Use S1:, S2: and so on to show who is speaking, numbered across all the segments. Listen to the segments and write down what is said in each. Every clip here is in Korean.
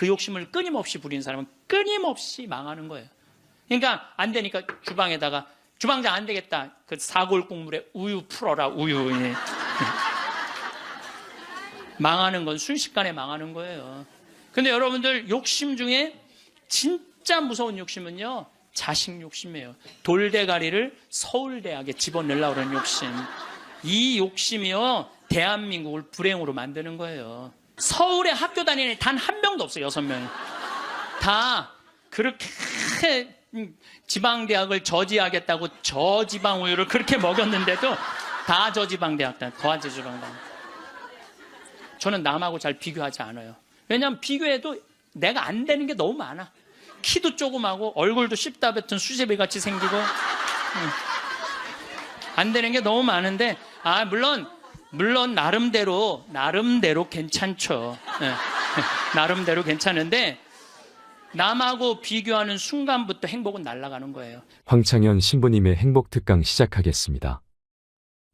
S1: 그 욕심을 끊임없이 부리는 사람은 끊임없이 망하는 거예요. 그러니까 안 되니까 주방에다가 주방장 안 되겠다. 그 사골 국물에 우유 풀어라, 우유. 망하는 건 순식간에 망하는 거예요. 근데 여러분들 욕심 중에 진짜 무서운 욕심은요, 자식 욕심이에요. 돌대가리를 서울대학에 집어넣으려고 하는 욕심. 이 욕심이요, 대한민국을 불행으로 만드는 거예요. 서울에 학교 다니는 단 한 명도 없어요. 6명이. 다 그렇게 지방대학을 저지하겠다고 저지방 우유를 그렇게 먹였는데도 다 저지방대학, 다 저지방대학. 저는 남하고 잘 비교하지 않아요. 왜냐하면 비교해도 내가 안 되는 게 너무 많아. 키도 조그마고 얼굴도 씹다 뱉은 수제비 같이 생기고 안 되는 게 너무 많은데, 물론 나름대로 괜찮죠. 네. 나름대로 괜찮은데 남하고 비교하는 순간부터 행복은 날아가는 거예요.
S2: 황창현 신부님의 행복 특강 시작하겠습니다.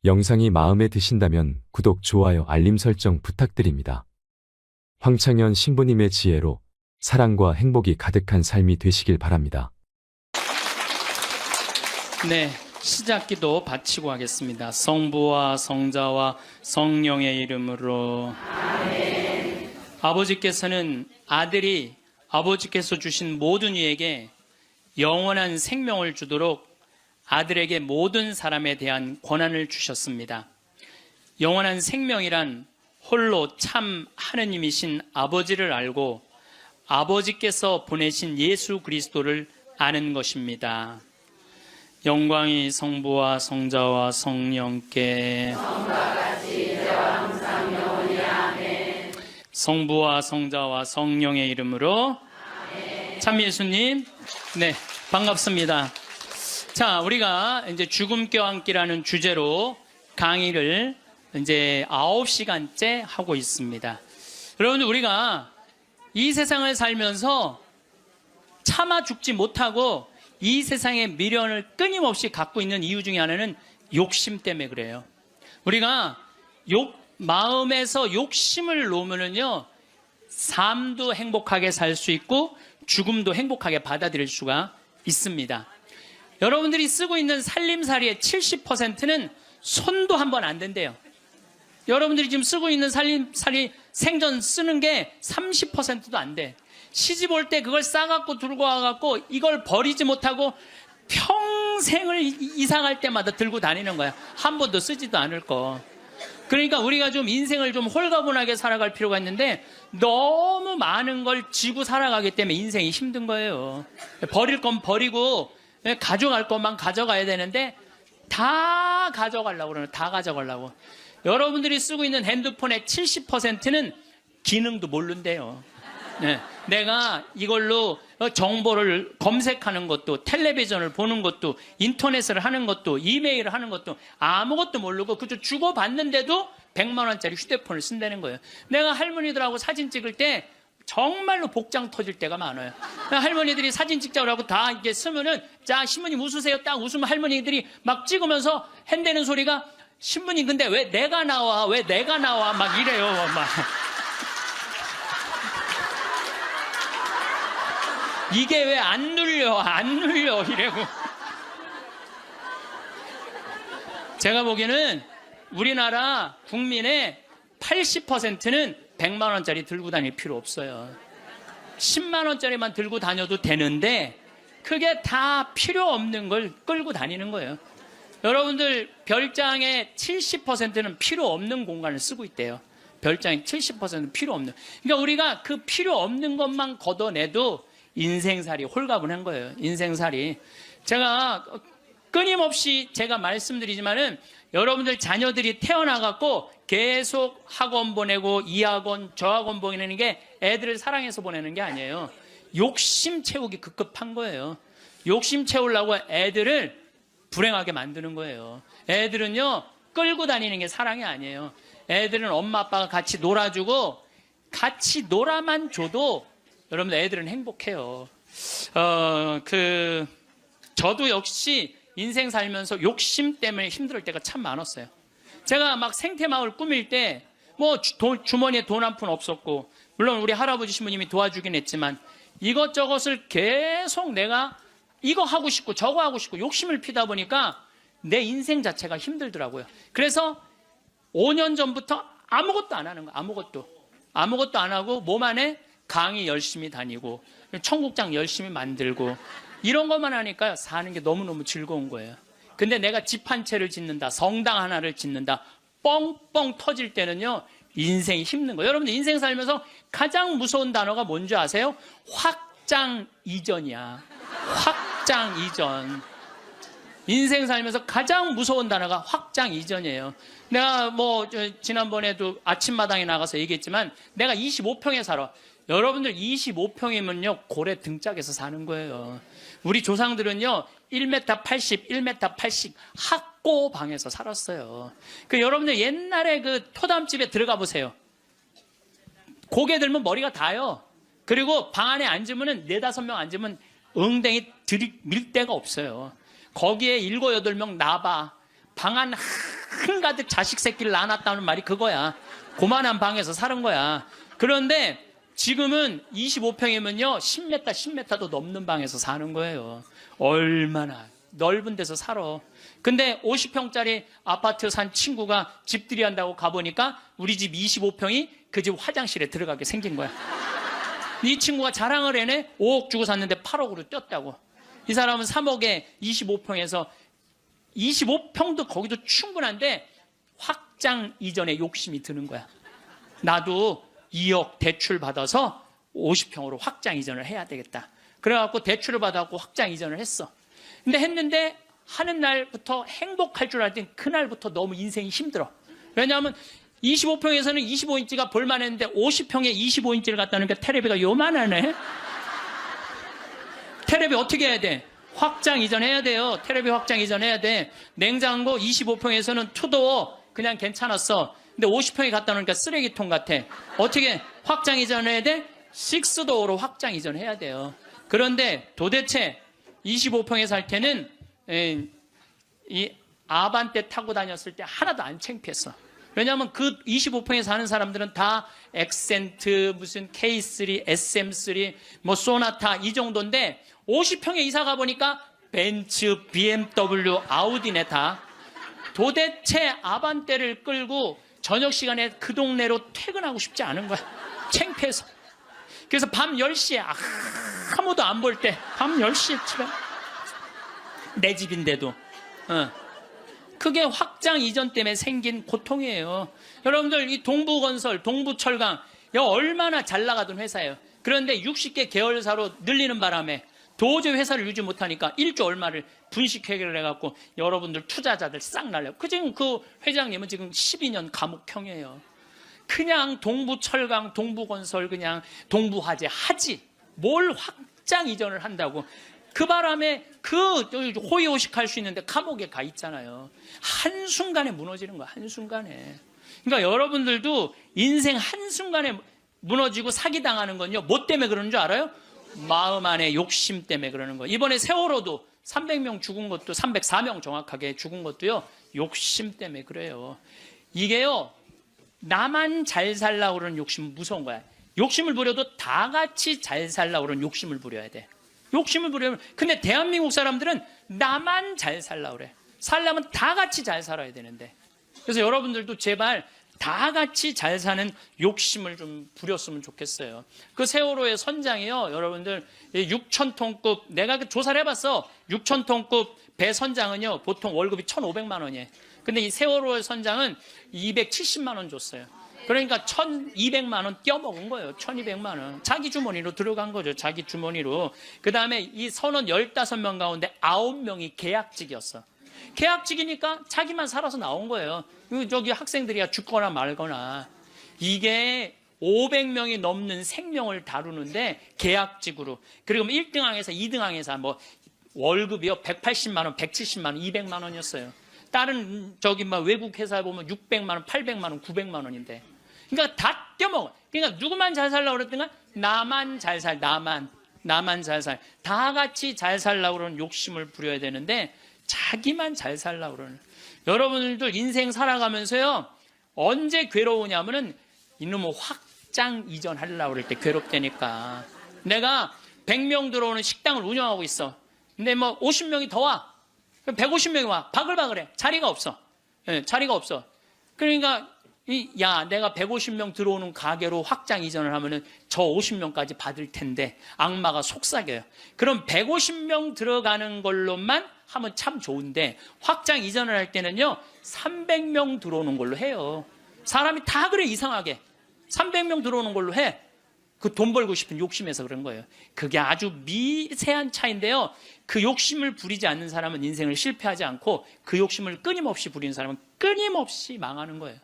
S2: 영상이 마음에 드신다면 구독, 좋아요, 알림 설정 부탁드립니다. 황창현 신부님의 지혜로 사랑과 행복이 가득한 삶이 되시길 바랍니다.
S1: 네, 시작기도 바치고 하겠습니다. 성부와 성자와 성령의 이름으로. 아멘. 아버지께서는 아버지께서 주신 모든 이에게 영원한 생명을 주도록 아들에게 모든 사람에 대한 권한을 주셨습니다. 영원한 생명이란 홀로 참 하느님이신 아버지를 알고 아버지께서 보내신 예수 그리스도를 아는 것입니다. 영광이 성부와 성자와 성령께 성부와 성자와 성령의 이름으로. 참 예수님, 네, 반갑습니다. 자, 우리가 이제 죽음 껴안기라는 주제로 강의를 이제 9시간째 하고 있습니다. 여러분들, 우리가 이 세상을 살면서 차마 죽지 못하고 이 세상의 미련을 끊임없이 갖고 있는 이유 중에 하나는 욕심 때문에 그래요. 우리가 마음에서 욕심을 놓으면요, 삶도 행복하게 살 수 있고 죽음도 행복하게 받아들일 수가 있습니다. 여러분들이 쓰고 있는 살림살이의 70%는 손도 한 번 안 댄대요. 여러분들이 지금 쓰고 있는 살림살이 생전 쓰는 게 30%도 안 돼. 시집 올 때 그걸 싸갖고 들고 와갖고 이걸 버리지 못하고 평생을 이사 갈 때마다 들고 다니는 거야. 한 번도 쓰지도 않을 거. 그러니까 우리가 좀 인생을 좀 홀가분하게 살아갈 필요가 있는데 너무 많은 걸 지고 살아가기 때문에 인생이 힘든 거예요. 버릴 건 버리고 가져갈 것만 가져가야 되는데 다 가져가려고 그러는, 다 가져가려고. 여러분들이 쓰고 있는 핸드폰의 70%는 기능도 모른대요. 네. 내가 이걸로 정보를 검색하는 것도, 텔레비전을 보는 것도, 인터넷을 하는 것도, 이메일을 하는 것도 아무것도 모르고 그저 주고받는데도 100만 원짜리 휴대폰을 쓴다는 거예요. 내가 할머니들하고 사진 찍을 때 정말로 복장 터질 때가 많아요. 할머니들이 사진 찍자고 하고 다 이렇게 쓰면은, 자, 신부님 웃으세요. 딱 웃으면 할머니들이 막 찍으면서 핸대는 소리가, 신부님 근데 왜 내가 나와? 막 이래요. 막. 이게 왜 안 눌려 이래고. 제가 보기에는 우리나라 국민의 80%는 100만 원짜리 들고 다닐 필요 없어요. 10만 원짜리만 들고 다녀도 되는데 그게 다 필요 없는 걸 끌고 다니는 거예요. 여러분들, 별장의 70%는 필요 없는 공간을 쓰고 있대요. 별장의 70%는 필요 없는. 그러니까 우리가 그 필요 없는 것만 걷어내도 인생살이 홀가분한 거예요. 인생살이. 제가 끊임없이 제가 말씀드리지만은 여러분들 자녀들이 태어나갖고 계속 학원 보내고 이 학원 저 학원 보내는 게 애들을 사랑해서 보내는 게 아니에요. 욕심 채우기 급급한 거예요. 욕심 채우려고 애들을 불행하게 만드는 거예요. 애들은요, 끌고 다니는 게 사랑이 아니에요. 애들은 엄마 아빠가 같이 놀아주고 같이 놀아만 줘도 여러분들 애들은 행복해요. 저도 역시 인생 살면서 욕심 때문에 힘들 때가 참 많았어요. 제가 막 생태마을 꾸밀 때 뭐 주머니에 돈 한 푼 없었고 물론 우리 할아버지 신부님이 도와주긴 했지만 이것저것을 계속 내가 이거 하고 싶고 저거 하고 싶고 욕심을 피다 보니까 내 인생 자체가 힘들더라고요. 그래서 5년 전부터 아무것도 안 하는 거야. 아무것도 안 하고 몸 안에 강의 열심히 다니고 청국장 열심히 만들고 이런 것만 하니까 사는 게 너무너무 즐거운 거예요. 근데 내가 집 한 채를 짓는다, 성당 하나를 짓는다, 뻥뻥 터질 때는요, 인생이 힘든 거예요. 여러분들 인생 살면서 가장 무서운 단어가 뭔지 아세요? 확장 이전이야. 확장 이전. 인생 살면서 가장 무서운 단어가 확장 이전이에요. 내가 지난번에도 아침마당에 나가서 얘기했지만 내가 25평에 살아. 여러분들 25평이면요 고래 등짝에서 사는 거예요. 우리 조상들은요 1m 80, 1m 80 학고방에서 살았어요. 여러분들 옛날에 그 토담집에 들어가 보세요. 고개 들면 머리가 닿아요. 그리고 방 안에 앉으면은 4-5명 앉으면 엉덩이 들이밀 데가 없어요. 거기에 7-8명 나봐. 방 안 한가득 자식 새끼를 낳아놨다는 말이 그거야. 고만한 방에서 사는 거야. 그런데 지금은 25평이면요 10m, 10m도 넘는 방에서 사는 거예요. 얼마나 넓은 데서 살아. 근데 50평짜리 아파트 산 친구가 집들이 한다고 가보니까 우리 집 25평이 그 집 화장실에 들어가게 생긴 거야. 이 친구가 자랑을 해내. 5억 주고 샀는데 8억으로 뛰었다고. 이 사람은 3억에 25평에서 25평도 거기도 충분한데 확장 이전에 욕심이 드는 거야. 나도 2억 대출 받아서 50평으로 확장 이전을 해야 되겠다. 그래갖고 대출을 받아갖고 확장 이전을 했어. 근데 했는데 하는 날부터 행복할 줄 알았더니 그날부터 너무 인생이 힘들어. 왜냐하면 25평에서는 25인치가 볼만했는데 50평에 25인치를 갖다 놓으니까 테레비가 요만하네. 테레비 어떻게 해야 돼? 확장 이전해야 돼요. 테레비 확장 이전해야 돼. 냉장고 25평에서는 투도어 그냥 괜찮았어. 근데 50평에 갖다 놓으니까 쓰레기통 같아. 어떻게 확장 이전해야 돼? 6도어로 확장 이전해야 돼요. 그런데 도대체 25평에 살 때는 이 아반떼 타고 다녔을 때 하나도 안 창피했어. 왜냐하면 그 25평에 사는 사람들은 다 엑센트, 무슨 K3, SM3, 소나타 이 정도인데 50평에 이사 가보니까 벤츠, BMW, 아우디네 다. 도대체 아반떼를 끌고 저녁 시간에 그 동네로 퇴근하고 싶지 않은 거야. 창피해서. 그래서 밤 10시에 아무도 안 볼 때 밤 10시에 집에 내 집인데도 그게 확장 이전 때문에 생긴 고통이에요. 여러분들 이 동부건설, 동부철강 이거 얼마나 잘 나가던 회사예요. 그런데 60개 계열사로 늘리는 바람에 도저히 회사를 유지 못하니까 1조 얼마를 분식회계를 해갖고 여러분들 투자자들 싹 날려요. 지금 그 회장님은 지금 12년 감옥형이에요. 그냥 동부철강, 동부건설 그냥 동부화재 하지 뭘 확장 이전을 한다고. 그 바람에 그 호의호식할 수 있는데 감옥에 가 있잖아요. 한순간에 무너지는 거야. 한순간에. 그러니까 여러분들도 인생 한순간에 무너지고 사기당하는 건요. 뭐 때문에 그러는 줄 알아요? 마음 안에 욕심 때문에 그러는 거예요. 이번에 세월호도 300명 죽은 것도 304명 정확하게 죽은 것도요. 욕심 때문에 그래요. 이게요. 나만 잘 살려고 그러는 욕심은 무서운 거야. 욕심을 부려도 다 같이 잘 살려고 그러는 욕심을 부려야 돼. 욕심을 부리면. 근데 대한민국 사람들은 나만 잘 살려고 그래. 살려면 다 같이 잘 살아야 되는데. 그래서 여러분들도 제발 다 같이 잘 사는 욕심을 좀 부렸으면 좋겠어요. 그 세월호의 선장이요. 여러분들 6,000톤급 내가 조사를 해봤어. 6,000톤급 배 선장은요. 보통 월급이 1,500만 원이에요. 근데 이 세월호의 선장은 270만 원 줬어요. 그러니까 1,200만 원 떼어먹은 거예요. 1,200만 원. 자기 주머니로 들어간 거죠. 자기 주머니로. 그 다음에 이 선원 15명 가운데 9명이 계약직이었어. 계약직이니까 자기만 살아서 나온 거예요. 저기 학생들이야 죽거나 말거나. 이게 500명이 넘는 생명을 다루는데 계약직으로. 그리고 1등항에서 2등항에서 월급이요. 180만 원, 170만 원, 200만 원이었어요. 다른 외국 회사에 보면 600만 원, 800만 원, 900만 원인데. 그러니까 다 떼먹어. 그러니까 누구만 잘 살라고 그랬더니 나만 잘 살, 나만 잘 살. 다 같이 잘 살라고 그러는 욕심을 부려야 되는데 자기만 잘 살라고 그러는. 여러분들도 인생 살아가면서요. 언제 괴로우냐면은 이놈의 확장 이전하려고 그럴 때 괴롭다니까. 내가 100명 들어오는 식당을 운영하고 있어. 근데 뭐 50명이 더 와. 150명이 와. 바글바글해. 자리가 없어. 예, 자리가 없어. 그러니까 야, 내가 150명 들어오는 가게로 확장 이전을 하면은 저 50명까지 받을 텐데 악마가 속삭여요. 그럼 150명 들어가는 걸로만 하면 참 좋은데 확장 이전을 할 때는요 300명 들어오는 걸로 해요. 사람이 다 그래 이상하게 300명 들어오는 걸로 해. 그 돈 벌고 싶은 욕심에서 그런 거예요. 그게 아주 미세한 차이인데요. 그 욕심을 부리지 않는 사람은 인생을 실패하지 않고 그 욕심을 끊임없이 부리는 사람은 끊임없이 망하는 거예요.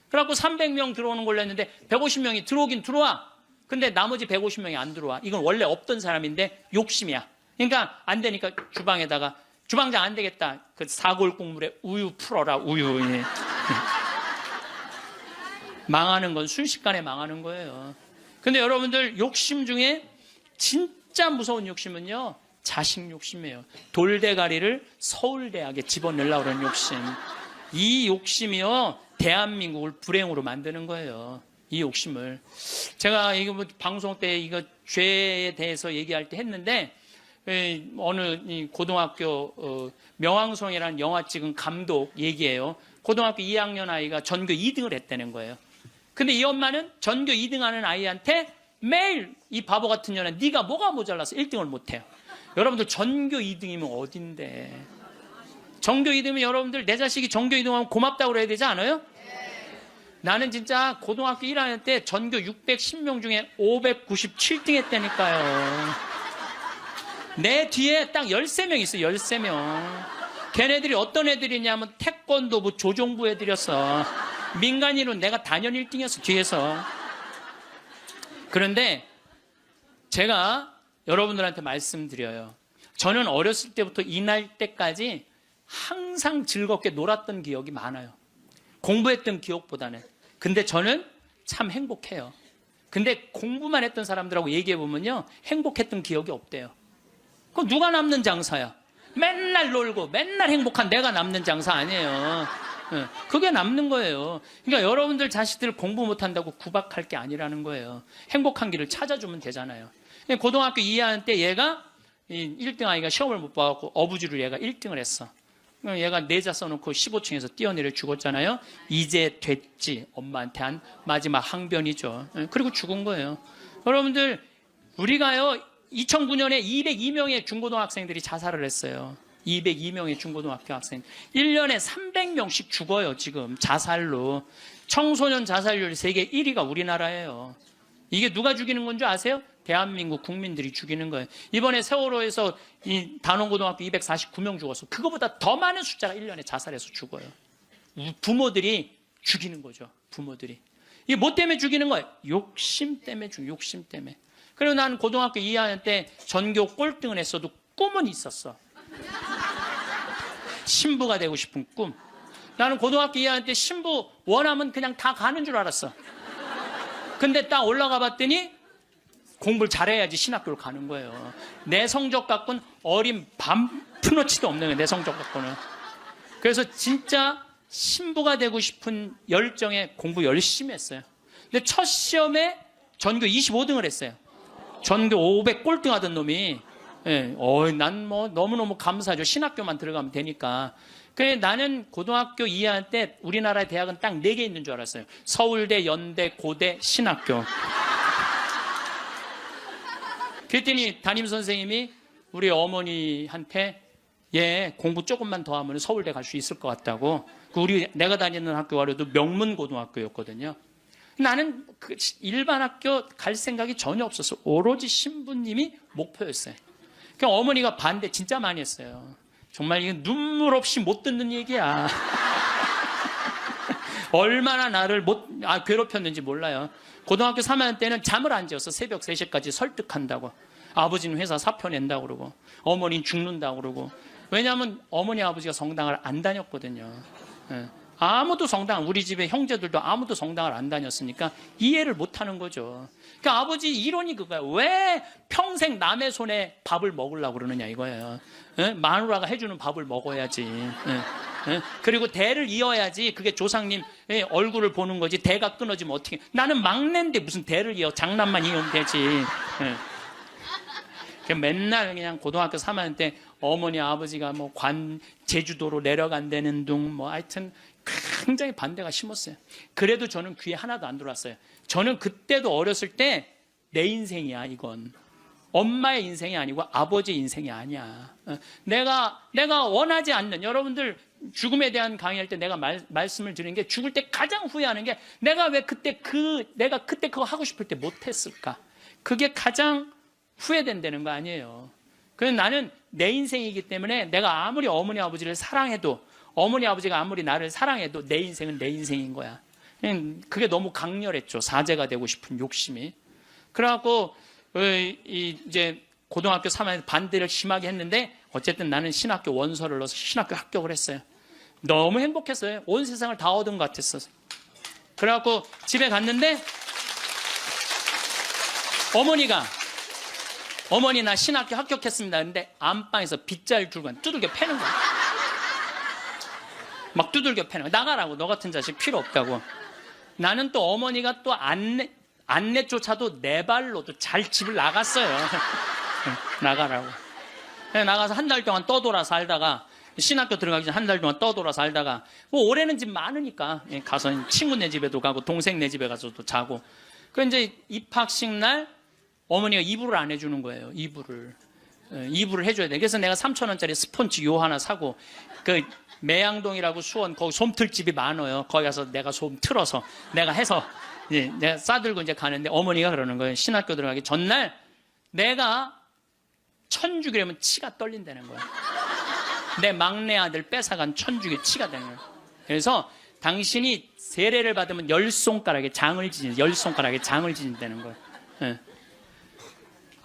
S1: 그래갖고 300명 들어오는 걸로 했는데 150명이 들어오긴 들어와. 근데 나머지 150명이 안 들어와. 이건 원래 없던 사람인데 욕심이야. 그러니까 안 되니까 주방에다가 주방장 안 되겠다. 그 사골 국물에 우유 풀어라. 우유. 예. 망하는 건 순식간에 망하는 거예요. 근데 여러분들 욕심 중에 진짜 무서운 욕심은요. 자식 욕심이에요. 돌대가리를 서울대학에 집어넣으려고 그러는 욕심. 이 욕심이요. 대한민국을 불행으로 만드는 거예요. 이 욕심을. 제가 이거 뭐 방송 때 이거 죄에 대해서 얘기할 때 했는데 어느 고등학교 명왕성이라는 영화 찍은 감독 얘기예요. 고등학교 2학년 아이가 전교 2등을 했다는 거예요. 근데 이 엄마는 전교 2등 하는 아이한테 매일 이 바보 같은 년아 네가 뭐가 모자라서 1등을 못해요. 여러분들 전교 2등이면 어딘데. 전교 2등이면 여러분들 내 자식이 전교 2등하면 고맙다고 그래야 되지 않아요? 나는 진짜 고등학교 1학년 때 전교 610명 중에 597등 했다니까요. 내 뒤에 딱 13명 있어요. 13명. 걔네들이 어떤 애들이냐면 태권도부 조종부 애들이었어. 민간인으로 내가 단연 1등이었어. 뒤에서. 그런데 제가 여러분들한테 말씀드려요. 저는 어렸을 때부터 이날 때까지 항상 즐겁게 놀았던 기억이 많아요. 공부했던 기억보다는. 근데 저는 참 행복해요. 근데 공부만 했던 사람들하고 얘기해보면요. 행복했던 기억이 없대요. 그럼 누가 남는 장사야? 맨날 놀고 맨날 행복한 내가 남는 장사 아니에요. 그게 남는 거예요. 그러니까 여러분들 자식들 공부 못한다고 구박할 게 아니라는 거예요. 행복한 길을 찾아주면 되잖아요. 고등학교 2학년 때 얘가 1등 아이가 시험을 못 봐갖고 어부지로 얘가 1등을 했어. 얘가 내자 써놓고 15층에서 뛰어내려 죽었잖아요. 이제 됐지. 엄마한테 한 마지막 항변이죠. 그리고 죽은 거예요. 여러분들 우리가요 2009년에 202명의 중고등학생들이 자살을 했어요. 202명의 중고등학교 학생. 1년에 300명씩 죽어요, 지금. 자살로. 청소년 자살률 세계 1위가 우리나라예요. 이게 누가 죽이는 건 줄 아세요? 대한민국 국민들이 죽이는 거예요. 이번에 세월호에서 이 단원고등학교 249명 죽었어. 그거보다 더 많은 숫자가 1년에 자살해서 죽어요. 부모들이 죽이는 거죠, 부모들이. 이게 뭐 때문에 죽이는 거예요? 욕심 때문에 욕심 때문에. 그리고 난 고등학교 2학년 때 전교 꼴등을 했어도 꿈은 있었어. 신부가 되고 싶은 꿈. 나는 고등학교 2학년 때 신부 원하면 그냥 다 가는 줄 알았어. 근데 딱 올라가 봤더니 공부를 잘해야지 신학교를 가는 거예요. 내 성적 갖고는 어린 푸너치도 없는 거예요. 내 성적 갖고는. 그래서 진짜 신부가 되고 싶은 열정에 공부 열심히 했어요. 근데 첫 시험에 전교 25등을 했어요. 전교 500 꼴등 하던 놈이. 예, 난 뭐 너무너무 감사하죠. 신학교만 들어가면 되니까. 그래 나는 고등학교 2학년 때 우리나라의 대학은 딱 4개 있는 줄 알았어요. 서울대, 연대, 고대, 신학교. 그랬더니 담임선생님이 우리 어머니한테 얘 공부 조금만 더 하면 서울대 갈 수 있을 것 같다고. 내가 다니는 학교와도 명문고등학교였거든요. 나는 그 일반 학교 갈 생각이 전혀 없었어. 오로지 신부님이 목표였어요. 그러니까 어머니가 반대 진짜 많이 했어요. 정말 이거 눈물 없이 못 듣는 얘기야. 얼마나 나를 괴롭혔는지 몰라요. 고등학교 3학년 때는 잠을 안 재웠어. 새벽 3시까지 설득한다고. 아버지는 회사 사표 낸다고 그러고 어머니는 죽는다고 그러고. 왜냐하면 어머니 아버지가 성당을 안 다녔거든요. 예. 아무도 성당, 우리 집에 형제들도 아무도 성당을 안 다녔으니까 이해를 못하는 거죠. 그러니까 아버지 이론이 그거야. 왜 평생 남의 손에 밥을 먹으려고 그러느냐 이거예요. 예? 마누라가 해주는 밥을 먹어야지. 예. 예? 그리고 대를 이어야지 그게 조상님 얼굴을 보는 거지. 대가 끊어지면 어떻게. 나는 막내인데 무슨 대를 이어. 장난만 이으면 되지. 예. 맨날 그냥 고등학교 3학년 때 어머니 아버지가 뭐 제주도로 내려간다는 둥 뭐 하여튼 굉장히 반대가 심했어요. 그래도 저는 귀에 하나도 안 들어왔어요. 저는 그때도 어렸을 때 내 인생이야 이건. 엄마의 인생이 아니고 아버지의 인생이 아니야. 내가 원하지 않는, 여러분들 죽음에 대한 강의할 때 내가 말씀을 드리는 게, 죽을 때 가장 후회하는 게 내가 왜 내가 그때 그거 하고 싶을 때 못했을까. 그게 가장 후회된다는 거 아니에요. 그래서 나는 내 인생이기 때문에 내가 아무리 어머니 아버지를 사랑해도, 어머니 아버지가 아무리 나를 사랑해도 내 인생은 내 인생인 거야. 그게 너무 강렬했죠. 사제가 되고 싶은 욕심이. 그래갖고 이제 고등학교 3학년 반대를 심하게 했는데, 어쨌든 나는 신학교 원서를 넣어서 신학교 합격을 했어요. 너무 행복했어요. 온 세상을 다 얻은 것 같았어요. 그래갖고 집에 갔는데 어머니 나 신학교 합격했습니다. 근데 안방에서 빗자루 들고 두들겨 패는 거야. 막 두들겨 패는 거야. 나가라고. 너 같은 자식 필요 없다고. 나는 또 어머니가 또 안내조차도 내 발로도 잘 집을 나갔어요. 나가라고. 나가서 한 달 동안 떠돌아 살다가, 신학교 들어가기 전에 한 달 동안 떠돌아 살다가, 뭐 올해는 집 많으니까 가서 친구네 집에도 가고 동생 네 집에 가서도 자고. 그 이제 입학식 날 어머니가 이불을 안 해주는 거예요. 이불을 해줘야 돼. 그래서 내가 3,000원짜리 스폰지 요 하나 사고, 그 매양동이라고 수원 거기 솜틀집이 많아요. 거기 가서 내가 솜 틀어서 내가 해서 내가 싸들고 이제 가는데, 어머니가 그러는 거예요. 신학교 들어가기 전날 내가 천주기라면 치가 떨린다는 거야. 내 막내 아들 뺏어간 천주기 치가 되는 거야. 그래서 당신이 세례를 받으면 10손가락에 장을 지진다는 거야. 예.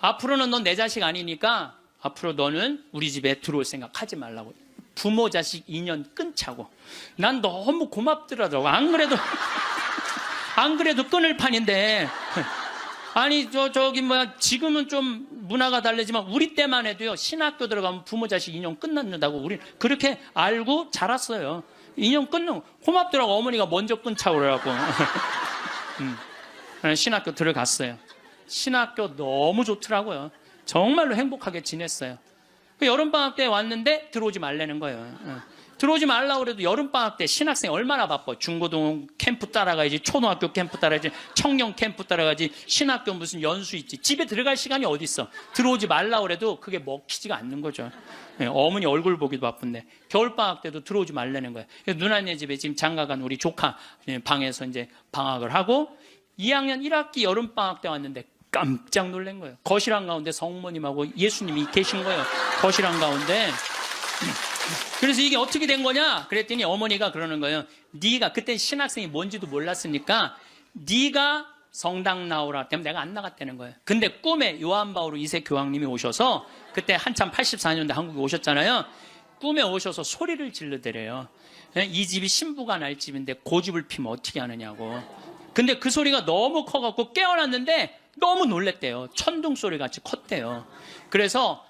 S1: 앞으로는 넌 내 자식 아니니까 앞으로 너는 우리 집에 들어올 생각 하지 말라고. 부모 자식 인연 끊자고. 난 너무 고맙더라고. 안 그래도 끊을 판인데. 아니 지금은 좀 문화가 다르지만 우리 때만 해도요, 신학교 들어가면 부모 자식 인연 끝났는다고 우리 그렇게 알고 자랐어요. 인연 끊는 고맙더라고. 어머니가 먼저 끊자고 그래갖고. 신학교 들어갔어요. 신학교 너무 좋더라고요. 정말로 행복하게 지냈어요. 여름방학 때 왔는데 들어오지 말라는 거예요. 들어오지 말라고 그래도 여름방학 때 신학생이 얼마나 바빠. 중고등 캠프 따라가야지, 초등학교 캠프 따라가야지, 청년 캠프 따라가야지, 신학교 무슨 연수 있지. 집에 들어갈 시간이 어디 있어. 들어오지 말라고 그래도 그게 먹히지가 않는 거죠. 어머니 얼굴 보기도 바쁜데. 겨울방학 때도 들어오지 말라는 거예요. 누나네 집에 지금 장가간 우리 조카 방에서 이제 방학을 하고, 2학년 1학기 여름방학 때 왔는데 깜짝 놀란 거예요. 거실 한가운데 성모님하고 예수님이 계신 거예요. 거실 한가운데. 그래서 이게 어떻게 된 거냐 그랬더니 어머니가 그러는 거예요. 네가 그때 신학생이 뭔지도 몰랐으니까 네가 성당 나오라 때문에 내가 안 나갔다는 거예요. 근데 꿈에 요한 바오로 2세 교황님이 오셔서, 그때 한참 84년대 한국에 오셨잖아요. 꿈에 오셔서 소리를 질러대래요. 이 집이 신부가 날 집인데 고집을 피면 어떻게 하느냐고. 근데 그 소리가 너무 커갖고 깨어났는데 너무 놀랬대요. 천둥 소리 같이 컸대요. 그래서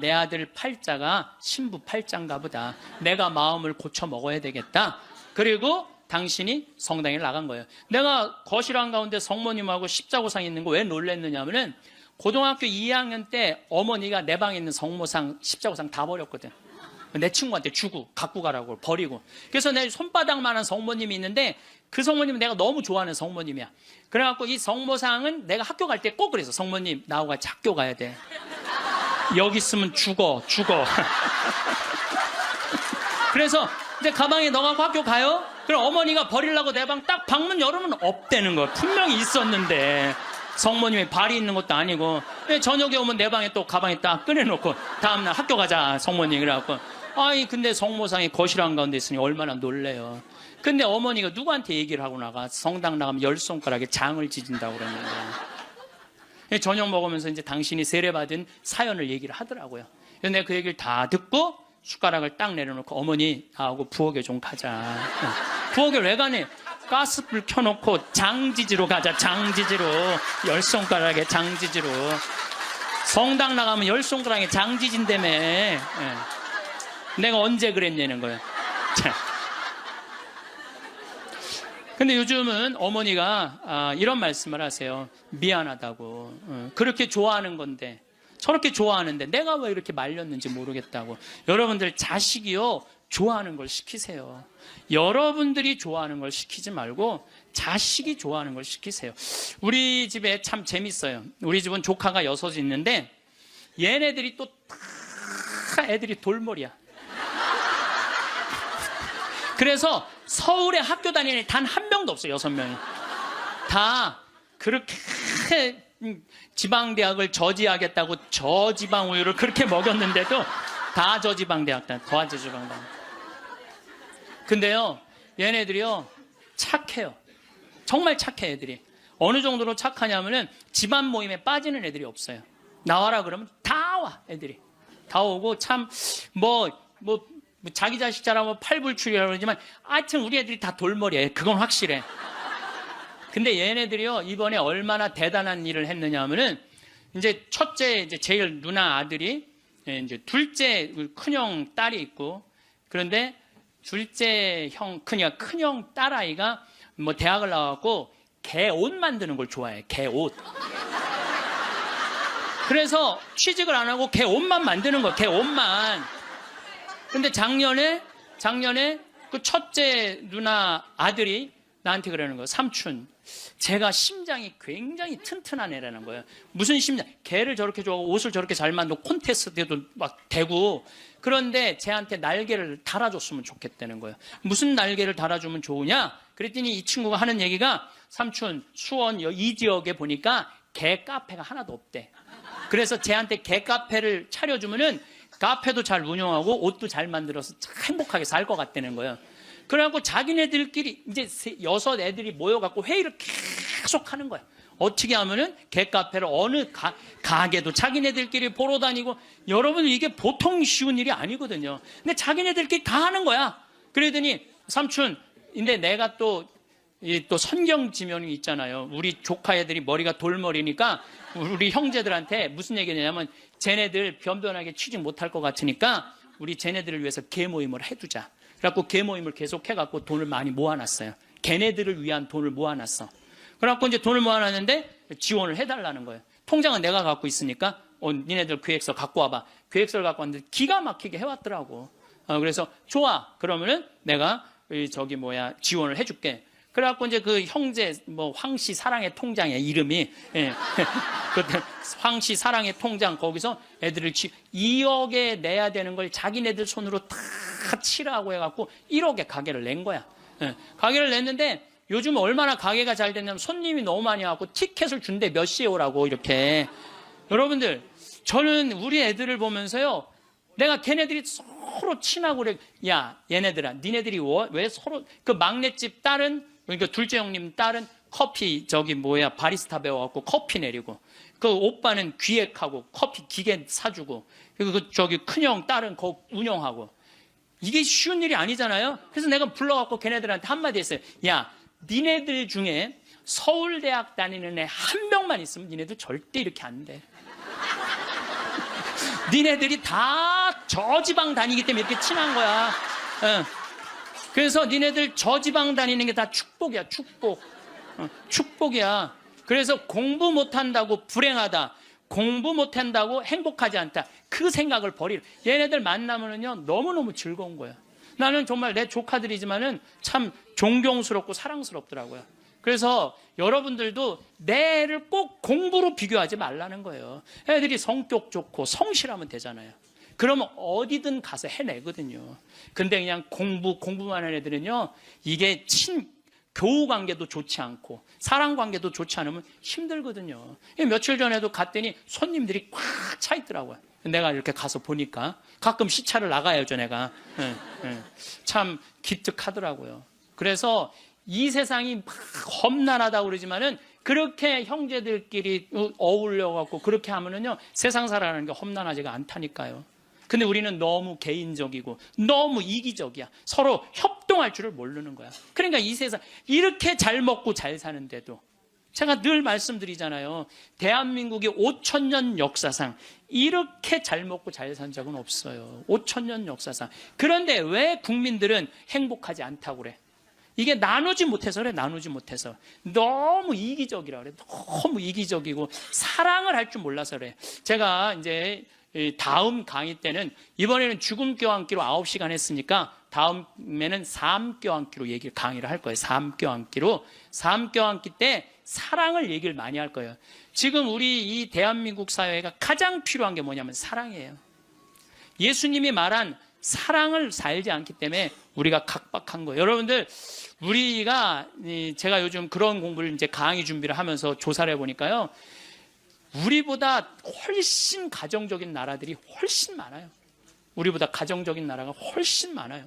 S1: 내 아들 팔자가 신부 팔자인가 보다. 내가 마음을 고쳐 먹어야 되겠다. 그리고 당신이 성당에 나간 거예요. 내가 거실 한가운데 성모님하고 십자고상 있는 거 왜 놀랬느냐면은, 고등학교 2학년 때 어머니가 내 방에 있는 성모상, 십자고상 다 버렸거든. 내 친구한테 주고 갖고 가라고 버리고. 그래서 내 손바닥만한 성모님이 있는데, 그 성모님은 내가 너무 좋아하는 성모님이야. 그래갖고 이 성모상은 내가 학교 갈 때 꼭 그래서, 성모님 나하고 같이 학교 가야 돼. 여기 있으면 죽어. 그래서 이제 가방에 넣어갖고 학교 가요. 그럼 어머니가 버리려고 내 방 딱 방문 열으면 없다는 거. 분명히 있었는데 성모님이 발이 있는 것도 아니고. 저녁에 오면 내 방에 또 가방에 딱 꺼내놓고 다음날 학교 가자 성모님. 그래갖고 근데 성모상이 거실 한가운데 있으니 얼마나 놀래요. 근데 어머니가 누구한테 얘기를 하고 나가? 성당 나가면 10손가락에 장을 지진다고 그랬는데. 저녁 먹으면서 이제 당신이 세례받은 사연을 얘기를 하더라고요. 그래서 내가 그 얘기를 다 듣고 숟가락을 딱 내려놓고, 어머니 나하고 부엌에 좀 가자. 부엌에 왜 가니? 가스불 켜놓고 장지지로 가자. 장지지로. 10손가락에 장지지로. 성당 나가면 10손가락에 장지진다며. 내가 언제 그랬냐는 거예요. 자. 근데 요즘은 어머니가 이런 말씀을 하세요. 미안하다고. 그렇게 좋아하는 건데, 저렇게 좋아하는데 내가 왜 이렇게 말렸는지 모르겠다고. 여러분들 자식이요, 좋아하는 걸 시키세요. 여러분들이 좋아하는 걸 시키지 말고 자식이 좋아하는 걸 시키세요. 우리 집에 참 재밌어요. 우리 집은 조카가 6이 있는데 얘네들이 또 다 애들이 돌머리야. 그래서 서울에 학교 다니는 애 단 한 명도 없어요. 6명이. 다 그렇게 지방대학을 저지하겠다고 저지방우유를 그렇게 먹였는데도 다 저지방대학 다 저지방대학. 근데요, 얘네들이요 착해요. 정말 착해. 애들이 어느 정도로 착하냐면은 집안 모임에 빠지는 애들이 없어요. 나와라 그러면 다 와. 애들이 다 오고, 참 자기 자식 잘하면 팔불출이라고 그러지만 하여튼 우리 애들이 다 돌머리예요. 그건 확실해. 근데 얘네들이요 이번에 얼마나 대단한 일을 했느냐 하면은, 이제 첫째 이제 제일 누나 아들이, 이제 둘째 큰형 딸이 있고, 그런데 둘째 형 큰형 딸아이가 뭐 대학을 나와갖고 개 옷 만드는 걸 좋아해. 개 옷. 그래서 취직을 안 하고 개 옷만 만드는 거야. 개 옷만. 근데 작년에 그 첫째 누나 아들이 나한테 그러는 거예요. 삼촌, 제가 심장이 굉장히 튼튼한 애라는 거예요. 무슨 심장? 개를 저렇게 좋아하고 옷을 저렇게 잘 만들고 콘테스트에도 막 대고, 그런데 쟤한테 날개를 달아줬으면 좋겠다는 거예요. 무슨 날개를 달아주면 좋으냐? 그랬더니 이 친구가 하는 얘기가, 삼촌, 수원 이 지역에 보니까 개 카페가 하나도 없대. 그래서 쟤한테 개 카페를 차려주면은 카페도 잘 운영하고 옷도 잘 만들어서 참 행복하게 살 것 같다는 거예요. 그래갖고 자기네들끼리 이제 6 애들이 모여갖고 회의를 계속 하는 거야. 어떻게 하면은 개카페를 어느 가게도 자기네들끼리 보러 다니고, 여러분 이게 보통 쉬운 일이 아니거든요. 근데 자기네들끼리 다 하는 거야. 그러더니 삼촌, 근데 내가 또 선경 지면이 있잖아요. 우리 조카 애들이 머리가 돌머리니까 우리 형제들한테 무슨 얘기냐면, 쟤네들 변변하게 취직 못할 것 같으니까 우리 쟤네들을 위해서 개 모임을 해두자. 그래갖고 개 모임을 계속 해갖고 돈을 많이 모아놨어요. 걔네들을 위한 돈을 모아놨어. 그래갖고 이제 돈을 모아놨는데 지원을 해달라는 거예요. 통장은 내가 갖고 있으니까 니네들 계획서 갖고 와봐. 계획서를 갖고 왔는데 기가 막히게 해왔더라고. 그래서 좋아. 그러면은 내가 지원을 해줄게. 그래갖고 이제 그 형제 황씨 사랑의 통장이야 이름이. 예. 그때 황씨 사랑의 통장, 거기서 애들을 2억에 내야 되는 걸 자기네들 손으로 다 치라고 해갖고 1억에 가게를 낸 거야. 예. 가게를 냈는데 요즘 얼마나 가게가 잘 됐냐면 손님이 너무 많이 와갖고 티켓을 준대. 몇 시에 오라고 이렇게. 여러분들, 저는 우리 애들을 보면서요, 내가 걔네들이 서로 친하고 그래. 야, 얘네들아, 니네들이 왜 서로, 그 막내집 딸은, 그러니까 둘째 형님 딸은 커피 바리스타 배워갖고 커피 내리고, 그 오빠는 기획하고 커피 기계 사주고, 그리고 큰형 딸은 그거 운영하고. 이게 쉬운 일이 아니잖아요. 그래서 내가 불러갖고 걔네들한테 한마디 했어요. 야, 니네들 중에 서울대학 다니는 애 한 명만 있으면 니네들 절대 이렇게 안 돼. 니네들이 다 저지방 다니기 때문에 이렇게 친한 거야. 그래서 니네들 저지방 다니는 게 다 축복이야. 축복. 축복이야. 그래서 공부 못한다고 불행하다, 공부 못한다고 행복하지 않다, 그 생각을 버리라. 얘네들 만나면은요 너무너무 즐거운 거야. 나는 정말 내 조카들이지만은 참 존경스럽고 사랑스럽더라고요. 그래서 여러분들도 내 애를 꼭 공부로 비교하지 말라는 거예요. 애들이 성격 좋고 성실하면 되잖아요. 그러면 어디든 가서 해내거든요. 근데 그냥 공부만 하는 애들은요, 이게 교우 관계도 좋지 않고 사랑 관계도 좋지 않으면 힘들거든요. 며칠 전에도 갔더니 손님들이 꽉 차 있더라고요. 내가 이렇게 가서 보니까 가끔 시차를 나가야죠, 내가. 참 기특하더라고요. 그래서 이 세상이 막 험난하다고 그러지만은 그렇게 형제들끼리 어울려갖고 그렇게 하면은요, 세상 살아가는 게 험난하지가 않다니까요. 근데 우리는 너무 개인적이고 너무 이기적이야. 서로 협동할 줄을 모르는 거야. 그러니까 이 세상 이렇게 잘 먹고 잘 사는데도 제가 늘 말씀드리잖아요. 대한민국의 5,000년 역사상 이렇게 잘 먹고 잘 산 적은 없어요. 5,000년 역사상. 그런데 왜 국민들은 행복하지 않다고 그래? 이게 나누지 못해서 그래. 나누지 못해서. 너무 이기적이라 그래. 너무 이기적이고 사랑을 할 줄 몰라서 그래. 제가 이제 다음 강의 때는, 이번에는 죽음 껴안기로 9시간 했으니까 다음에는 삶 껴안기로 강의를 할 거예요. 삶 껴안기로. 삶 껴안기 때 사랑을 얘기를 많이 할 거예요. 지금 우리 이 대한민국 사회가 가장 필요한 게 뭐냐면 사랑이에요. 예수님이 말한 사랑을 살지 않기 때문에 우리가 각박한 거예요. 여러분들, 제가 요즘 그런 공부를 이제 강의 준비를 하면서 조사를 해보니까요, 우리보다 훨씬 가정적인 나라들이 훨씬 많아요. 우리보다 가정적인 나라가 훨씬 많아요.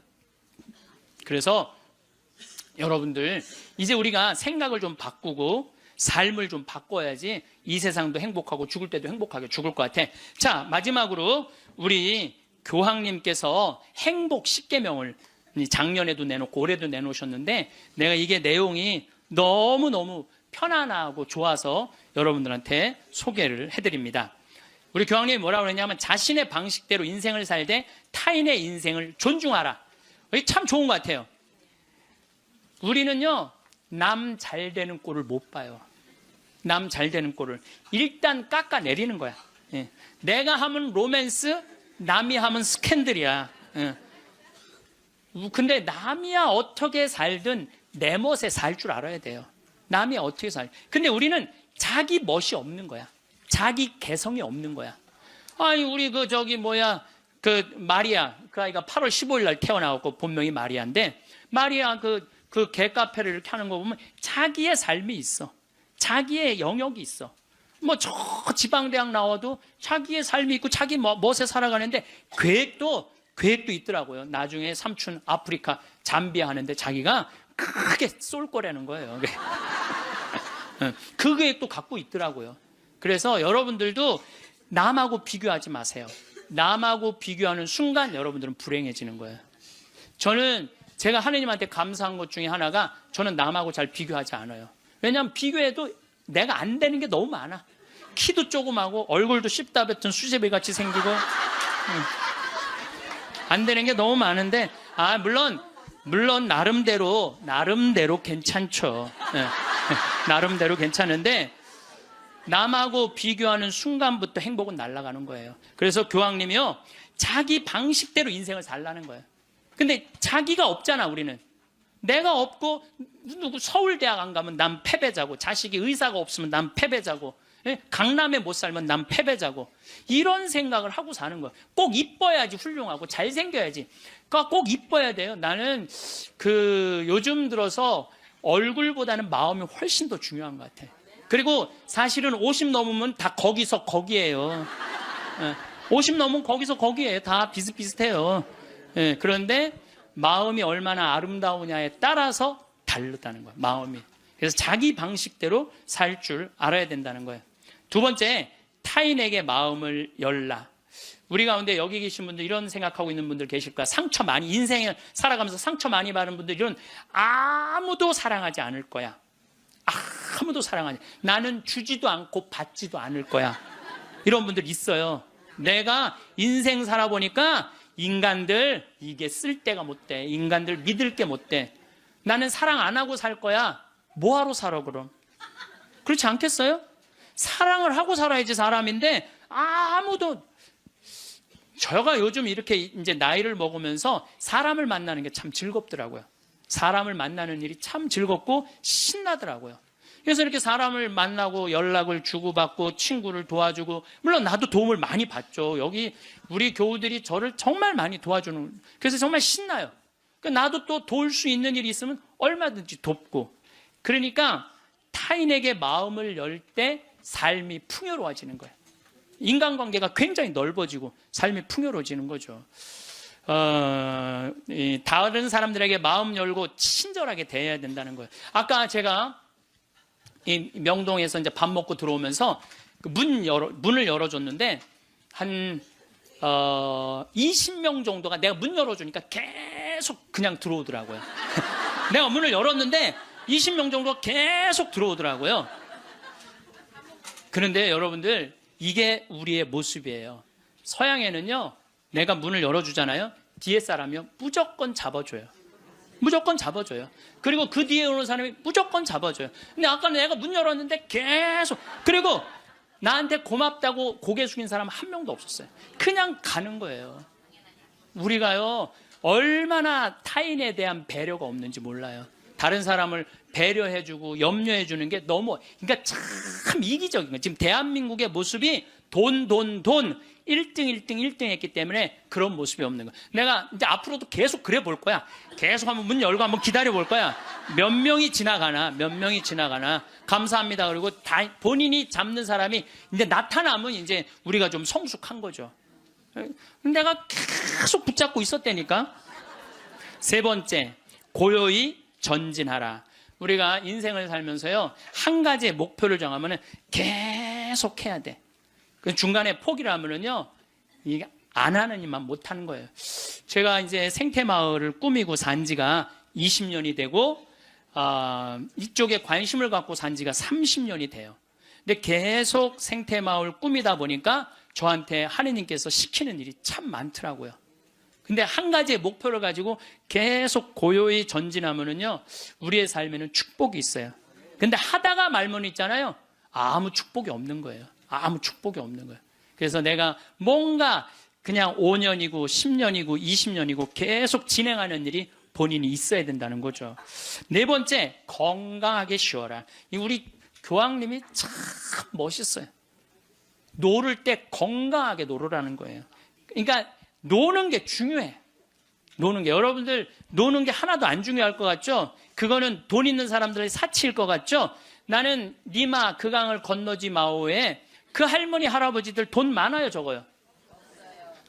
S1: 그래서 여러분들, 이제 우리가 생각을 좀 바꾸고 삶을 좀 바꿔야지 이 세상도 행복하고 죽을 때도 행복하게 죽을 것 같아. 자, 마지막으로 우리 교황님께서 행복 10계명을 작년에도 내놓고 올해도 내놓으셨는데, 내가 이게 내용이 너무너무 편안하고 좋아서 여러분들한테 소개를 해드립니다. 우리 교황님이 뭐라고 그랬냐면, 자신의 방식대로 인생을 살되 타인의 인생을 존중하라. 이게 참 좋은 것 같아요. 우리는요, 남 잘 되는 꼴을 못 봐요. 남 잘 되는 꼴을 일단 깎아내리는 거야. 예. 내가 하면 로맨스, 남이 하면 스캔들이야. 예. 근데 남이야 어떻게 살든 내 멋에 살 줄 알아야 돼요. 남이 어떻게 근데 우리는 자기 멋이 없는 거야. 자기 개성이 없는 거야. 아니, 우리 마리아, 그 아이가 8월 15일 날 태어나고 본명이 마리아인데, 마리아 그 개카페를 이렇게 하는 거 보면 자기의 삶이 있어. 자기의 영역이 있어. 저 지방대학 나와도 자기의 삶이 있고 자기 멋에 살아가는데, 계획도 있더라고요. 나중에 삼촌 아프리카 잠비아 하는데 자기가 크게 쏠 거라는 거예요. 그 계획도 갖고 있더라고요. 그래서 여러분들도 남하고 비교하지 마세요. 남하고 비교하는 순간 여러분들은 불행해지는 거예요. 제가 하느님한테 감사한 것 중에 하나가, 저는 남하고 잘 비교하지 않아요. 왜냐하면 비교해도 내가 안 되는 게 너무 많아. 키도 조그마고 얼굴도 씹다 뱉은 수제비 같이 생기고 안 되는 게 너무 많은데, 물론 나름대로 괜찮죠. 나름대로 괜찮은데, 남하고 비교하는 순간부터 행복은 날아가는 거예요. 그래서 교황님이요, 자기 방식대로 인생을 살라는 거예요. 근데 자기가 없잖아. 우리는 내가 없고, 누구 서울대학 안 가면 난 패배자고, 자식이 의사가 없으면 난 패배자고, 강남에 못 살면 난 패배자고, 이런 생각을 하고 사는 거예요. 꼭 이뻐야지 훌륭하고 잘생겨야지. 그러니까 꼭 이뻐야 돼요. 나는 요즘 들어서 얼굴보다는 마음이 훨씬 더 중요한 것 같아. 그리고 사실은 50 넘으면 다 거기서 거기예요. 50 넘으면 거기서 거기에 다 비슷비슷해요. 그런데 마음이 얼마나 아름다우냐에 따라서 다르다는 거예요. 마음이. 그래서 자기 방식대로 살 줄 알아야 된다는 거예요. 두 번째, 타인에게 마음을 열라. 우리 가운데 여기 계신 분들, 이런 생각하고 있는 분들 계실 거야. 인생을 살아가면서 상처 많이 받은 분들, 이런, 아무도 사랑하지 않을 거야. 아무도 사랑하지. 나는 주지도 않고 받지도 않을 거야. 이런 분들 있어요. 내가 인생 살아보니까 인간들 이게 쓸데가 못 돼. 인간들 믿을 게 못 돼. 나는 사랑 안 하고 살 거야. 뭐하러 살아 그럼? 그렇지 않겠어요? 사랑을 하고 살아야지 사람인데, 아무도. 제가 요즘 이렇게 이제 나이를 먹으면서 사람을 만나는 게 참 즐겁더라고요. 사람을 만나는 일이 참 즐겁고 신나더라고요. 그래서 이렇게 사람을 만나고 연락을 주고받고 친구를 도와주고, 물론 나도 도움을 많이 받죠. 여기 우리 교우들이 저를 정말 많이 도와주는, 그래서 정말 신나요. 나도 또 도울 수 있는 일이 있으면 얼마든지 돕고. 그러니까 타인에게 마음을 열 때 삶이 풍요로워지는 거예요. 인간관계가 굉장히 넓어지고 삶이 풍요로워지는 거죠. 다른 사람들에게 마음 열고 친절하게 대해야 된다는 거예요. 아까 제가 이 명동에서 이제 밥 먹고 들어오면서 문을 열어줬는데, 한 20명 정도가 내가 문 열어주니까 계속 그냥 들어오더라고요. 내가 문을 열었는데 20명 정도가 계속 들어오더라고요. 그런데 여러분들, 이게 우리의 모습이에요. 서양에는요, 내가 문을 열어주잖아요. 뒤에 사람이요, 무조건 잡아줘요. 무조건 잡아줘요. 그리고 그 뒤에 오는 사람이 무조건 잡아줘요. 근데 아까 내가 문 열었는데 계속, 그리고 나한테 고맙다고 고개 숙인 사람 한 명도 없었어요. 그냥 가는 거예요. 우리가요, 얼마나 타인에 대한 배려가 없는지 몰라요. 다른 사람을 배려해주고 염려해주는 게 너무, 그러니까 참 이기적인 거예요. 지금 대한민국의 모습이 돈, 1등, 1등, 1등 했기 때문에 그런 모습이 없는 거야. 내가 이제 앞으로도 계속 그래 볼 거야. 계속 한번 문 열고 한번 기다려 볼 거야. 몇 명이 지나가나. 감사합니다. 그리고 다 본인이 잡는 사람이 이제 나타나면 이제 우리가 좀 성숙한 거죠. 내가 계속 붙잡고 있었다니까. 세 번째, 고요히 전진하라. 우리가 인생을 살면서요, 한 가지의 목표를 정하면은 계속 해야 돼. 중간에 포기를 하면은요, 이게 안 하는 일만 못 하는 거예요. 제가 이제 생태마을을 꾸미고 산 지가 20년이 되고, 이쪽에 관심을 갖고 산 지가 30년이 돼요. 근데 계속 생태마을 꾸미다 보니까 저한테 하느님께서 시키는 일이 참 많더라고요. 근데 한 가지의 목표를 가지고 계속 고요히 전진하면은요, 우리의 삶에는 축복이 있어요. 근데 하다가 말면 있잖아요, 아무 축복이 없는 거예요. 아무 축복이 없는 거예요. 그래서 내가 뭔가 그냥 5년이고 10년이고 20년이고 계속 진행하는 일이 본인이 있어야 된다는 거죠. 네 번째, 건강하게 쉬어라. 우리 교황님이 참 멋있어요. 노를 때 건강하게 노르라는 거예요. 그러니까 노는 게 중요해. 노는 게, 여러분들 노는 게 하나도 안 중요할 것 같죠? 그거는 돈 있는 사람들의 사치일 것 같죠? 나는 니마 그 강을 건너지 마오에 그 할머니 할아버지들 돈 많아요, 적어요?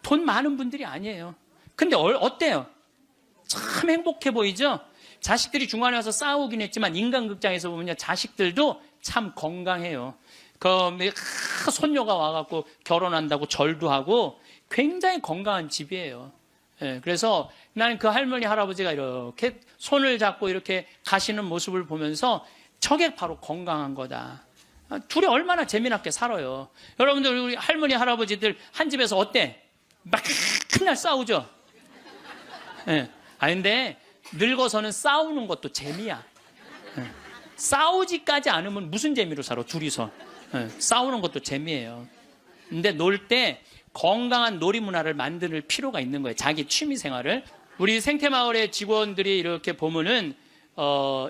S1: 돈 많은 분들이 아니에요. 근데 어때요? 참 행복해 보이죠? 자식들이 중간에 와서 싸우긴 했지만 인간극장에서 보면요, 자식들도 참 건강해요. 손녀가 와갖고 결혼한다고 절도 하고 굉장히 건강한 집이에요. 예, 그래서 나는 그 할머니 할아버지가 이렇게 손을 잡고 이렇게 가시는 모습을 보면서 저게 바로 건강한 거다. 둘이 얼마나 재미나게 살아요. 여러분들, 우리 할머니 할아버지들 한 집에서 어때? 맨날 싸우죠. 예. 근데 늙어서는 싸우는 것도 재미야. 예. 싸우지까지 않으면 무슨 재미로 살아, 둘이서. 예. 싸우는 것도 재미예요. 근데 놀 때 건강한 놀이 문화를 만들 필요가 있는 거예요. 자기 취미 생활을. 우리 생태마을의 직원들이 이렇게 보면은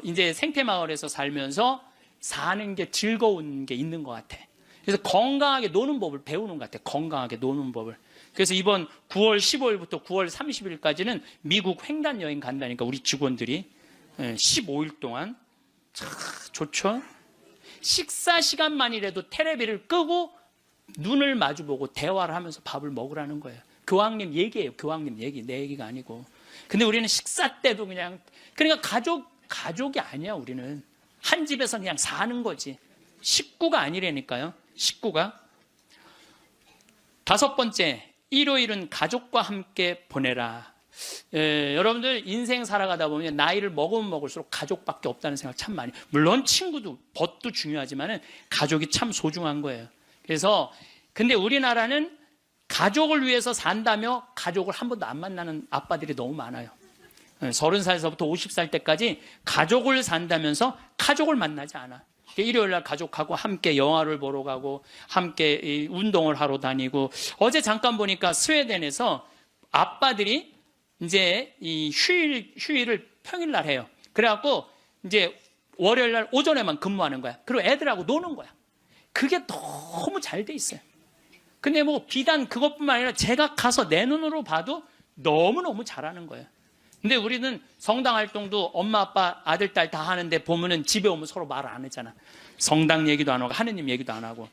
S1: 이제 생태마을에서 살면서 사는 게 즐거운 게 있는 것 같아. 그래서 건강하게 노는 법을 배우는 것 같아. 건강하게 노는 법을. 그래서 이번 9월 15일부터 9월 30일까지는 미국 횡단 여행 간다니까, 우리 직원들이 15일 동안. 참 좋죠? 식사 시간만이라도 테레비를 끄고 눈을 마주보고 대화를 하면서 밥을 먹으라는 거예요. 교황님 얘기예요. 교황님 얘기. 내 얘기가 아니고. 근데 우리는 식사 때도 그러니까 가족이 아니야, 우리는. 한 집에서 그냥 사는 거지. 식구가 아니라니까요. 식구가. 다섯 번째, 일요일은 가족과 함께 보내라. 여러분들 인생 살아가다 보면 나이를 먹으면 먹을수록 가족밖에 없다는 생각 참 많이. 물론 친구도, 벗도 중요하지만은 가족이 참 소중한 거예요. 그래서 근데 우리나라는 가족을 위해서 산다며 가족을 한 번도 안 만나는 아빠들이 너무 많아요. 30살에서부터 50살 때까지 가족을 산다면서 가족을 만나지 않아. 일요일날 가족하고 함께 영화를 보러 가고 함께 운동을 하러 다니고, 어제 잠깐 보니까 스웨덴에서 아빠들이 이제 이 휴일을 평일날 해요. 그래갖고 이제 월요일날 오전에만 근무하는 거야. 그리고 애들하고 노는 거야. 그게 너무 잘 돼 있어요. 근데 뭐 비단 그것뿐만 아니라 제가 가서 내 눈으로 봐도 너무너무 잘하는 거예요. 근데 우리는 성당 활동도 엄마, 아빠, 아들, 딸 다 하는데 보면은 집에 오면 서로 말 안 하잖아. 성당 얘기도 안 하고 하느님 얘기도 안 하고.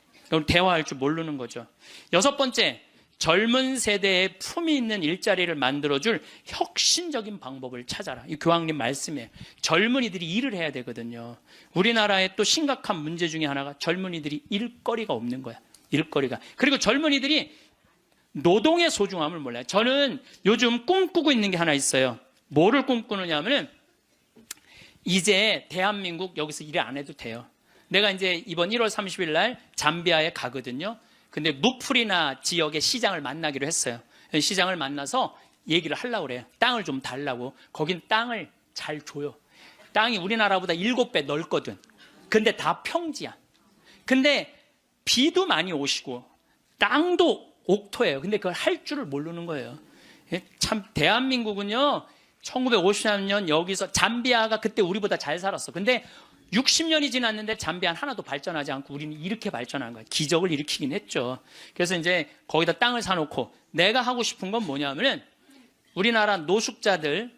S1: 대화할 줄 모르는 거죠. 여섯 번째, 젊은 세대에 품이 있는 일자리를 만들어줄 혁신적인 방법을 찾아라. 이 교황님 말씀이에요. 젊은이들이 일을 해야 되거든요. 우리나라의 또 심각한 문제 중에 하나가 젊은이들이 일거리가 없는 거야. 일거리가. 그리고 젊은이들이 노동의 소중함을 몰라요. 저는 요즘 꿈꾸고 있는 게 하나 있어요. 뭐를 꿈꾸느냐 하면은 이제 대한민국 여기서 일 안 해도 돼요. 내가 이제 이번 1월 30일 날 잠비아에 가거든요. 근데 무프리나 지역의 시장을 만나기로 했어요. 시장을 만나서 얘기를 하려고 그래요. 땅을 좀 달라고. 거긴 땅을 잘 줘요. 땅이 우리나라보다 7배 넓거든. 근데 다 평지야. 근데 비도 많이 오시고 땅도 옥토예요. 근데 그걸 할 줄을 모르는 거예요. 참 대한민국은요 1953년 여기서 잠비아가 그때 우리보다 잘 살았어. 근데 60년이 지났는데 잠비아는 하나도 발전하지 않고 우리는 이렇게 발전한 거야. 기적을 일으키긴 했죠. 그래서 이제 거기다 땅을 사놓고 내가 하고 싶은 건 뭐냐면은 우리나라 노숙자들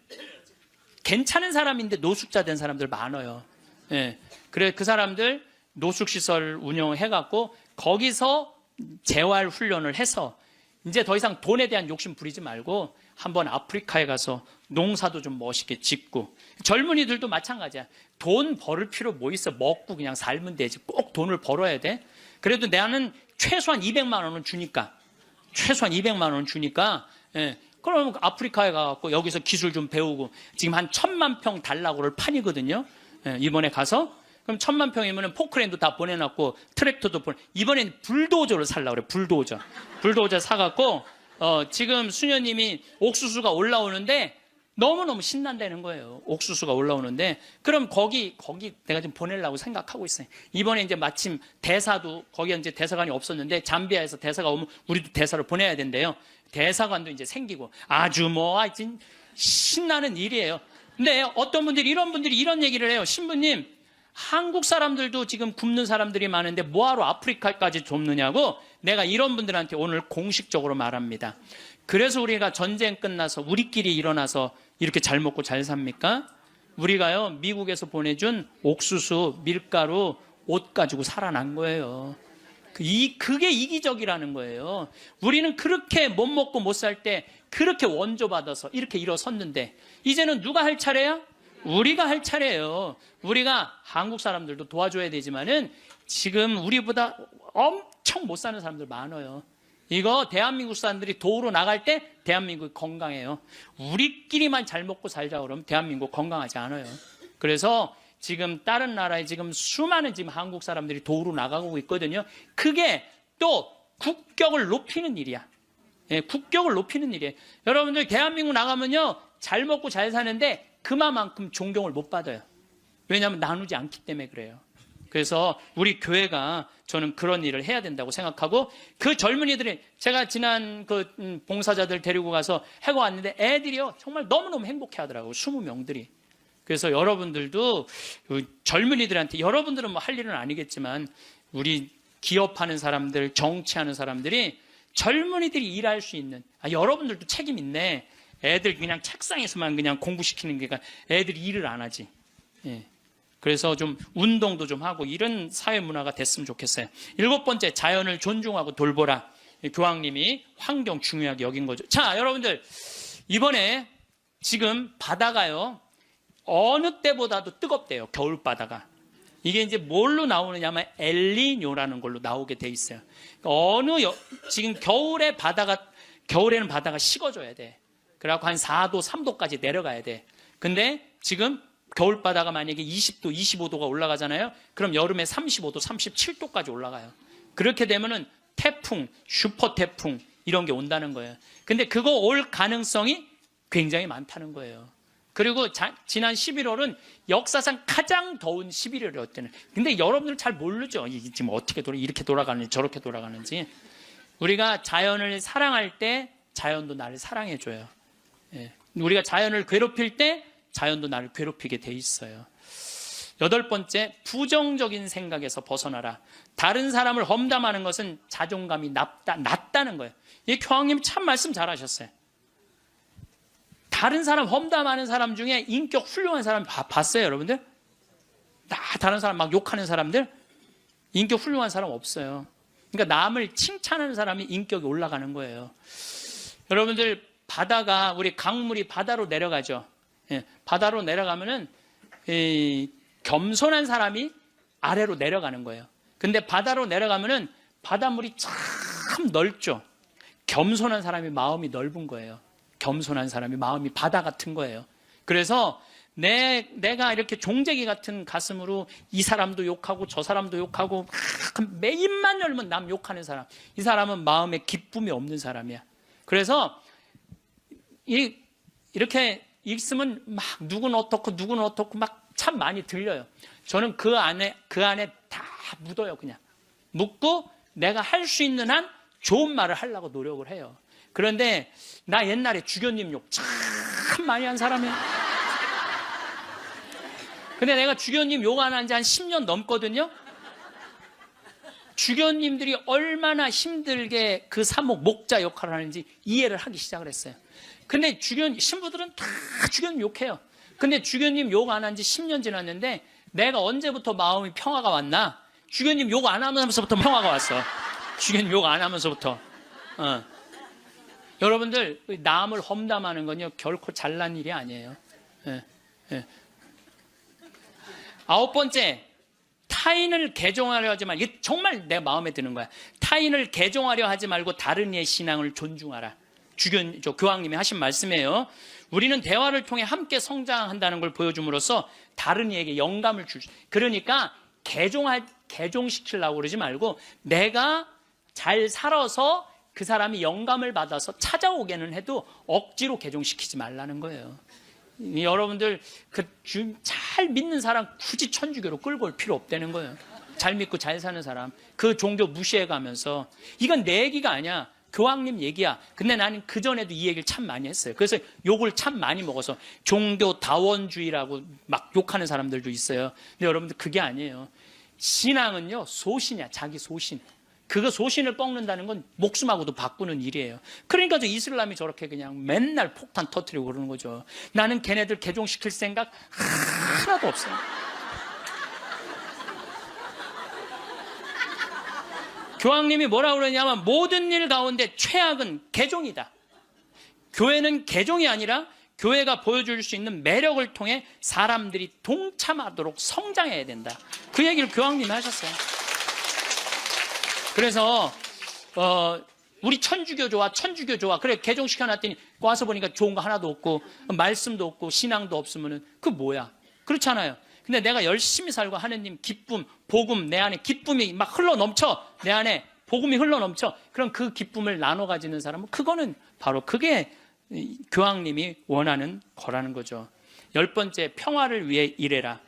S1: 괜찮은 사람인데 노숙자 된 사람들 많아요. 예. 그래 그 사람들 노숙시설 운영해갖고 거기서 재활 훈련을 해서 이제 더 이상 돈에 대한 욕심 부리지 말고 한번 아프리카에 가서 농사도 좀 멋있게 짓고 젊은이들도 마찬가지야. 돈 벌을 필요 뭐 있어. 먹고 그냥 살면 되지. 꼭 돈을 벌어야 돼. 그래도 나는 최소한 200만 원은 주니까 최소한 200만 원은 주니까 예. 그럼 아프리카에 가서 여기서 기술 좀 배우고 지금 한 1000만 평 달라고를 판이거든요. 예. 이번에 가서 그럼 1000만 평이면 포크레인도 다 보내놨고 트랙터도 이번엔 불도저를 살라고 그래. 불도저 사갖고 지금 수녀님이 옥수수가 올라오는데 너무너무 신난다는 거예요. 옥수수가 올라오는데 그럼 거기 내가 좀 보내려고 생각하고 있어요. 이번에 이제 마침 대사도 거기 이제 대사관이 없었는데 잠비아에서 대사가 오면 우리도 대사를 보내야 된대요. 대사관도 이제 생기고 아주 하여튼 신나는 일이에요. 근데 어떤 분들이 이런 얘기를 해요. 신부님, 한국 사람들도 지금 굶는 사람들이 많은데 뭐하러 아프리카까지 돕느냐고 내가 이런 분들한테 오늘 공식적으로 말합니다. 그래서 우리가 전쟁 끝나서 우리끼리 일어나서 이렇게 잘 먹고 잘 삽니까? 우리가요 미국에서 보내준 옥수수, 밀가루, 옷 가지고 살아난 거예요. 그게 이기적이라는 거예요. 우리는 그렇게 못 먹고 못 살 때 그렇게 원조받아서 이렇게 일어섰는데 이제는 누가 할 차례야? 우리가 할 차례예요. 우리가 한국 사람들도 도와줘야 되지만은 지금 우리보다 엄청 못 사는 사람들 많아요. 이거 대한민국 사람들이 도우러 나갈 때 대한민국이 건강해요. 우리끼리만 잘 먹고 살자 그러면 대한민국 건강하지 않아요. 그래서 지금 다른 나라에 지금 수많은 지금 한국 사람들이 도우러 나가고 있거든요. 그게 또 국격을 높이는 일이야. 예, 국격을 높이는 일이에요. 여러분들 대한민국 나가면요 잘 먹고 잘 사는데 그만큼 존경을 못 받아요. 왜냐하면 나누지 않기 때문에 그래요. 그래서 우리 교회가 저는 그런 일을 해야 된다고 생각하고 그 젊은이들이 제가 지난 그 봉사자들 데리고 가서 해고 왔는데 애들이요 정말 너무너무 행복해 하더라고요. 20명들이. 그래서 여러분들도 젊은이들한테 여러분들은 뭐 할 일은 아니겠지만 우리 기업하는 사람들, 정치하는 사람들이 젊은이들이 일할 수 있는 여러분들도 책임 있네. 애들 그냥 책상에서만 그냥 공부시키는 게 애들이 일을 안 하지. 예. 그래서 좀 운동도 좀 하고 이런 사회 문화가 됐으면 좋겠어요. 7번째, 자연을 존중하고 돌보라. 교황님이 환경 중요하게 여긴 거죠. 자, 여러분들 이번에 지금 바다가요 어느 때보다도 뜨겁대요. 겨울 바다가. 이게 이제 뭘로 나오느냐면 엘니뇨라는 걸로 나오게 돼 있어요. 지금 겨울에는 바다가 식어져야 돼. 그래갖고 한 4도, 3도까지 내려가야 돼. 근데 지금 겨울 바다가 만약에 20도, 25도가 올라가잖아요. 그럼 여름에 35도, 37도까지 올라가요. 그렇게 되면은 태풍, 슈퍼 태풍 이런 게 온다는 거예요. 근데 그거 올 가능성이 굉장히 많다는 거예요. 그리고 지난 11월은 역사상 가장 더운 11월이었대요. 근데 여러분들 잘 모르죠. 지금 어떻게 이렇게 돌아가는지 저렇게 돌아가는지. 우리가 자연을 사랑할 때 자연도 나를 사랑해줘요. 예. 우리가 자연을 괴롭힐 때 자연도 나를 괴롭히게 돼 있어요. 8번째, 부정적인 생각에서 벗어나라. 다른 사람을 험담하는 것은 자존감이 낮다는 거예요. 이 교황님 참 말씀 잘하셨어요. 다른 사람 험담하는 사람 중에 인격 훌륭한 사람 봤어요, 여러분들? 다른 사람 막 욕하는 사람들? 인격 훌륭한 사람 없어요. 그러니까 남을 칭찬하는 사람이 인격이 올라가는 거예요. 여러분들 우리 강물이 바다로 내려가죠. 예, 바다로 내려가면은 겸손한 사람이 아래로 내려가는 거예요. 근데 바다로 내려가면은 바닷물이 참 넓죠. 겸손한 사람이 마음이 넓은 거예요. 겸손한 사람이 마음이 바다 같은 거예요. 그래서 내가 이렇게 종재기 같은 가슴으로 이 사람도 욕하고 저 사람도 욕하고 매 입만 열면 남 욕하는 사람, 이 사람은 마음에 기쁨이 없는 사람이야. 그래서 이렇게 있으면 막 누구는 어떻고 막 참 많이 들려요. 저는 그 안에 다 묻어요. 그냥 묻고 내가 할 수 있는 한 좋은 말을 하려고 노력을 해요. 그런데 나 옛날에 주교님 욕 참 많이 한 사람이에요. 근데 내가 주교님 욕 안 한 지 한 10년 넘거든요. 주교님들이 얼마나 힘들게 그 사목 목자 역할을 하는지 이해를 하기 시작을 했어요. 근데 신부들은 다 주교님 욕해요. 근데 주교님 욕 안 한 지 10년 지났는데 내가 언제부터 마음이 평화가 왔나? 주교님 욕 안 하면서부터 평화가 왔어. 주교님 욕 안 하면서부터. 여러분들, 남을 험담하는 건요 결코 잘난 일이 아니에요. 예. 9번째, 타인을 개종하려 하지 말고, 이게 정말 내 마음에 드는 거야. 타인을 개종하려 하지 말고 다른 이의 신앙을 존중하라. 교황님이 하신 말씀이에요. 우리는 대화를 통해 함께 성장한다는 걸 보여줌으로써 다른 이에게 영감을 그러니까 개종시키려고 그러지 말고 내가 잘 살아서 그 사람이 영감을 받아서 찾아오게는 해도 억지로 개종시키지 말라는 거예요. 여러분들 잘 믿는 사람 굳이 천주교로 끌고 올 필요 없다는 거예요. 잘 믿고 잘 사는 사람 그 종교 무시해가면서 이건 내 얘기가 아니야. 교황님 얘기야. 근데 나는 그전에도 이 얘기를 참 많이 했어요. 그래서 욕을 참 많이 먹어서 종교 다원주의라고 막 욕하는 사람들도 있어요. 근데 여러분들 그게 아니에요. 신앙은요 소신이야. 자기 소신. 그거 소신을 꺾는다는 건 목숨하고도 바꾸는 일이에요. 그러니까 저 이슬람이 저렇게 그냥 맨날 폭탄 터뜨리고 그러는 거죠. 나는 걔네들 개종시킬 생각 하나도 없어요. 교황님이 뭐라고 그러냐면 모든 일 가운데 최악은 개종이다. 교회는 개종이 아니라 교회가 보여줄 수 있는 매력을 통해 사람들이 동참하도록 성장해야 된다. 그 얘기를 교황님이 하셨어요. 그래서 우리 천주교 좋아. 그래 개종시켜놨더니 와서 보니까 좋은 거 하나도 없고 말씀도 없고 신앙도 없으면은 그 뭐야. 그렇잖아요. 근데 내가 열심히 살고 하느님 기쁨, 복음 내 안에 기쁨이 막 흘러넘쳐. 내 안에 복음이 흘러넘쳐. 그럼 그 기쁨을 나눠 가지는 사람은 그거는 바로 그게 교황님이 원하는 거라는 거죠. 10번째, 평화를 위해 일해라.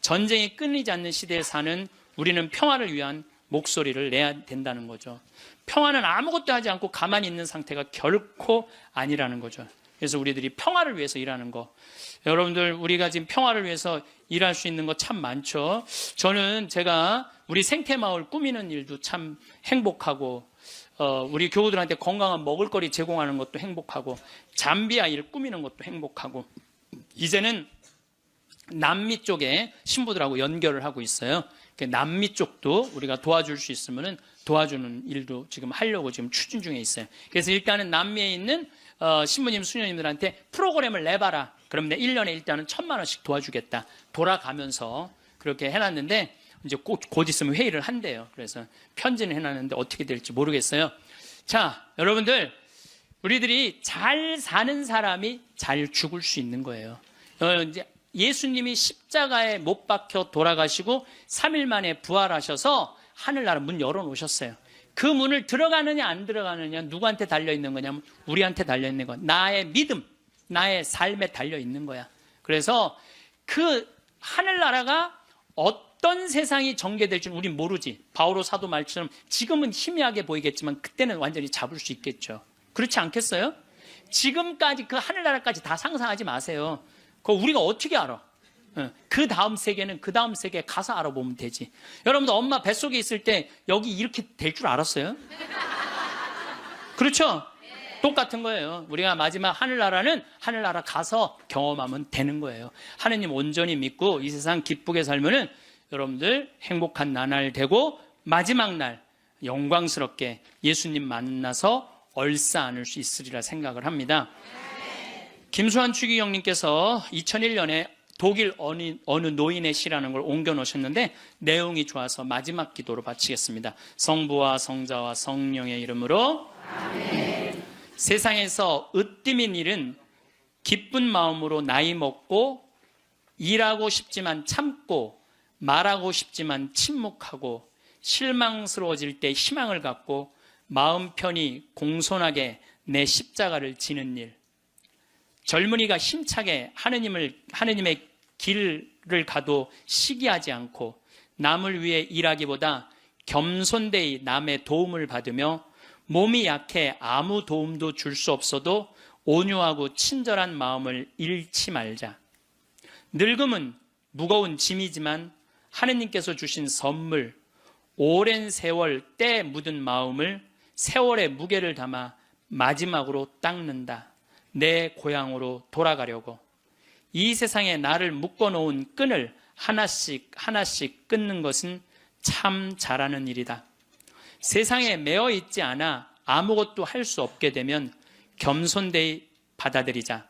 S1: 전쟁이 끊이지 않는 시대에 사는 우리는 평화를 위한 목소리를 내야 된다는 거죠. 평화는 아무것도 하지 않고 가만히 있는 상태가 결코 아니라는 거죠. 그래서 우리들이 평화를 위해서 일하는 거. 여러분들 우리가 지금 평화를 위해서 일할 수 있는 거 참 많죠. 저는 제가 우리 생태마을 꾸미는 일도 참 행복하고 우리 교우들한테 건강한 먹을거리 제공하는 것도 행복하고 잠비아 일 꾸미는 것도 행복하고 이제는 남미 쪽에 신부들하고 연결을 하고 있어요. 남미 쪽도 우리가 도와줄 수 있으면 도와주는 일도 지금 하려고 지금 추진 중에 있어요. 그래서 일단은 남미에 있는 신부님, 수녀님들한테 프로그램을 내봐라. 그럼 내 1년에 일단은 1,000만 원씩 도와주겠다. 돌아가면서 그렇게 해놨는데 이제 곧 있으면 회의를 한대요. 그래서 편지는 해놨는데 어떻게 될지 모르겠어요. 자, 여러분들 우리들이 잘 사는 사람이 잘 죽을 수 있는 거예요. 이제 예수님이 십자가에 못 박혀 돌아가시고 3일 만에 부활하셔서 하늘나라 문 열어놓으셨어요. 그 문을 들어가느냐 안 들어가느냐 누구한테 달려있는 거냐면 우리한테 달려있는 거. 나의 믿음, 나의 삶에 달려있는 거야. 그래서 그 하늘나라가 어떤 세상이 전개될지는 우린 모르지. 바오로 사도 말처럼 지금은 희미하게 보이겠지만 그때는 완전히 잡을 수 있겠죠. 그렇지 않겠어요? 지금까지 그 하늘나라까지 다 상상하지 마세요. 그거 우리가 어떻게 알아? 그 다음 세계는 그 다음 세계에 가서 알아보면 되지. 여러분들 엄마 뱃속에 있을 때 여기 이렇게 될 줄 알았어요? 그렇죠? 똑같은 거예요. 우리가 마지막 하늘나라는 하늘나라 가서 경험하면 되는 거예요. 하느님 온전히 믿고 이 세상 기쁘게 살면은 여러분들 행복한 나날 되고 마지막 날 영광스럽게 예수님 만나서 얼싸 안을 수 있으리라 생각을 합니다. 김수환 추기경님께서 2001년에 독일 어느 노인의 시라는 걸 옮겨 놓으셨는데 내용이 좋아서 마지막 기도로 바치겠습니다. 성부와 성자와 성령의 이름으로 아멘. 세상에서 으뜸인 일은 기쁜 마음으로 나이 먹고 일하고 싶지만 참고, 말하고 싶지만 침묵하고, 실망스러워질 때 희망을 갖고 마음 편히 공손하게 내 십자가를 지는 일. 젊은이가 힘차게 하느님의 길을 가도 시기하지 않고 남을 위해 일하기보다 겸손되이 남의 도움을 받으며 몸이 약해 아무 도움도 줄 수 없어도 온유하고 친절한 마음을 잃지 말자. 늙음은 무거운 짐이지만 하느님께서 주신 선물, 오랜 세월 때 묻은 마음을 세월의 무게를 담아 마지막으로 닦는다. 내 고향으로 돌아가려고. 이 세상에 나를 묶어놓은 끈을 하나씩 하나씩 끊는 것은 참 잘하는 일이다. 세상에 매어 있지 않아 아무것도 할 수 없게 되면 겸손되이 받아들이자.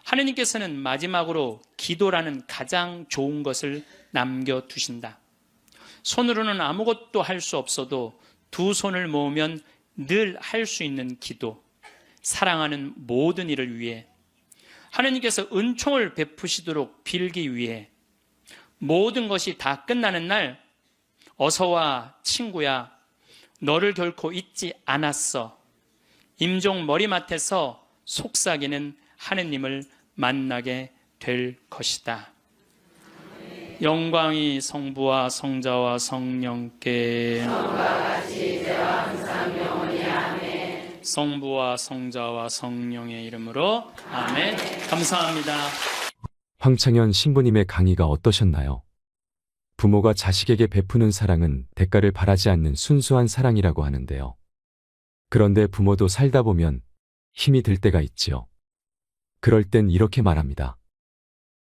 S1: 하느님께서는 마지막으로 기도라는 가장 좋은 것을 남겨두신다. 손으로는 아무것도 할 수 없어도 두 손을 모으면 늘 할 수 있는 기도. 사랑하는 모든 일을 위해, 하느님께서 은총을 베푸시도록 빌기 위해, 모든 것이 다 끝나는 날 어서와 친구야, 너를 결코 잊지 않았어. 임종 머리맡에서 속삭이는 하느님을 만나게 될 것이다. 영광이 성부와 성자와 성령께 성부와 성자와 성령의 이름으로 아멘. 감사합니다.
S2: 황창현 신부님의 강의가 어떠셨나요? 부모가 자식에게 베푸는 사랑은 대가를 바라지 않는 순수한 사랑이라고 하는데요. 그런데 부모도 살다 보면 힘이 들 때가 있지요. 그럴 땐 이렇게 말합니다.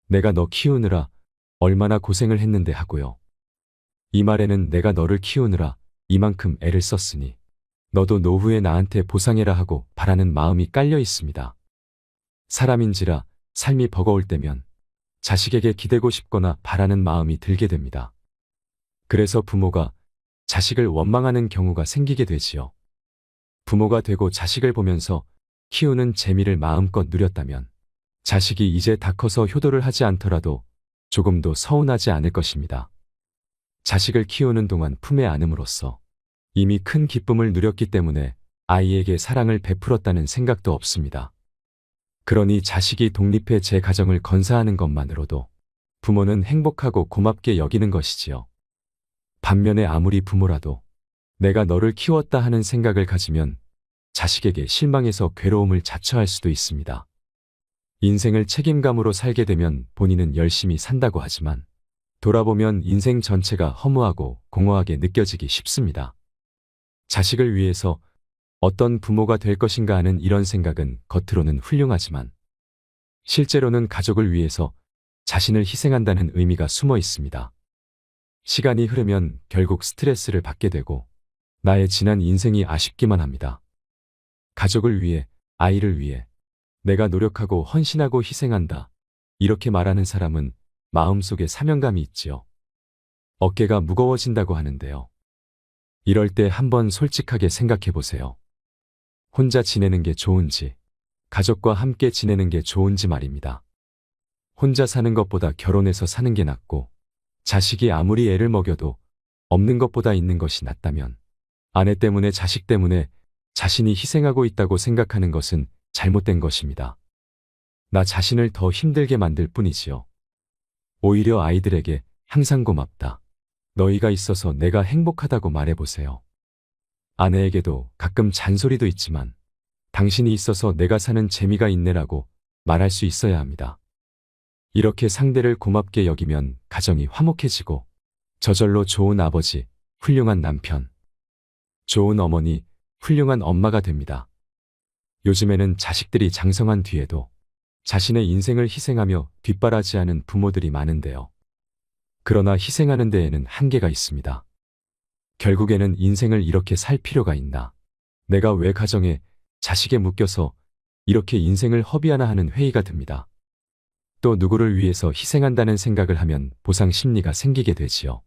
S2: 내가 너 키우느라 얼마나 고생을 했는데 하고요. 이 말에는 내가 너를 키우느라 이만큼 애를 썼으니 너도 노후에 나한테 보상해라 하고 바라는 마음이 깔려 있습니다. 사람인지라 삶이 버거울 때면 자식에게 기대고 싶거나 바라는 마음이 들게 됩니다. 그래서 부모가 자식을 원망하는 경우가 생기게 되지요. 부모가 되고 자식을 보면서 키우는 재미를 마음껏 누렸다면 자식이 이제 다 커서 효도를 하지 않더라도 조금도 서운하지 않을 것입니다. 자식을 키우는 동안 품에 안음으로써 이미 큰 기쁨을 누렸기 때문에 아이에게 사랑을 베풀었다는 생각도 없습니다. 그러니 자식이 독립해 제 가정을 건사하는 것만으로도 부모는 행복하고 고맙게 여기는 것이지요. 반면에 아무리 부모라도 내가 너를 키웠다 하는 생각을 가지면 자식에게 실망해서 괴로움을 자처할 수도 있습니다. 인생을 책임감으로 살게 되면 본인은 열심히 산다고 하지만 돌아보면 인생 전체가 허무하고 공허하게 느껴지기 쉽습니다. 자식을 위해서 어떤 부모가 될 것인가 하는 이런 생각은 겉으로는 훌륭하지만 실제로는 가족을 위해서 자신을 희생한다는 의미가 숨어 있습니다. 시간이 흐르면 결국 스트레스를 받게 되고 나의 지난 인생이 아쉽기만 합니다. 가족을 위해, 아이를 위해 내가 노력하고 헌신하고 희생한다. 이렇게 말하는 사람은 마음속에 사명감이 있지요. 어깨가 무거워진다고 하는데요. 이럴 때 한번 솔직하게 생각해 보세요. 혼자 지내는 게 좋은지, 가족과 함께 지내는 게 좋은지 말입니다. 혼자 사는 것보다 결혼해서 사는 게 낫고, 자식이 아무리 애를 먹여도 없는 것보다 있는 것이 낫다면, 아내 때문에 자식 때문에 자신이 희생하고 있다고 생각하는 것은 잘못된 것입니다. 나 자신을 더 힘들게 만들 뿐이지요. 오히려 아이들에게 항상 고맙다. 너희가 있어서 내가 행복하다고 말해보세요. 아내에게도 가끔 잔소리도 있지만 당신이 있어서 내가 사는 재미가 있네라고 말할 수 있어야 합니다. 이렇게 상대를 고맙게 여기면 가정이 화목해지고 저절로 좋은 아버지, 훌륭한 남편, 좋은 어머니, 훌륭한 엄마가 됩니다. 요즘에는 자식들이 장성한 뒤에도 자신의 인생을 희생하며 뒷바라지하는 부모들이 많은데요. 그러나 희생하는 데에는 한계가 있습니다. 결국에는 인생을 이렇게 살 필요가 있나? 내가 왜 가정에, 자식에 묶여서 이렇게 인생을 허비하나 하는 회의가 듭니다. 또 누구를 위해서 희생한다는 생각을 하면 보상 심리가 생기게 되지요.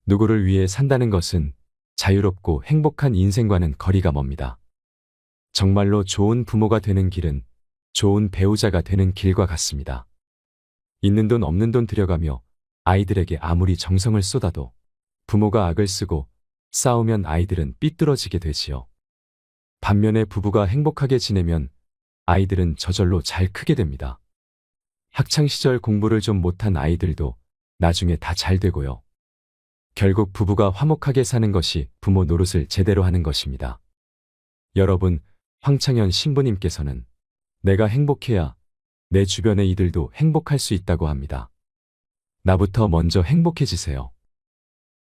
S2: 누구를 위해 산다는 것은 자유롭고 행복한 인생과는 거리가 멉니다. 정말로 좋은 부모가 되는 길은 좋은 배우자가 되는 길과 같습니다. 있는 돈 없는 돈 들여가며 아이들에게 아무리 정성을 쏟아도 부모가 악을 쓰고 싸우면 아이들은 삐뚤어지게 되지요. 반면에 부부가 행복하게 지내면 아이들은 저절로 잘 크게 됩니다. 학창시절 공부를 좀 못한 아이들도 나중에 다 잘 되고요. 결국 부부가 화목하게 사는 것이 부모 노릇을 제대로 하는 것입니다. 여러분, 황창현 신부님께서는 내가 행복해야 내 주변의 이들도 행복할 수 있다고 합니다. 나부터 먼저 행복해지세요.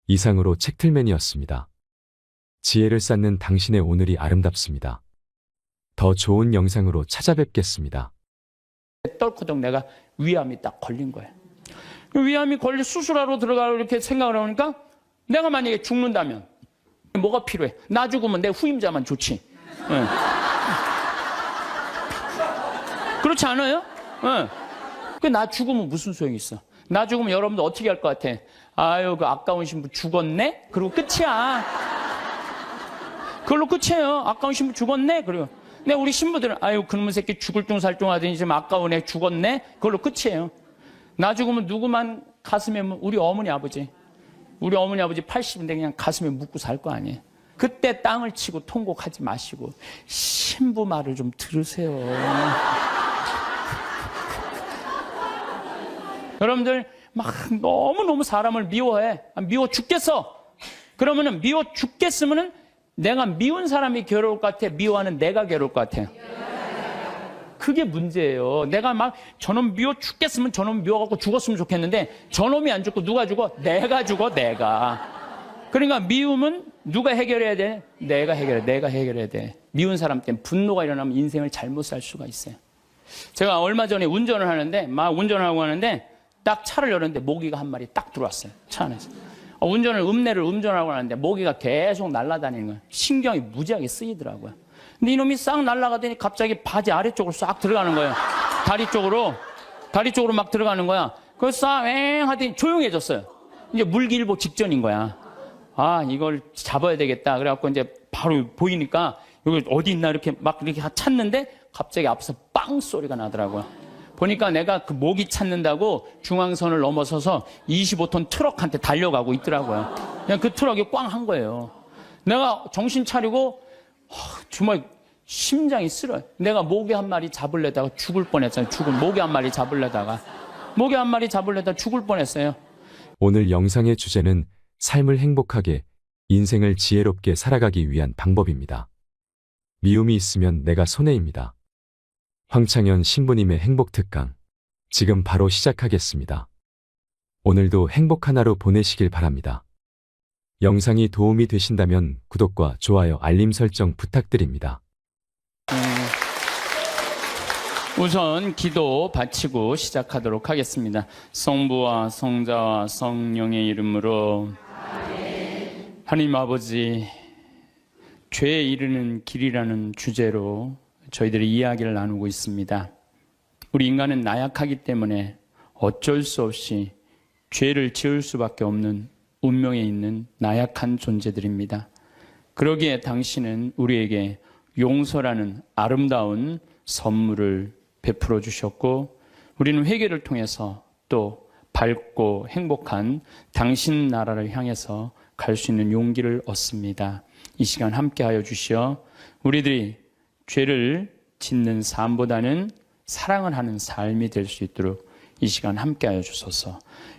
S2: 이상으로 책틀맨이었습니다. 지혜를 쌓는 당신의 오늘이 아름답습니다. 더 좋은 영상으로 찾아뵙겠습니다.
S1: 떨커덕 내가 위암이 딱 걸린 거예요. 위암이 걸려 수술하러 들어가고 이렇게 생각을 하니까 내가 만약에 죽는다면 뭐가 필요해? 나 죽으면 내 후임자만 좋지. 네. 그렇지 않아요? 네. 나 죽으면 무슨 소용이 있어? 나 죽으면 여러분들 어떻게 할 것 같아? 아유, 그 아까운 신부 죽었네? 그리고 끝이야. 그걸로 끝이에요. 아까운 신부 죽었네? 그리고 근데 우리 신부들은 아유, 그놈의 새끼 죽을 둥 살 둥 하더니 지금 아까운 애 죽었네? 그걸로 끝이에요. 나 죽으면 누구만 가슴에 우리 어머니 아버지 80인데 그냥 가슴에 묻고 살 거 아니에요. 그때 땅을 치고 통곡하지 마시고 신부 말을 좀 들으세요. 여러분들 막 너무너무 사람을 미워해. 미워 죽겠어. 그러면은 미워 죽겠으면은 내가 미운 사람이 괴로울 것 같아? 미워하는 내가 괴로울 것 같아요? 그게 문제예요. 내가 막 저놈 미워 죽겠으면 저놈 미워갖고 죽었으면 좋겠는데 저놈이 안 죽고 누가 죽어? 내가 죽어, 내가. 그러니까 미움은 누가 해결해야 돼? 내가 해결해야 돼. 미운 사람 때문에 분노가 일어나면 인생을 잘못 살 수가 있어요. 제가 얼마 전에 운전을 하는데 막 운전을 하고 하는데 딱 차를 열었는데 모기가 한 마리 딱 들어왔어요. 차 안에서. 음내를 운전하고 하는데 모기가 계속 날아다니는 거예요. 신경이 무지하게 쓰이더라고요. 근데 이놈이 싹 날아가더니 갑자기 바지 아래쪽으로 싹 들어가는 거예요. 다리 쪽으로 막 들어가는 거야. 그래서 싹 하더니 조용해졌어요. 이제 물기일보 직전인 거야. 아, 이걸 잡아야 되겠다. 그래갖고 이제 바로 보이니까 여기 어디 있나 이렇게 막 이렇게 찾는데 갑자기 앞에서 빵 소리가 나더라고요. 보니까 내가 그 모기 찾는다고 중앙선을 넘어서서 25톤 트럭한테 달려가고 있더라고요. 그냥 그 트럭이 꽝 한 거예요. 내가 정신 차리고 정말 심장이 쓰러요. 내가 모기 한 마리 잡으려다가 죽을 뻔했잖아요. 모기 한 마리 잡으려다가 죽을 뻔했어요.
S2: 오늘 영상의 주제는 삶을 행복하게, 인생을 지혜롭게 살아가기 위한 방법입니다. 미움이 있으면 내가 손해입니다. 황창현 신부님의 행복 특강, 지금 바로 시작하겠습니다. 오늘도 행복한 하루 보내시길 바랍니다. 영상이 도움이 되신다면 구독과 좋아요, 알림 설정 부탁드립니다.
S1: 우선 기도 바치고 시작하도록 하겠습니다. 성부와 성자와 성령의 이름으로 하나님 아버지, 죄에 이르는 길이라는 주제로 저희들이 이야기를 나누고 있습니다. 우리 인간은 나약하기 때문에 어쩔 수 없이 죄를 지을 수밖에 없는 운명에 있는 나약한 존재들입니다. 그러기에 당신은 우리에게 용서라는 아름다운 선물을 베풀어 주셨고, 우리는 회개를 통해서 또 밝고 행복한 당신 나라를 향해서 갈 수 있는 용기를 얻습니다. 이 시간 함께하여 주시어 우리들이 죄를 짓는 삶보다는 사랑을 하는 삶이 될 수 있도록 이 시간 함께하여 주소서.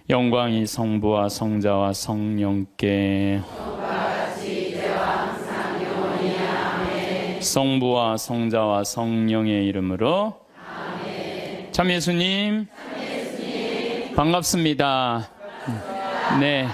S1: 영광이 성부와 성자와 성령께 성부와 성자와 성령의 이름으로 아멘. 참 예수님 반갑습니다. 네.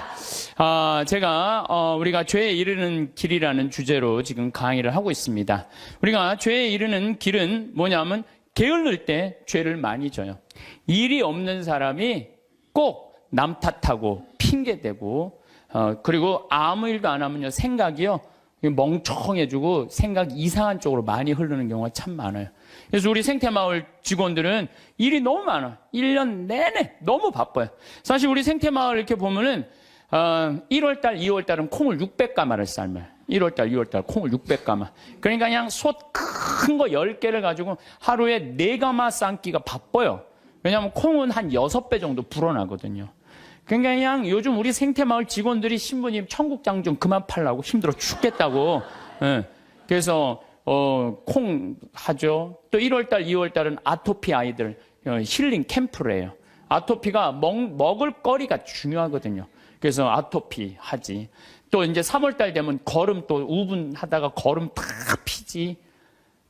S1: 제가 우리가 죄에 이르는 길이라는 주제로 지금 강의를 하고 있습니다. 우리가 죄에 이르는 길은 뭐냐면 게을를 때 죄를 많이 져요. 일이 없는 사람이 꼭 남 탓하고 핑계대고 그리고 아무 일도 안 하면요 생각이요 멍청해지고 생각 이상한 쪽으로 많이 흐르는 경우가 참 많아요. 그래서 우리 생태마을 직원들은 일이 너무 많아요. 1년 내내 너무 바빠요. 사실 우리 생태마을 이렇게 보면은 1월달, 2월달은 콩을 600가마를 삶아요. 1월달, 2월달 콩을 600가마. 그러니까 그냥 솥 큰 거 10개를 가지고 하루에 4가마 삶기가 바빠요. 왜냐하면 콩은 한 6배 정도 불어나거든요. 그러니까 그냥 요즘 우리 생태마을 직원들이 신부님 청국장 좀 그만 팔라고 힘들어 죽겠다고. 예. 그래서 콩 하죠. 또 1월달, 2월달은 아토피 아이들 힐링 캠프를 해요. 아토피가 먹을 거리가 중요하거든요. 그래서 아토피 하지. 또 이제 3월달 되면 거름 또 우분하다가 거름 다 피지.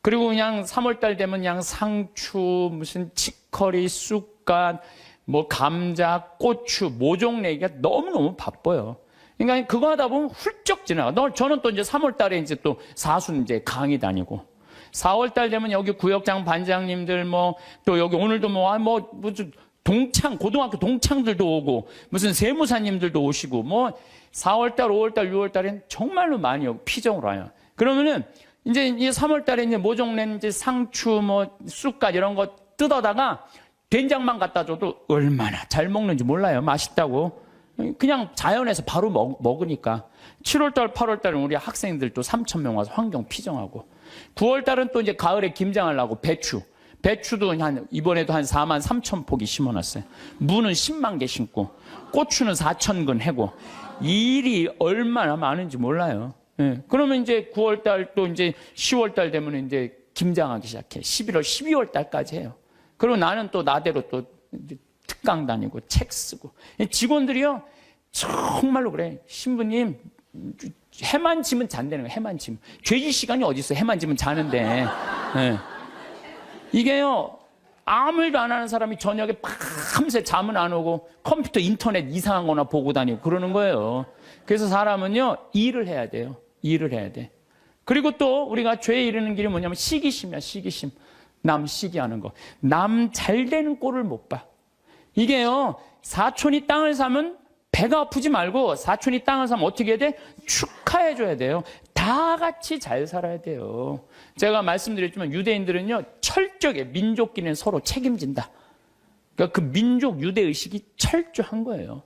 S1: 그리고 그냥 3월달 되면 그냥 상추, 무슨 치커리, 쑥갓, 뭐 감자, 고추, 모종 내기가 너무너무 바빠요. 그러니까 그거 하다 보면 훌쩍 지나가. 저는 또 이제 3월달에 이제 또 사순 이제 강의 다니고. 4월달 되면 여기 구역장 반장님들 또 여기 오늘도 무슨 고등학교 동창들도 오고, 무슨 세무사님들도 오시고, 4월달, 5월달, 6월달엔 정말로 많이 오고, 피정으로 와요. 그러면은, 이제 3월달에 이제 모종낸 이제 상추, 쑥갓 이런 거 뜯어다가 된장만 갖다 줘도 얼마나 잘 먹는지 몰라요. 맛있다고. 그냥 자연에서 바로 먹으니까. 7월달, 8월달은 우리 학생들 또 3,000명 와서 환경 피정하고. 9월달은 또 이제 가을에 김장하려고 배추도 이번에도 한 4만 3천 포기 심어놨어요. 무는 10만 개 심고, 고추는 4,000근 해고. 일이 얼마나 많은지 몰라요. 예. 그러면 이제 9월달 또 이제 10월달 되면 이제 김장하기 시작해. 11월, 12월달까지 해요. 그리고 나는 또 나대로 또 특강 다니고 책 쓰고. 직원들이요, 정말로 그래. 신부님, 해만 지면 잔다는 거예요. 해만 지면. 죄질 시간이 어디 있어? 해만 지면 자는데. 예. 이게요, 아무 일도 안 하는 사람이 저녁에 밤새 잠은 안 오고 컴퓨터 인터넷 이상한 거나 보고 다니고 그러는 거예요. 그래서 사람은요, 일을 해야 돼요. 일을 해야 돼. 그리고 또 우리가 죄에 이르는 길이 뭐냐면 시기심이야, 시기심. 남 시기하는 거. 남 잘 되는 꼴을 못 봐. 이게요, 사촌이 땅을 사면 배가 아프지 말고 사촌이 땅을 사면 어떻게 해야 돼? 축하해줘야 돼요. 다 같이 잘 살아야 돼요. 제가 말씀드렸지만 유대인들은요, 철저하게 민족끼리는 서로 책임진다. 그러니까 그 민족 유대의식이 철저한 거예요.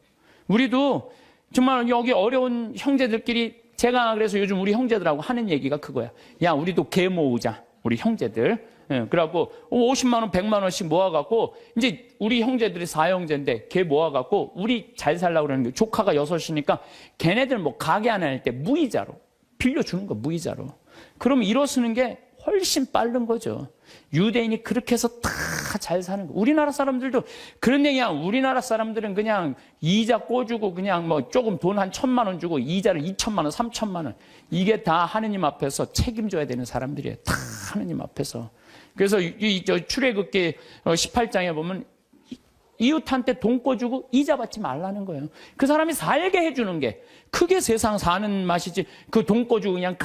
S1: 우리도 정말 여기 어려운 형제들끼리, 제가 그래서 요즘 우리 형제들하고 하는 얘기가 그거야. 야, 우리도 개 모으자. 우리 형제들. 예, 그래갖고 50만 원, 100만 원씩 모아갖고 이제 우리 형제들이 4형제인데 걔 모아갖고 우리 잘 살라고 그러는 거예요. 조카가 6이니까 걔네들 가게 하나 할 때 무이자로 빌려주는 거, 무이자로. 그럼 일어서는 게 훨씬 빠른 거죠. 유대인이 그렇게 해서 다 잘 사는 거. 우리나라 사람들도 그런 얘기야. 우리나라 사람들은 그냥 이자 꿔주고 그냥 조금 돈 한 1,000만 원 주고 이자를 2,000만 원, 3,000만 원. 이게 다 하느님 앞에서 책임져야 되는 사람들이에요. 다 하느님 앞에서. 그래서 출애굽기 18장에 보면 이웃한테 돈 꿔주고 이자 받지 말라는 거예요. 그 사람이 살게 해주는 게 크게 세상 사는 맛이지. 그 돈 꿔주고 그냥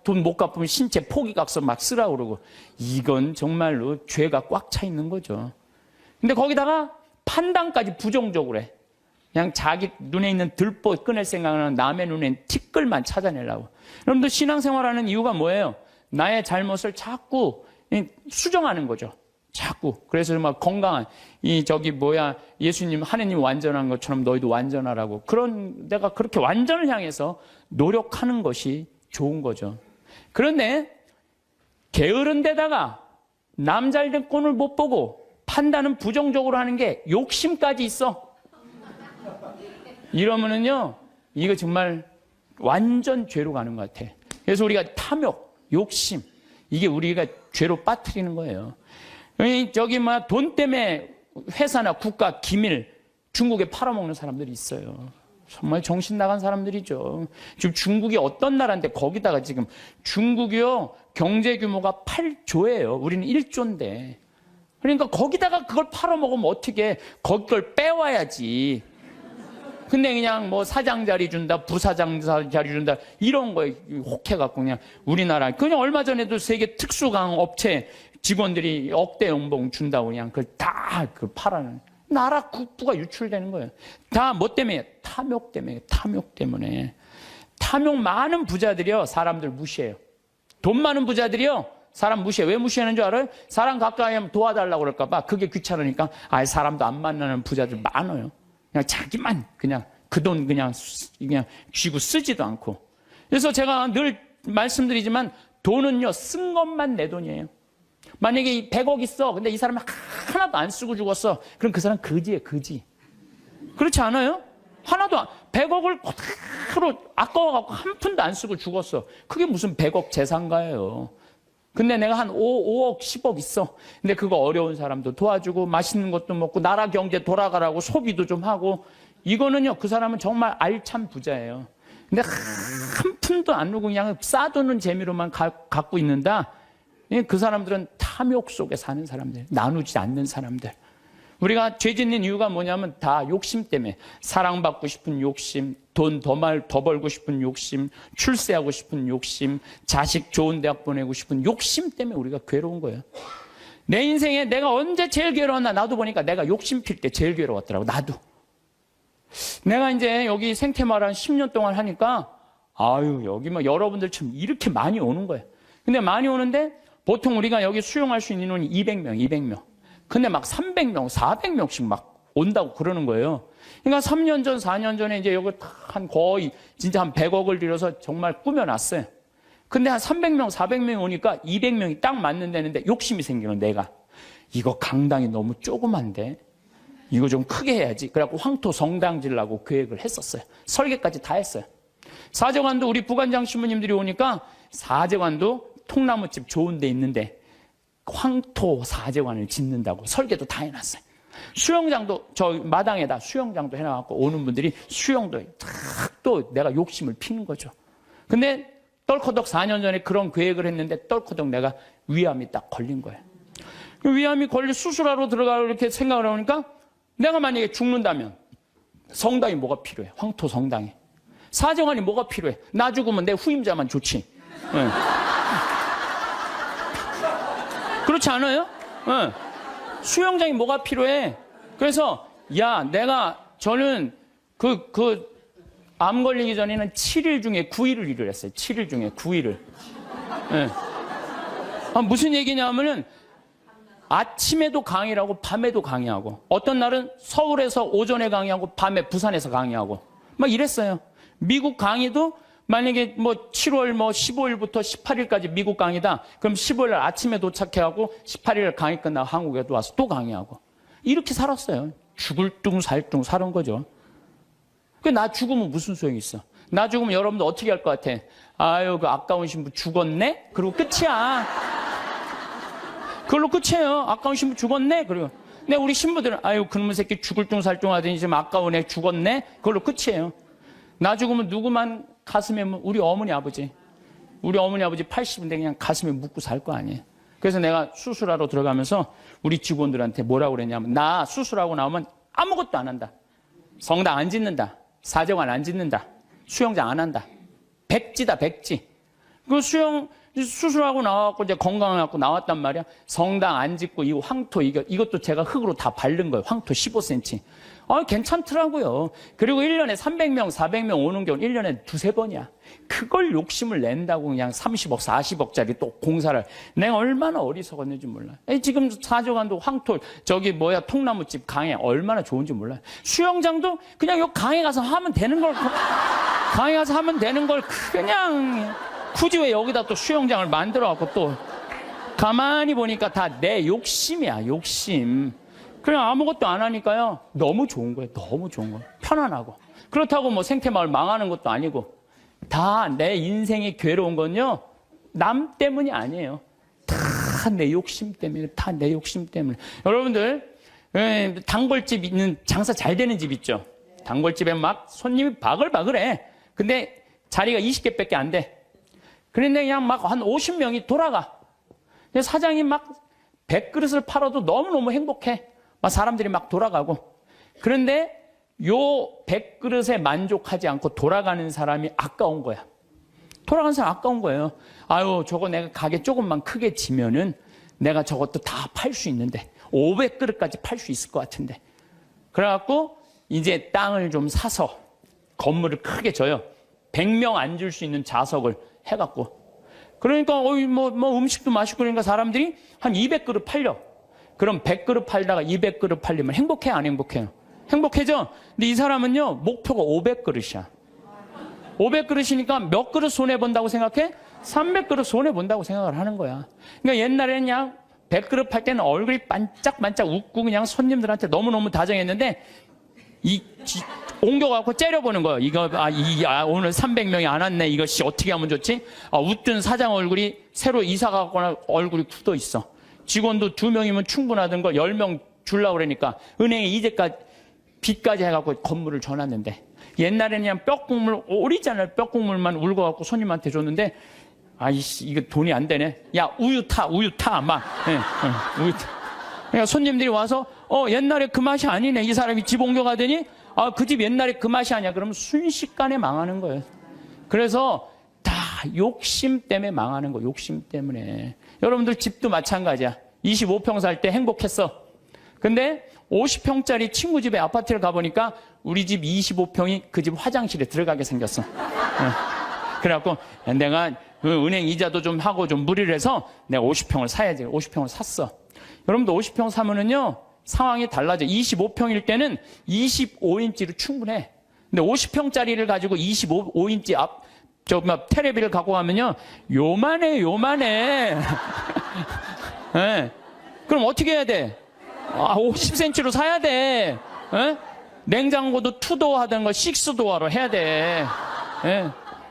S1: 돈 못 갚으면 신체 포기각서 막 쓰라고 그러고. 이건 정말로 죄가 꽉 차 있는 거죠. 근데 거기다가 판단까지 부정적으로 해. 그냥 자기 눈에 있는 들보 끊을 생각은 남의 눈엔 티끌만 찾아내려고. 여러분들 신앙생활하는 이유가 뭐예요? 나의 잘못을 자꾸 수정하는 거죠. 자꾸. 그래서 건강한 예수님, 하느님 완전한 것처럼 너희도 완전하라고. 내가 그렇게 완전을 향해서 노력하는 것이 좋은 거죠. 그런데 게으른 데다가 남 잘된 꼴을 못 보고 판단은 부정적으로 하는 게 욕심까지 있어. 이러면은요, 이거 정말 완전 죄로 가는 것 같아. 그래서 우리가 탐욕, 욕심, 이게 우리가 죄로 빠뜨리는 거예요. 돈 때문에 회사나 국가 기밀 중국에 팔아먹는 사람들이 있어요. 정말 정신 나간 사람들이죠. 지금 중국이 어떤 나라인데 거기다가 지금 중국이요, 경제 규모가 8조예요. 우리는 1조인데. 그러니까 거기다가 그걸 팔아먹으면 어떻게, 거기 걸 빼와야지. 근데 그냥 사장 자리 준다, 부사장 자리 준다, 이런 거에 혹해갖고 그냥 우리나라, 그냥 얼마 전에도 세계 특수강 업체 직원들이 억대 연봉 준다고 그냥 그걸 다 팔아는. 나라 국부가 유출되는 거예요. 다 뭐 때문에? 탐욕 때문에, 탐욕 때문에. 탐욕 많은 부자들이요, 사람들 무시해요. 돈 많은 부자들이요, 사람 무시해. 왜 무시하는 줄 알아요? 사람 가까이 하면 도와달라고 그럴까봐. 그게 귀찮으니까, 사람도 안 만나는 부자들 많아요. 그냥 자기만, 그냥 그 돈 그냥 쥐고 쓰지도 않고. 그래서 제가 늘 말씀드리지만 돈은요, 쓴 것만 내 돈이에요. 만약에 이 100억 있어. 근데 이 사람이 하나도 안 쓰고 죽었어. 그럼 그 사람 거지예요, 거지. 그렇지 않아요? 100억을 그대로 아까워갖고 한 푼도 안 쓰고 죽었어. 그게 무슨 100억 재산가예요. 근데 내가 한 5억, 10억 있어. 근데 그거 어려운 사람도 도와주고 맛있는 것도 먹고 나라 경제 돌아가라고 소비도 좀 하고 이거는요, 그 사람은 정말 알찬 부자예요. 근데 한 푼도 안 누고 그냥 싸두는 재미로만 갖고 있는다. 그 사람들은 탐욕 속에 사는 사람들, 나누지 않는 사람들. 우리가 죄 짓는 이유가 뭐냐면 다 욕심 때문에. 사랑받고 싶은 욕심, 돈 더 벌고 싶은 욕심, 출세하고 싶은 욕심, 자식 좋은 대학 보내고 싶은 욕심 때문에 우리가 괴로운 거예요. 내 인생에 내가 언제 제일 괴로웠나? 나도 보니까 내가 욕심 필 때 제일 괴로웠더라고. 나도. 내가 이제 여기 생태마을 한 10년 동안 하니까 아유, 여기 뭐 여러분들처럼 이렇게 많이 오는 거예요. 근데 많이 오는데 보통 우리가 여기 수용할 수 있는 인원이 200명. 근데 막 300명, 400명씩 막 온다고 그러는 거예요. 그러니까 3년 전, 4년 전에 이제 여기 한 거의 진짜 한 100억을 들여서 정말 꾸며놨어요. 근데 한 300명, 400명이 오니까 200명이 딱 맞는다는데 욕심이 생기는 내가. 이거 강당이 너무 조그만데 이거 좀 크게 해야지. 그래갖고 황토 성당 지으려고 계획을 했었어요. 설계까지 다 했어요. 사제관도 우리 부관장 신부님들이 오니까 사제관도 통나무집 좋은 데 있는데 황토 사제관을 짓는다고 설계도 다 해놨어요. 수영장도 저 마당에다 수영장도 해놔갖고 오는 분들이 수영도 또 내가 욕심을 피는 거죠. 근데 떨커덕 4년 전에 그런 계획을 했는데 떨커덕 내가 위암이 딱 걸린 거예요. 위암이 걸려 수술하러 들어가고 이렇게 생각을 하니까 내가 만약에 죽는다면 성당이 뭐가 필요해? 황토 성당이. 사제관이 뭐가 필요해? 나 죽으면 내 후임자만 좋지. 네. 그렇지 않아요? 네. 수영장이 뭐가 필요해? 그래서 저는 암 걸리기 전에는 7일 중에 9일을 일을 했어요. 7일 중에 9일을. 네. 무슨 얘기냐면은 아침에도 강의를 하고 밤에도 강의하고 어떤 날은 서울에서 오전에 강의하고 밤에 부산에서 강의하고 막 이랬어요. 미국 강의도 만약에 뭐 7월 15일부터 18일까지 미국 강의다. 그럼 15일 날 아침에 도착해가고 18일 강의 끝나고 한국에 또 와서 또 강의하고. 이렇게 살았어요. 죽을 둥 살 둥 살은 거죠. 나 죽으면 무슨 소용이 있어? 나 죽으면 여러분들 어떻게 할 것 같아? 아유, 그 아까운 신부 죽었네? 그리고 끝이야. 그걸로 끝이에요. 아까운 신부 죽었네? 그리고. 근데 우리 신부들은 아유, 그놈의 새끼 죽을 둥 살 둥 하더니 지금 아까운 애 죽었네? 그걸로 끝이에요. 나 죽으면 누구만 가슴에, 우리 어머니 아버지 80인데 그냥 가슴에 묻고 살 거 아니에요. 그래서 내가 수술하러 들어가면서 우리 직원들한테 뭐라고 그랬냐면 나 수술하고 나오면 아무것도 안 한다. 성당 안 짓는다. 사제관 안 짓는다. 수영장 안 한다. 백지다, 백지. 그 수술하고 나와갖고 이제 건강해갖고 나왔단 말이야. 성당 안 짓고 이 황토 이것도 제가 흙으로 다 바른 거예요. 황토 15cm. 괜찮더라고요. 그리고 1년에 300명, 400명 오는 경우는 1년에 두세 번이야. 그걸 욕심을 낸다고 그냥 30억, 40억짜리 또 공사를. 내가 얼마나 어리석었는지 몰라요. 지금 사제관도 황토, 통나무집 강에 얼마나 좋은지 몰라요. 수영장도 그냥 요 강에 가서 하면 되는 걸, 강에 가서 하면 되는 걸 그냥 굳이 왜 여기다 또 수영장을 만들어갖고 또 가만히 보니까 다 내 욕심이야, 욕심. 그냥 아무것도 안 하니까요. 너무 좋은 거예요. 너무 좋은 거예요. 편안하고. 그렇다고 뭐 생태마을 망하는 것도 아니고 다 내 인생이 괴로운 건요. 남 때문이 아니에요. 다 내 욕심 때문에. 다 내 욕심 때문에. 여러분들 단골집 있는 장사 잘 되는 집 있죠. 단골집에 막 손님이 바글바글해. 근데 자리가 20개밖에 안 돼. 그런데 그냥 막 한 50명이 돌아가. 사장이 막 100그릇을 팔아도 너무너무 행복해. 막 사람들이 막 돌아가고. 그런데 요 100그릇에 만족하지 않고 돌아가는 사람이 아까운 거야. 돌아가는 사람 아까운 거예요. 아유, 저거 내가 가게 조금만 크게 지면은 내가 저것도 다 팔 수 있는데 500그릇까지 팔 수 있을 것 같은데. 그래갖고 이제 땅을 좀 사서 건물을 크게 져요. 100명 앉을 수 있는 좌석을 해갖고. 그러니까 음식도 맛있고 그러니까 사람들이 한 200그릇 팔려. 그럼 100그릇 팔다가 200그릇 팔리면 행복해, 안 행복해요? 행복해져. 근데 이 사람은요, 목표가 500그릇이야. 500그릇이니까 몇 그릇 손해본다고 생각해? 300그릇 손해본다고 생각을 하는 거야. 그러니까 옛날에는 그냥 백그릇 팔 때는 얼굴이 반짝반짝 웃고 그냥 손님들한테 너무너무 다정했는데 옮겨갖고 째려보는 거예요. 이거 오늘 300명이 안 왔네. 이것이 어떻게 하면 좋지? 웃던 사장 얼굴이 새로 이사 가거나 얼굴이 굳어 있어. 직원도 2명이면 충분하던 거 10명 주려고 그러니까 은행에 이제까지 빚까지 해갖고 건물을 줘놨는데, 옛날에는 그냥 뼈국물, 오리지널 뼈국물만 울고갖고 손님한테 줬는데, 아이씨, 이거 돈이 안 되네. 야, 우유 타, 막. 우유 타. 그러니까 손님들이 와서, 옛날에 그 맛이 아니네. 이 사람이 집 옮겨가더니, 그 집 옛날에 그 맛이 아니야. 그러면 순식간에 망하는 거예요. 그래서 다 욕심 때문에 망하는 거, 욕심 때문에. 여러분들 집도 마찬가지야. 25평 살 때 행복했어. 근데 50평짜리 친구 집에 아파트를 가보니까 우리 집 25평이 그 집 화장실에 들어가게 생겼어. 그래갖고 내가 은행 이자도 좀 하고 좀 무리를 해서 내가 50평을 사야지. 50평을 샀어. 여러분도 50평 사면은요, 상황이 달라져. 25평일 때는 25인치로 충분해. 근데 50평짜리를 가지고 25인치 테레비를 갖고 가면요, 요만해. 네. 그럼 어떻게 해야 돼? 50cm로 사야 돼. 냉장고도 2도어 하던 걸 6도어로 해야 돼.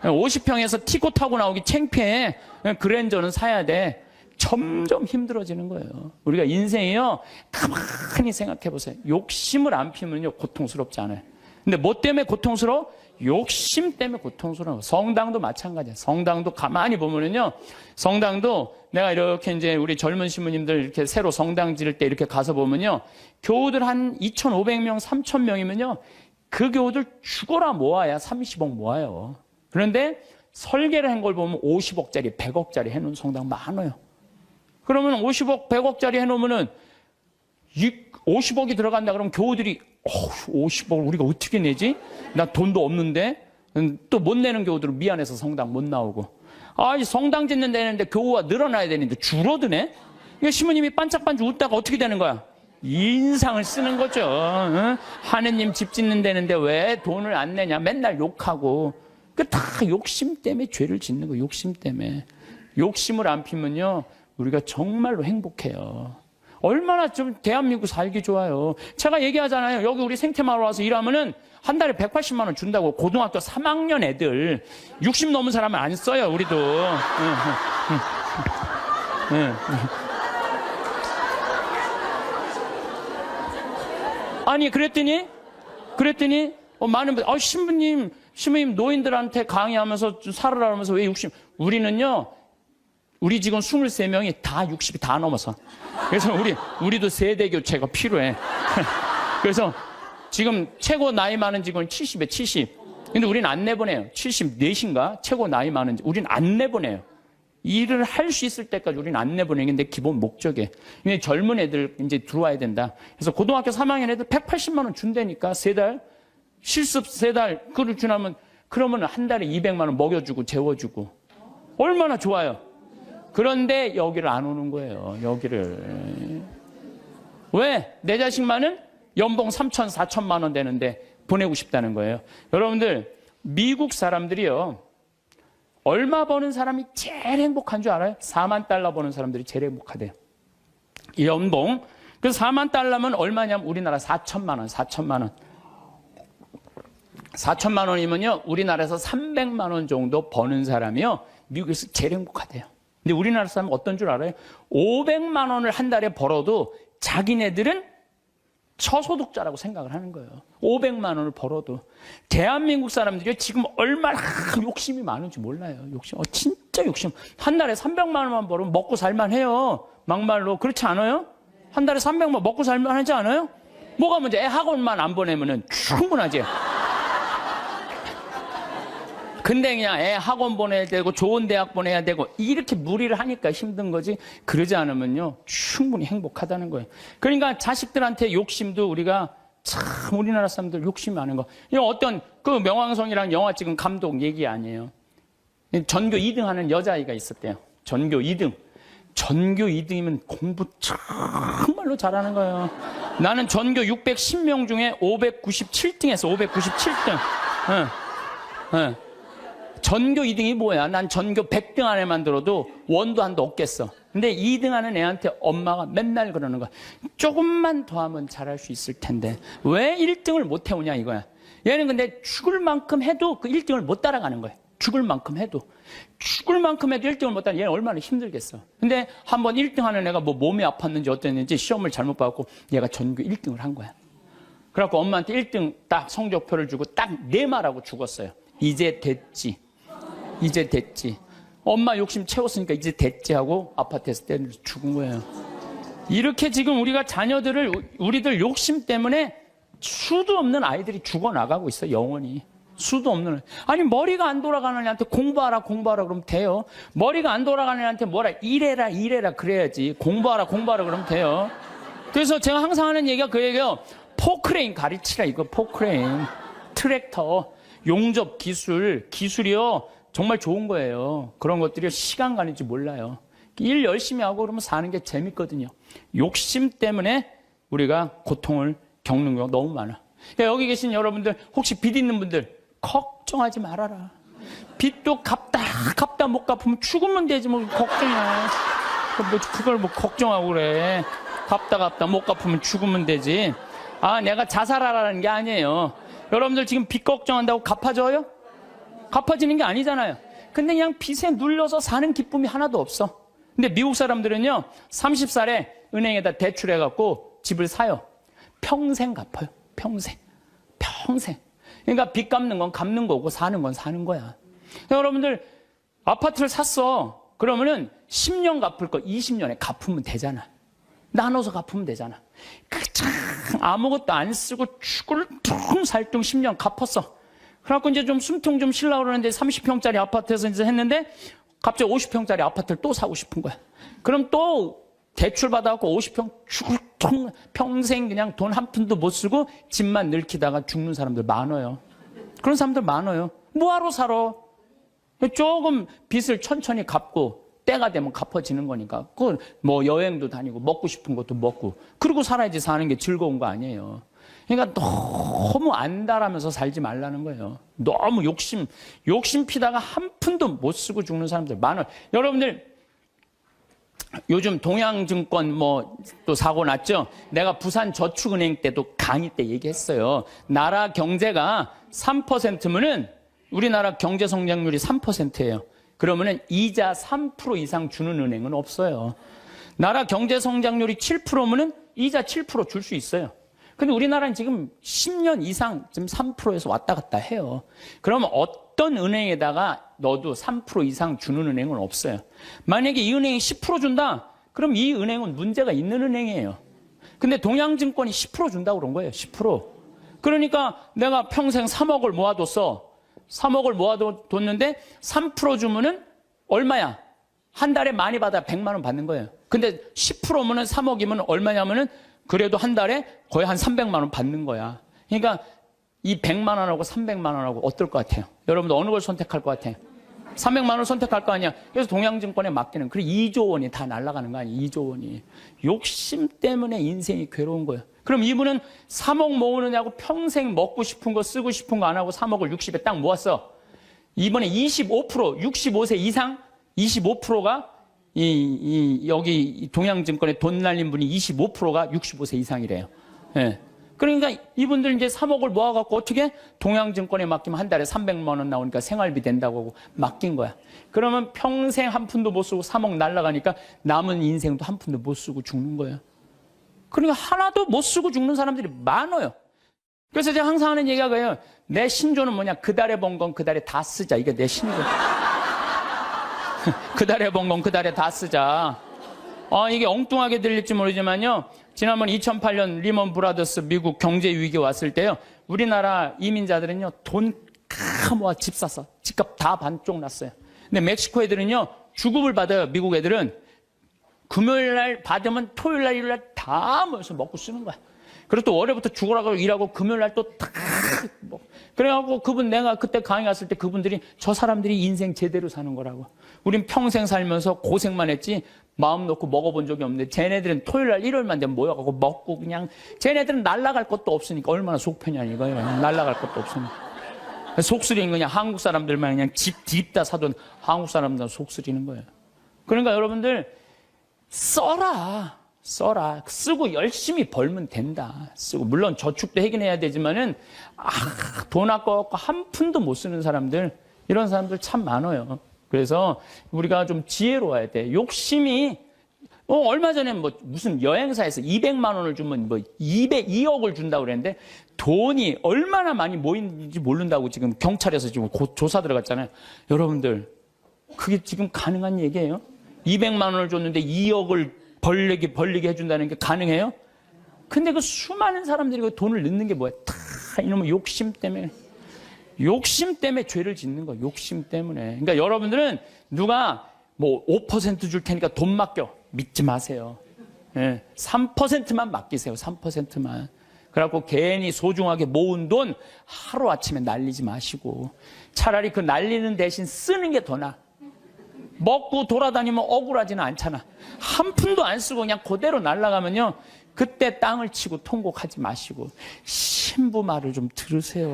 S1: 50평에서 티고 타고 나오기 창피해. 그랜저는 사야 돼. 점점 힘들어지는 거예요. 우리가 인생이요, 가만히 생각해 보세요. 욕심을 안 피면요, 고통스럽지 않아요. 근데 뭐 때문에 고통스러워? 욕심 때문에 고통스러워. 성당도 마찬가지야. 성당도 가만히 보면은요, 성당도 내가 이렇게 이제 우리 젊은 신부님들 이렇게 새로 성당 지을 때 이렇게 가서 보면요, 교우들 한 2,500명, 3,000명이면요, 그 교우들 죽어라 모아야 30억 모아요. 그런데 설계를 한 걸 보면 50억짜리, 100억짜리 해놓은 성당 많아요. 그러면 50억, 100억짜리 해놓으면은 50억이 들어간다 그러면 교우들이 50억을 우리가 어떻게 내지? 나 돈도 없는데. 또 못 내는 교우들은 미안해서 성당 못 나오고. 성당 짓는 데는데 교우가 늘어나야 되는데 줄어드네? 이거 시모님이 반짝반짝 웃다가 어떻게 되는 거야? 인상을 쓰는 거죠. 하느님 집 짓는 데는데 왜 돈을 안 내냐? 맨날 욕하고. 그 다 욕심 때문에 죄를 짓는 거예요. 욕심 때문에. 욕심을 안 피면요, 우리가 정말로 행복해요. 얼마나 좀 대한민국 살기 좋아요. 제가 얘기하잖아요. 여기 우리 생태마을 와서 일하면은 한 달에 180만 원 준다고. 고등학교 3학년 애들 60 넘은 사람은 안 써요. 우리도. 아니 그랬더니 많은 분들, 신부님 노인들한테 강의하면서 살으라 하면서 왜 60? 우리는요, 우리 직원 23명이 다 60이 다 넘어서. 그래서 우리도 세대 교체가 필요해. 그래서 지금 최고 나이 많은 직원이 70에 70. 근데 우리는 안 내보내요. 74인가? 최고 나이 많은 우리는 안 내보내요. 일을 할 수 있을 때까지 우리는 안 내보내는 게 내 기본 목적이에요. 근데 젊은 애들 이제 들어와야 된다. 그래서 고등학교 3학년 애들 180만 원 준다니까, 3달. 실습 3달. 그걸 지나면, 그러면 한 달에 200만 원 먹여주고 재워주고. 얼마나 좋아요. 그런데 여기를 안 오는 거예요. 여기를. 왜? 내 자식만은 연봉 3천, 4천만 원 되는데 보내고 싶다는 거예요. 여러분들, 미국 사람들이요, 얼마 버는 사람이 제일 행복한 줄 알아요? 4만 달러 버는 사람들이 제일 행복하대요. 연봉. 그래서 4만 달러면 얼마냐면 우리나라 4천만 원, 4천만 원. 4천만 원이면요, 우리나라에서 300만 원 정도 버는 사람이요, 미국에서 제일 행복하대요. 근데 우리나라 사람은 어떤 줄 알아요? 500만 원을 한 달에 벌어도 자기네들은 저소득자라고 생각을 하는 거예요. 500만 원을 벌어도. 대한민국 사람들이 지금 얼마나 욕심이 많은지 몰라요. 욕심. 진짜 욕심. 한 달에 300만 원만 벌으면 먹고 살만해요. 막말로. 그렇지 않아요? 한 달에 300만 먹고 살만하지 않아요? 뭐가 문제? 애 학원만 안 보내면은 충분하지. 근데 그냥 애 학원 보내야 되고 좋은 대학 보내야 되고 이렇게 무리를 하니까 힘든 거지, 그러지 않으면요 충분히 행복하다는 거예요. 그러니까 자식들한테 욕심도 우리가 참, 우리나라 사람들 욕심이 많은 거. 이거 어떤 그 명왕성이라는 영화 찍은 감독 얘기 아니에요. 전교 2등 하는 여자아이가 있었대요. 전교 2등. 전교 2등이면 공부 정말로 잘하는 거예요. 나는 전교 610명 중에 597등 했어. 597등. 전교 2등이 뭐야? 난 전교 100등 안에만 들어도 원도 한도 없겠어. 근데 2등 하는 애한테 엄마가 맨날 그러는 거야. 조금만 더 하면 잘할 수 있을 텐데 왜 1등을 못 해오냐 이거야. 얘는 근데 죽을 만큼 해도 그 1등을 못 따라가는 거야. 죽을 만큼 해도 1등을 못 따라. 얘는 얼마나 힘들겠어. 근데 한번 1등 하는 애가 뭐 몸이 아팠는지 어땠는지 시험을 잘못 봐갖고 얘가 전교 1등을 한 거야. 그래갖고 엄마한테 1등 딱 성적표를 주고 딱 네 말하고 죽었어요. 이제 됐지. 이제 됐지. 엄마 욕심 채웠으니까 이제 됐지 하고 아파트에서 때려서 죽은 거예요. 이렇게 지금 우리가 자녀들을 우리들 욕심 때문에 수도 없는 아이들이 죽어나가고 있어. 영원히. 수도 없는. 아니 머리가 안 돌아가는 애한테 공부하라 그러면 돼요. 머리가 안 돌아가는 애한테 뭐라 이래라 그래야지. 공부하라 그러면 돼요. 그래서 제가 항상 하는 얘기가 그 얘기예요. 포크레인 가르치라 이거. 포크레인, 트랙터, 용접 기술이요 정말 좋은 거예요. 그런 것들이 시간 가는지 몰라요. 일 열심히 하고 그러면 사는 게 재밌거든요. 욕심 때문에 우리가 고통을 겪는 경우가 너무 많아. 그러니까 여기 계신 여러분들 혹시 빚 있는 분들 걱정하지 말아라. 빚도 갚다 못 갚으면 죽으면 되지 뭐 걱정이야. 그걸 뭐 걱정하고 그래. 갚다 못 갚으면 죽으면 되지. 아, 내가 자살하라는 게 아니에요. 여러분들 지금 빚 걱정한다고 갚아줘요? 갚아지는 게 아니잖아요. 근데 그냥 빚에 눌려서 사는 기쁨이 하나도 없어. 근데 미국 사람들은요 30살에 은행에다 대출해갖고 집을 사요. 평생 갚아요. 평생. 그러니까 빚 갚는 건 갚는 거고 사는 건 사는 거야. 여러분들 아파트를 샀어. 그러면은 10년 갚을 거 20년에 갚으면 되잖아. 나눠서 갚으면 되잖아. 그참 아무것도 안 쓰고 죽을 둥살둥 10년 갚았어. 그래갖고 이제 좀 숨통 좀 쉬려고 그러는데 30평짜리 아파트에서 이제 했는데 갑자기 50평짜리 아파트를 또 사고 싶은 거야. 그럼 또 대출 받아갖고 50평 죽을 평생 그냥 돈 한 푼도 못 쓰고 집만 늙히다가 죽는 사람들 많아요. 그런 사람들 많아요. 뭐하러 살아? 조금 빚을 천천히 갚고 때가 되면 갚아지는 거니까. 그 뭐 여행도 다니고 먹고 싶은 것도 먹고 그러고 살아야지 사는 게 즐거운 거 아니에요. 그러니까 너무 안달하면서 살지 말라는 거예요. 너무 욕심 피다가 한 푼도 못 쓰고 죽는 사람들 많아요. 여러분들 요즘 동양증권 뭐 또 사고 났죠? 내가 부산저축은행 때도 강의 때 얘기했어요. 나라 경제가 3%면은 우리나라 경제 성장률이 3%예요. 그러면은 이자 3% 이상 주는 은행은 없어요. 나라 경제 성장률이 7%면은 이자 7% 줄 수 있어요. 근데 우리나라는 지금 10년 이상 지금 3%에서 왔다 갔다 해요. 그러면 어떤 은행에다가 넣어도 3% 이상 주는 은행은 없어요. 만약에 이 은행이 10% 준다? 그럼 이 은행은 문제가 있는 은행이에요. 근데 동양증권이 10% 준다고 그런 거예요. 10%. 그러니까 내가 평생 3억을 모아뒀어. 3억을 모아뒀는데 3% 주면은 얼마야? 한 달에 많이 받아 100만 원 받는 거예요. 근데 10%면은 3억이면 얼마냐면은 그래도 한 달에 거의 한 300만 원 받는 거야. 그러니까 이 100만 원하고 300만 원하고 어떨 것 같아요? 여러분들 어느 걸 선택할 것 같아요? 300만 원 선택할 거 아니야. 그래서 동양증권에 맡기는. 그래 2조 원이 다 날아가는 거 아니야. 2조 원이. 욕심 때문에 인생이 괴로운 거예요. 그럼 이분은 3억 모으느냐고 평생 먹고 싶은 거 쓰고 싶은 거 안 하고 3억을 60에 딱 모았어. 이번에 25%, 65세 이상 25%가 여기 동양증권에 돈 날린 분이 25%가 65세 이상이래요. 예. 그러니까 이분들 이제 3억을 모아갖고 어떻게 동양증권에 맡기면 한 달에 300만 원 나오니까 생활비 된다고 하고 맡긴 거야. 그러면 평생 한 푼도 못 쓰고 3억 날라가니까 남은 인생도 한 푼도 못 쓰고 죽는 거예요. 그러니까 하나도 못 쓰고 죽는 사람들이 많아요. 그래서 제가 항상 하는 얘기가 그래요. 내 신조는 뭐냐? 그 달에 번 건 그 달에 다 쓰자. 이게 내 신조. 그 달에 번 건 그 달에 다 쓰자. 이게 엉뚱하게 들릴지 모르지만요. 지난번 2008년 리먼 브라더스 미국 경제 위기 왔을 때요. 우리나라 이민자들은요. 돈 다 모아 집 샀어. 집값 다 반쪽 났어요. 근데 멕시코 애들은요. 주급을 받아요. 미국 애들은. 금요일 날 받으면 토요일 날 일요일 날 다 모여서 먹고 쓰는 거야. 그리고 또 월요일부터 죽으라고 일하고 금요일 날 또 다 뭐. 그래갖고 그분 내가 그때 강의 갔을 때 그분들이 저 사람들이 인생 제대로 사는 거라고. 우린 평생 살면서 고생만 했지 마음 놓고 먹어본 적이 없는데 쟤네들은 토요일 날 일요일만 되면 모여가고 먹고 그냥 쟤네들은 날라갈 것도 없으니까 얼마나 속 편이야 이거예요. 날라갈 것도 없으니까. 속쓰리는 그냥 한국 사람들만 그냥 집 다 사돈 한국 사람들은 속쓰리는 거예요. 그러니까 여러분들 써라. 쓰고 열심히 벌면 된다. 쓰고 물론 저축도 하긴 해야 되지만은 돈 아까워갖고 한 푼도 못 쓰는 사람들, 이런 사람들 참 많아요. 그래서 우리가 좀 지혜로워야 돼. 욕심이 얼마 전에 무슨 여행사에서 200만 원을 주면 2억을 준다고 그랬는데 돈이 얼마나 많이 모이는지 모른다고 지금 경찰에서 지금 조사 들어갔잖아요. 여러분들, 그게 지금 가능한 얘기예요? 200만 원을 줬는데 2억을 벌리게 해준다는 게 가능해요? 근데 그 수많은 사람들이 그 돈을 넣는 게 뭐야? 다 이놈의 욕심 때문에 죄를 짓는 거야. 욕심 때문에. 그러니까 여러분들은 누가 5% 줄 테니까 돈 맡겨. 믿지 마세요. 3%만 맡기세요. 3%만. 그래갖고 괜히 소중하게 모은 돈 하루아침에 날리지 마시고 차라리 그 날리는 대신 쓰는 게 더 나아. 먹고 돌아다니면 억울하지는 않잖아. 한 푼도 안 쓰고 그냥 그대로 날아가면요, 그때 땅을 치고 통곡하지 마시고 신부 말을 좀 들으세요.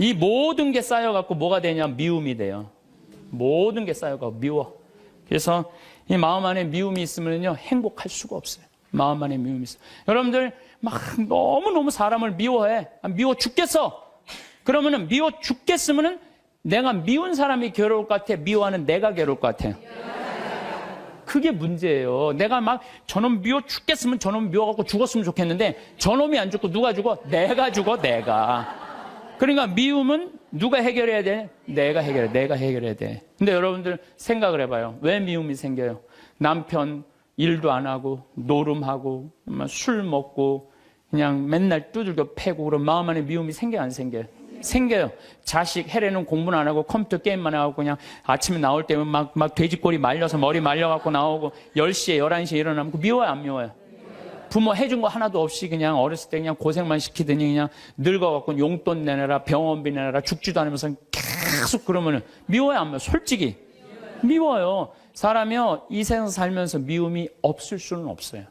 S1: 이 모든 게 쌓여갖고 뭐가 되냐? 미움이 돼요. 모든 게 쌓여갖고 미워. 그래서 이 마음 안에 미움이 있으면요, 행복할 수가 없어요. 마음 안에 미움이 있어요. 여러분들 막 너무너무 사람을 미워해. 미워 죽겠어. 그러면은 미워 죽겠으면은 내가 미운 사람이 괴로울 것 같아? 미워하는 내가 괴로울 것 같아요? 그게 문제예요. 내가 막 저놈 미워 죽겠으면 저놈 미워갖고 죽었으면 좋겠는데 저놈이 안 죽고 누가 죽어? 내가 죽어, 내가. 그러니까 미움은 누가 해결해야 돼? 내가 해결해야 돼. 근데 여러분들 생각을 해봐요. 왜 미움이 생겨요? 남편 일도 안 하고 노름하고 술 먹고 그냥 맨날 두들겨 패고 그런 마음 안에 미움이 생겨요, 안 생겨요? 생겨요. 자식 해례는 공부는 안 하고 컴퓨터 게임만 하고 그냥 아침에 나올 때면 막 돼지꼬리 말려서 머리 말려갖고 나오고 10시에 11시에 일어나면 미워요, 안 미워요? 부모 해준 거 하나도 없이 그냥 어렸을 때 그냥 고생만 시키더니 그냥 늙어갖고 용돈 내놔라, 병원비 내놔라, 죽지도 않으면서 계속 그러면은 미워요, 안 미워요? 솔직히 미워요. 사람이요, 이 세상 살면서 미움이 없을 수는 없어요.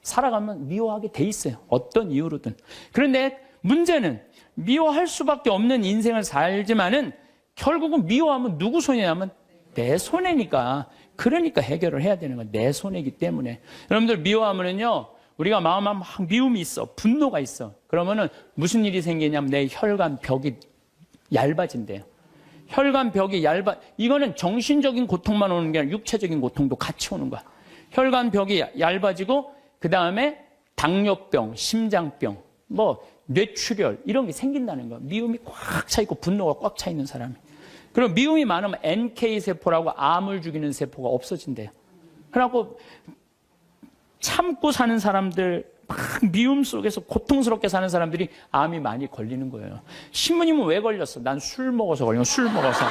S1: 살아가면 미워하게 돼 있어요. 어떤 이유로든. 그런데 문제는 미워할 수밖에 없는 인생을 살지만은 결국은 미워하면 누구 손해냐면 내 손해니까. 그러니까 해결을 해야 되는 건 내 손해이기 때문에. 여러분들 미워하면은요, 우리가 마음에 막 미움이 있어, 분노가 있어. 그러면은 무슨 일이 생기냐면 내 혈관 벽이 얇아진대요. 혈관 벽이 이거는 정신적인 고통만 오는 게 아니라 육체적인 고통도 같이 오는 거야. 혈관 벽이 얇아지고 그 다음에 당뇨병, 심장병, 뇌출혈 이런 게 생긴다는 거야. 미움이 꽉 차 있고 분노가 꽉 차 있는 사람이. 그리고 미움이 많으면 NK세포라고 암을 죽이는 세포가 없어진대요. 그래갖고 참고 사는 사람들, 막 미움 속에서 고통스럽게 사는 사람들이 암이 많이 걸리는 거예요. 신부님은 왜 걸렸어? 난 술 먹어서 걸린 거야. 술 먹어서.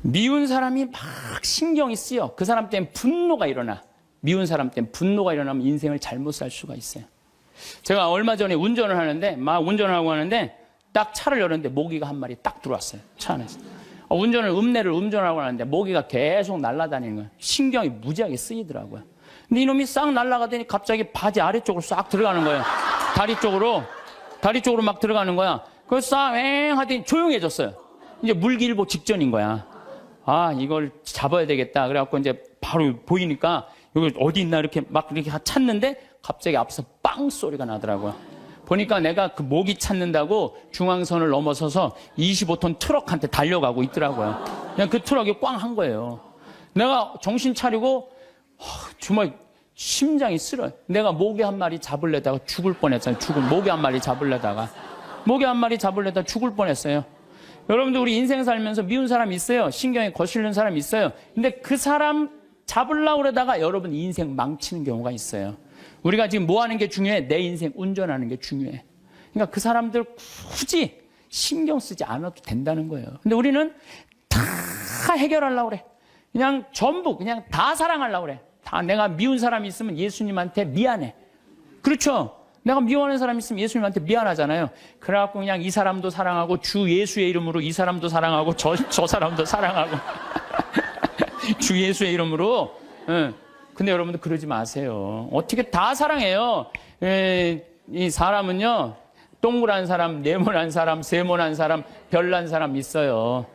S1: 미운 사람이 막 신경이 쓰여. 그 사람 때문에 분노가 일어나. 미운 사람 때문에 분노가 일어나면 인생을 잘못 살 수가 있어요. 제가 얼마 전에 운전을 하는데, 운전을 하고 하는데, 딱 차를 열었는데 모기가 한 마리 딱 들어왔어요. 차 안에서. 운전을 하고 하는데 모기가 계속 날아다니는 거예요. 신경이 무지하게 쓰이더라고요. 근데 이놈이 싹 날아가더니 갑자기 바지 아래쪽으로 싹 들어가는 거예요. 다리 쪽으로 막 들어가는 거야. 그래서 싹 하더니 조용해졌어요. 이제 물기일보 직전인 거야. 이걸 잡아야 되겠다. 그래갖고 이제 바로 보이니까 여기 어디 있나 이렇게 찾는데 갑자기 앞에서 빵 소리가 나더라고요. 보니까 내가 그 모기 찾는다고 중앙선을 넘어서서 25톤 트럭한테 달려가고 있더라고요. 그냥 그 트럭이 꽝 한 거예요. 내가 정신 차리고 정말 심장이 쓰러요. 내가 모기 한 마리 잡으려다가 죽을 뻔했어요. 모기 한 마리 잡으려다가 죽을 뻔했어요. 여러분들 우리 인생 살면서 미운 사람 있어요. 신경이 거슬리는 사람 있어요. 근데 그 사람 잡으려고 그러다가 여러분 인생 망치는 경우가 있어요. 우리가 지금 뭐 하는 게 중요해? 내 인생 운전하는 게 중요해. 그러니까 그 사람들 굳이 신경 쓰지 않아도 된다는 거예요. 근데 우리는 다 해결하려고 그래. 그냥 전부 그냥 다 사랑하려고 그래. 다 내가 미운 사람이 있으면 예수님한테 미안해. 그렇죠? 내가 미워하는 사람이 있으면 예수님한테 미안하잖아요. 그래갖고 그냥 이 사람도 사랑하고 주 예수의 이름으로 이 사람도 사랑하고 저 사람도 사랑하고 주 예수의 이름으로 근데 여러분들 그러지 마세요. 어떻게 다 사랑해요. 이 사람은요, 동그란 사람, 네모난 사람, 세모난 사람, 별난 사람 있어요.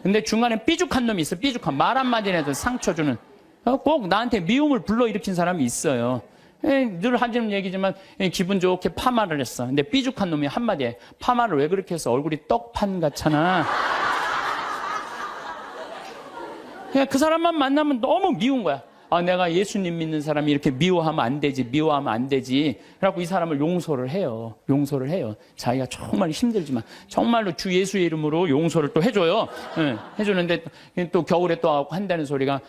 S1: 근데 중간에 삐죽한 놈이 있어. 삐죽한 말 한마디 해도 상처 주는. 꼭 나한테 미움을 불러일으킨 사람이 있어요. 늘 하는 얘기지만 기분 좋게 파마를 했어. 근데 삐죽한 놈이 한마디에 파마를 왜 그렇게 해서 얼굴이 떡판 같잖아. 그냥 그 사람만 만나면 너무 미운 거야. 아, 내가 예수님 믿는 사람이 이렇게 미워하면 안 되지, 미워하면 안 되지. 그래갖고 이 사람을 용서를 해요. 용서를 해요. 자기가 정말 힘들지만 정말로 주 예수의 이름으로 용서를 또 해줘요. 해주는데 또 겨울에 또 한다는 소리가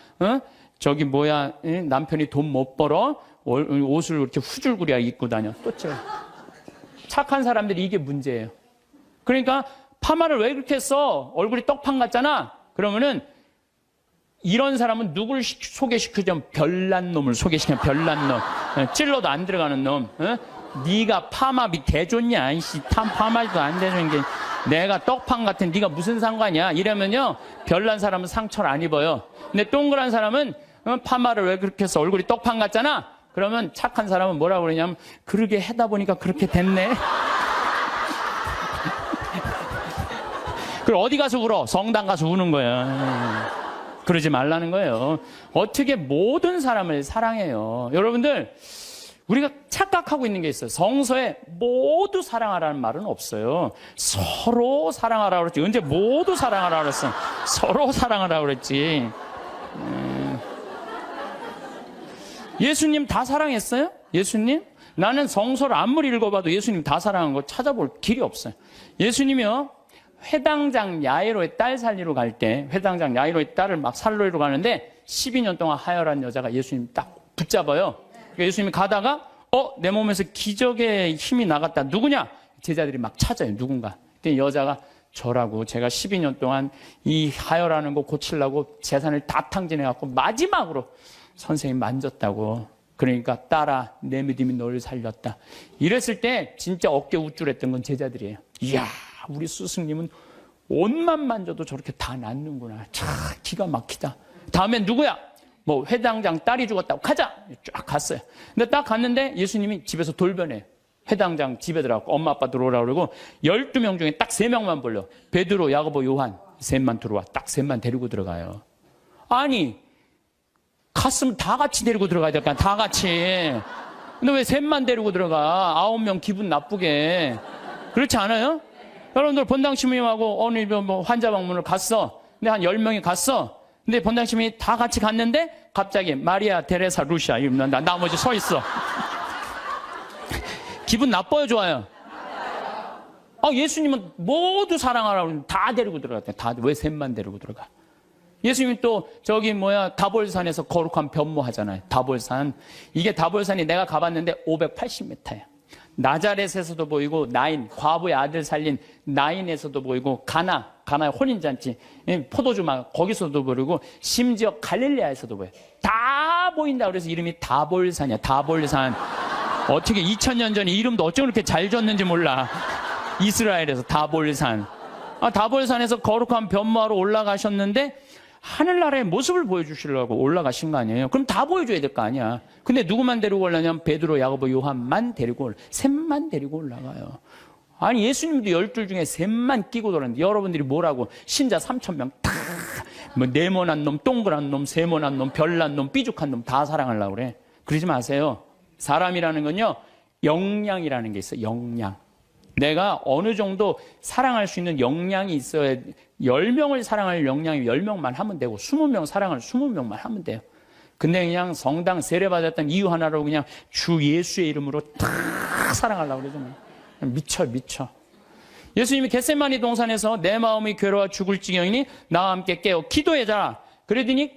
S1: 저기 뭐야, 남편이 돈 못 벌어 옷을 이렇게 후줄구리야 입고 다녀. 또 착한 사람들이 이게 문제예요. 그러니까 파마를 왜 그렇게 했어? 얼굴이 떡판 같잖아. 그러면은 이런 사람은 누굴 소개시키자면 별난 놈을 소개시키면 별난 놈. 찔러도 안 들어가는 놈. 네가 파마비 대줬냐? 이씨, 파마도 안 되는 게 내가 떡판 같은 네가 무슨 상관이야? 이러면요, 별난 사람은 상처를 안 입어요. 근데 동그란 사람은 파마를 왜 그렇게 해서 얼굴이 떡판 같잖아? 그러면 착한 사람은 뭐라고 그러냐면 그러게 하다 보니까 그렇게 됐네. 그리고 어디 가서 울어? 성당 가서 우는 거야. 그러지 말라는 거예요. 어떻게 모든 사람을 사랑해요. 여러분들, 우리가 착각하고 있는 게 있어요. 성서에 모두 사랑하라는 말은 없어요. 서로 사랑하라고 그랬지. 언제 모두 사랑하라고 그랬어? 서로 사랑하라고 그랬지. 예수님 다 사랑했어요? 예수님? 나는 성서를 아무리 읽어봐도 예수님 다 사랑한 거 찾아볼 길이 없어요. 예수님이요, 회당장 야이로의 딸 살리러 갈 때, 회당장 야이로의 딸을 막 살리러 가는데 12년 동안 하혈한 여자가 예수님 딱 붙잡아요. 그러니까 예수님이 가다가 내 몸에서 기적의 힘이 나갔다. 누구냐? 제자들이 막 찾아요. 누군가. 그때 여자가 저라고, 제가 12년 동안 이 하혈하는 거 고치려고 재산을 다 탕진해갖고 마지막으로 선생님 만졌다고. 그러니까 딸아, 내 믿음이 너를 살렸다. 이랬을 때 진짜 어깨 우쭐했던 건 제자들이에요. 이야, 우리 스승님은 옷만 만져도 저렇게 다 낫는구나. 참 기가 막히다. 다음엔 누구야? 뭐 회당장 딸이 죽었다고. 가자. 쫙 갔어요. 근데 딱 갔는데 예수님이 집에서 돌변해요. 회당장 집에 들어가고 엄마 아빠 들어오라 그러고 12명 중에 딱 3명만 불러. 베드로, 야고보, 요한 셋만 들어와. 딱 셋만 데리고 들어가요. 아니, 갔으면 다 같이 데리고 들어가야 될까? 다 같이. 근데 왜 셋만 데리고 들어가? 9명 기분 나쁘게. 그렇지 않아요? 여러분들 본당 시민님하고 어느 뭐 환자 방문을 갔어. 근데 한 10명이 갔어. 근데 본당 시민이 다 같이 갔는데 갑자기 마리아, 테레사, 루시아 이러면 나머지 서 있어. 기분 나빠요, 좋아요? 예수님은 모두 사랑하라고 다 데리고 들어갔대. 다. 왜 셋만 데리고 들어가? 예수님이 또 저기 다볼산에서 거룩한 변모하잖아요. 다볼산. 이게 다볼산이 내가 가봤는데 580m야. 나자렛에서도 보이고 나인, 과부의 아들 살린 나인에서도 보이고 가나의 혼인잔치, 포도주막 거기서도 보이고 심지어 갈릴레아에서도 보여요. 다 보인다. 그래서 이름이 다볼산이야. 다볼산. 어떻게 2000년 전에 이름도 어쩜 그렇게 잘 줬는지 몰라. 이스라엘에서 다볼산. 다볼산에서 거룩한 변모하러 올라가셨는데 하늘나라의 모습을 보여주시려고 올라가신 거 아니에요? 그럼 다 보여줘야 될 거 아니야. 근데 누구만 데리고 올라냐면 베드로, 야고보, 요한만 데리고 셋만 데리고 올라가요. 아니, 예수님도 12 중에 셋만 끼고 돌았는데 여러분들이 뭐라고? 신자 3000명 다 뭐 네모난 놈, 동그란 놈, 세모난 놈, 별난 놈, 삐죽한 놈 다 사랑하려고 그래. 그러지 마세요. 사람이라는 건요, 역량이라는 게 있어요. 역량. 내가 어느 정도 사랑할 수 있는 역량이 있어야 10명을 사랑할 역량이 10명만 하면 되고 20명 사랑할 20명만 하면 돼요. 근데 그냥 성당 세례받았던 이유 하나로 그냥 주 예수의 이름으로 다 사랑하려고 그러잖아요. 미쳐. 예수님이 겟세마니 동산에서 내 마음이 괴로워 죽을 지경이니 나와 함께 깨어 기도해라. 그러더니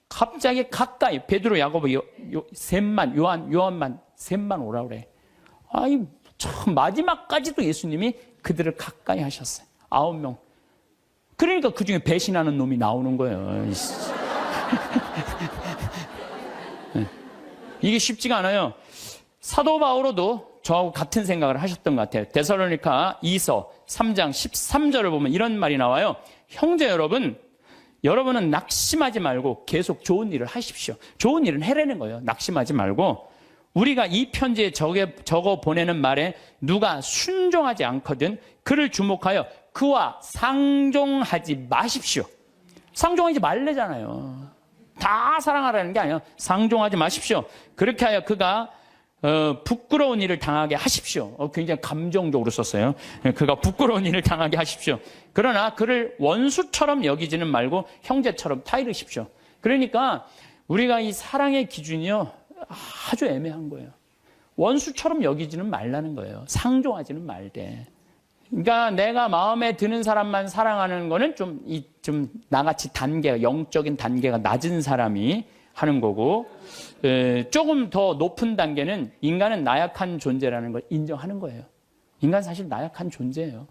S1: 갑자기 가까이 베드로, 야고보, 셋만, 요한만 셋만 오라 그래. 아이, 참 마지막까지도 예수님이 그들을 가까이 하셨어요. 9명. 그러니까 그 중에 배신하는 놈이 나오는 거예요. 이게 쉽지가 않아요. 사도 바오로도 저하고 같은 생각을 하셨던 것 같아요. 데살로니가 2서 3장 13절을 보면 이런 말이 나와요. 형제 여러분, 여러분은 낙심하지 말고 계속 좋은 일을 하십시오. 좋은 일은 해내는 거예요. 낙심하지 말고. 우리가 이 편지에 적어 보내는 말에 누가 순종하지 않거든 그를 주목하여 그와 상종하지 마십시오. 상종하지 말래잖아요. 다 사랑하라는 게 아니에요. 상종하지 마십시오. 그렇게 하여 그가 부끄러운 일을 당하게 하십시오. 굉장히 감정적으로 썼어요. 그가 부끄러운 일을 당하게 하십시오. 그러나 그를 원수처럼 여기지는 말고 형제처럼 타이르십시오. 그러니까 우리가 이 사랑의 기준이요 아주 애매한 거예요. 원수처럼 여기지는 말라는 거예요. 상종하지는 말되. 그러니까 내가 마음에 드는 사람만 사랑하는 거는 좀 나같이 영적인 단계가 낮은 사람이 하는 거고, 조금 더 높은 단계는 인간은 나약한 존재라는 걸 인정하는 거예요. 인간 사실 나약한 존재예요.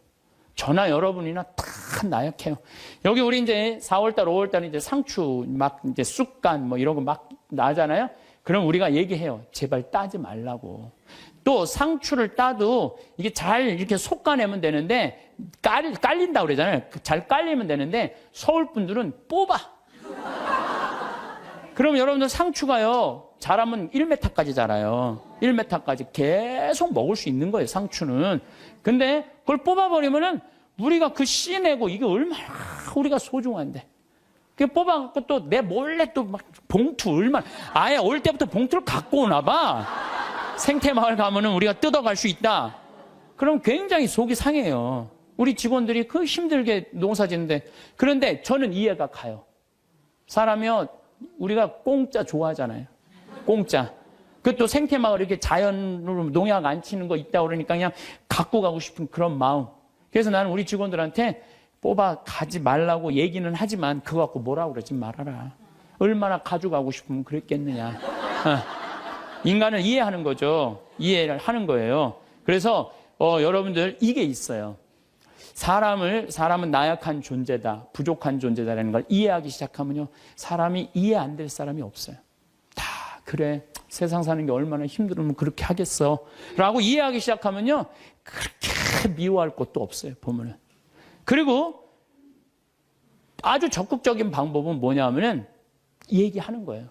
S1: 저나 여러분이나 다 나약해요. 여기 우리 이제 4월달, 5월달 이제 상추 막 이제 쑥간 뭐 이런 거 막 나잖아요. 그럼 우리가 얘기해요. 제발 따지 말라고. 또 상추를 따도 이게 잘 이렇게 솎아내면 되는데 깔린다고 그러잖아요. 잘 깔리면 되는데 서울 분들은 뽑아. 그럼 여러분들 상추가요. 자라면 1m까지 자라요. 1m까지 계속 먹을 수 있는 거예요. 상추는. 근데 그걸 뽑아버리면은 우리가 그 씨 내고 이게 얼마나 우리가 소중한데. 그 뽑아갖고 또 내 몰래 또 막 봉투 얼마나 아예 올 때부터 봉투를 갖고 오나 봐. 생태마을 가면은 우리가 뜯어갈 수 있다. 그럼 굉장히 속이 상해요. 우리 직원들이 그 힘들게 농사 짓는데. 그런데 저는 이해가 가요. 사람이요, 우리가 공짜 좋아하잖아요. 공짜. 그것도 생태마을 이렇게 자연으로 농약 안 치는 거 있다 그러니까 그냥 갖고 가고 싶은 그런 마음. 그래서 나는 우리 직원들한테 뽑아 가지 말라고 얘기는 하지만 그거 갖고 뭐라고 그러지 말아라. 얼마나 가져가고 싶으면 그랬겠느냐. 인간을 이해하는 거죠. 이해를 하는 거예요. 그래서 여러분들 이게 있어요. 사람은 나약한 존재다, 부족한 존재다라는 걸 이해하기 시작하면요, 사람이 이해 안 될 사람이 없어요. 다 그래, 세상 사는 게 얼마나 힘들으면 그렇게 하겠어 라고 이해하기 시작하면요, 그렇게 미워할 것도 없어요. 보면은. 그리고 아주 적극적인 방법은 뭐냐면은 얘기하는 거예요.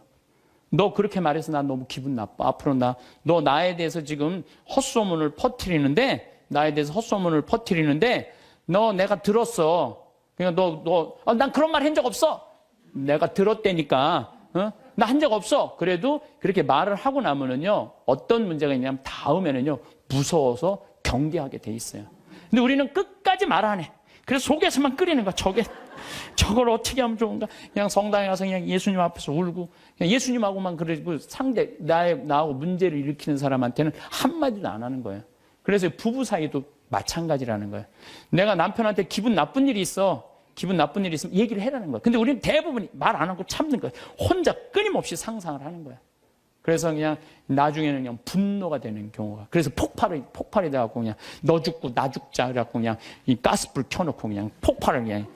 S1: 너 그렇게 말해서 나 너무 기분 나빠. 앞으로 너 나에 대해서 지금 헛소문을 퍼뜨리는데, 너 내가 들었어. 그러니까 난 그런 말 한 적 없어. 내가 들었다니까. 나 한 적 없어. 그래도 그렇게 말을 하고 나면은요, 어떤 문제가 있냐면 다음에는요, 무서워서 경계하게 돼 있어요. 근데 우리는 끝까지 말 안 해. 그래서 속에서만 끓이는 거야. 저걸 어떻게 하면 좋은가? 그냥 성당에 가서 그냥 예수님 앞에서 울고, 그냥 예수님하고만 그러고 나하고 문제를 일으키는 사람한테는 한마디도 안 하는 거예요. 그래서 부부 사이도 마찬가지라는 거예요. 내가 남편한테 기분 나쁜 일이 있으면 얘기를 해라는 거예요. 근데 우리는 대부분 말 안 하고 참는 거예요. 혼자 끊임없이 상상을 하는 거예요. 그래서 그냥 나중에는 그냥 분노가 되는 경우가. 그래서 폭발이 돼갖고 그냥 너 죽고 나 죽자. 그래갖고 그냥 이 가스불 켜놓고 그냥 폭발을 그냥.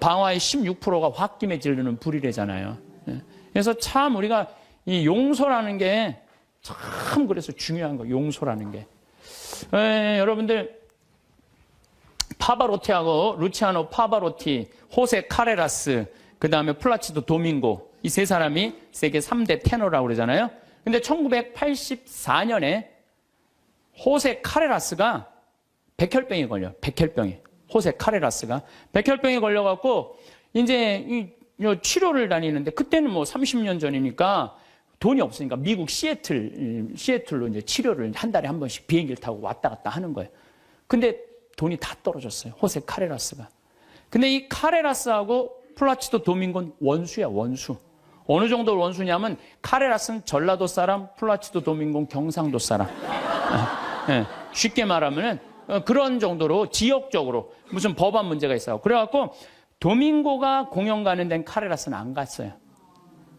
S1: 방화의 16%가 홧김에 지르는 불이래잖아요. 그래서 참 우리가 이 용서라는 게 참 그래서 중요한 거예요. 용서라는 게. 여러분들 파바로티하고 루치아노 파바로티, 호세 카레라스, 그 다음에 플라치도 도밍고, 이 세 사람이 세계 3대 테너라고 그러잖아요. 근데 1984년에 호세 카레라스가 백혈병에 걸려요. 호세 카레라스가 백혈병에 걸려갖고 이제 치료를 다니는데, 그때는 뭐 30년 전이니까 돈이 없으니까 미국 시애틀로 이제 치료를 한 달에 한 번씩 비행기를 타고 왔다 갔다 하는 거예요. 근데 돈이 다 떨어졌어요. 호세 카레라스가. 근데 이 카레라스하고 플라치도 도밍고는 원수야, 원수. 어느 정도 원수냐면 카레라스는 전라도 사람, 플라치도 도밍고는 경상도 사람. 쉽게 말하면은 그런 정도로 지역적으로 무슨 법안 문제가 있어요. 그래갖고 도밍고가 공연 가는 데는 카레라스는 안 갔어요.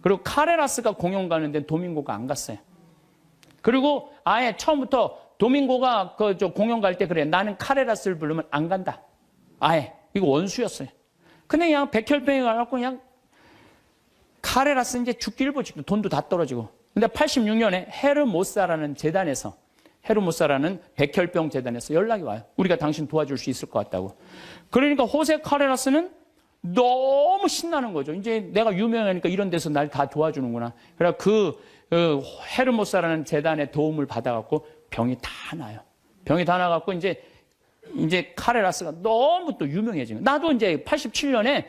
S1: 그리고 카레라스가 공연 가는 데는 도밍고가 안 갔어요. 그리고 아예 처음부터 도밍고가 공연 갈 때 그래, 나는 카레라스를 부르면 안 간다. 아예. 이거 원수였어요. 근데 그냥 백혈병에 가갖고 그냥 카레라스 이제 죽기 일보 직전, 돈도 다 떨어지고. 근데 86년에 헤르모사라는 백혈병 재단에서 연락이 와요. 우리가 당신 도와줄 수 있을 것 같다고. 그러니까 호세 카레라스는 너무 신나는 거죠. 이제 내가 유명하니까 이런 데서 날 다 도와주는구나. 그래 그 헤르모스라는 재단의 도움을 받아갖고 병이 다 나요. 병이 다 나갖고 이제 카레라스가 너무 또 유명해진 거예요. 나도 이제 87년에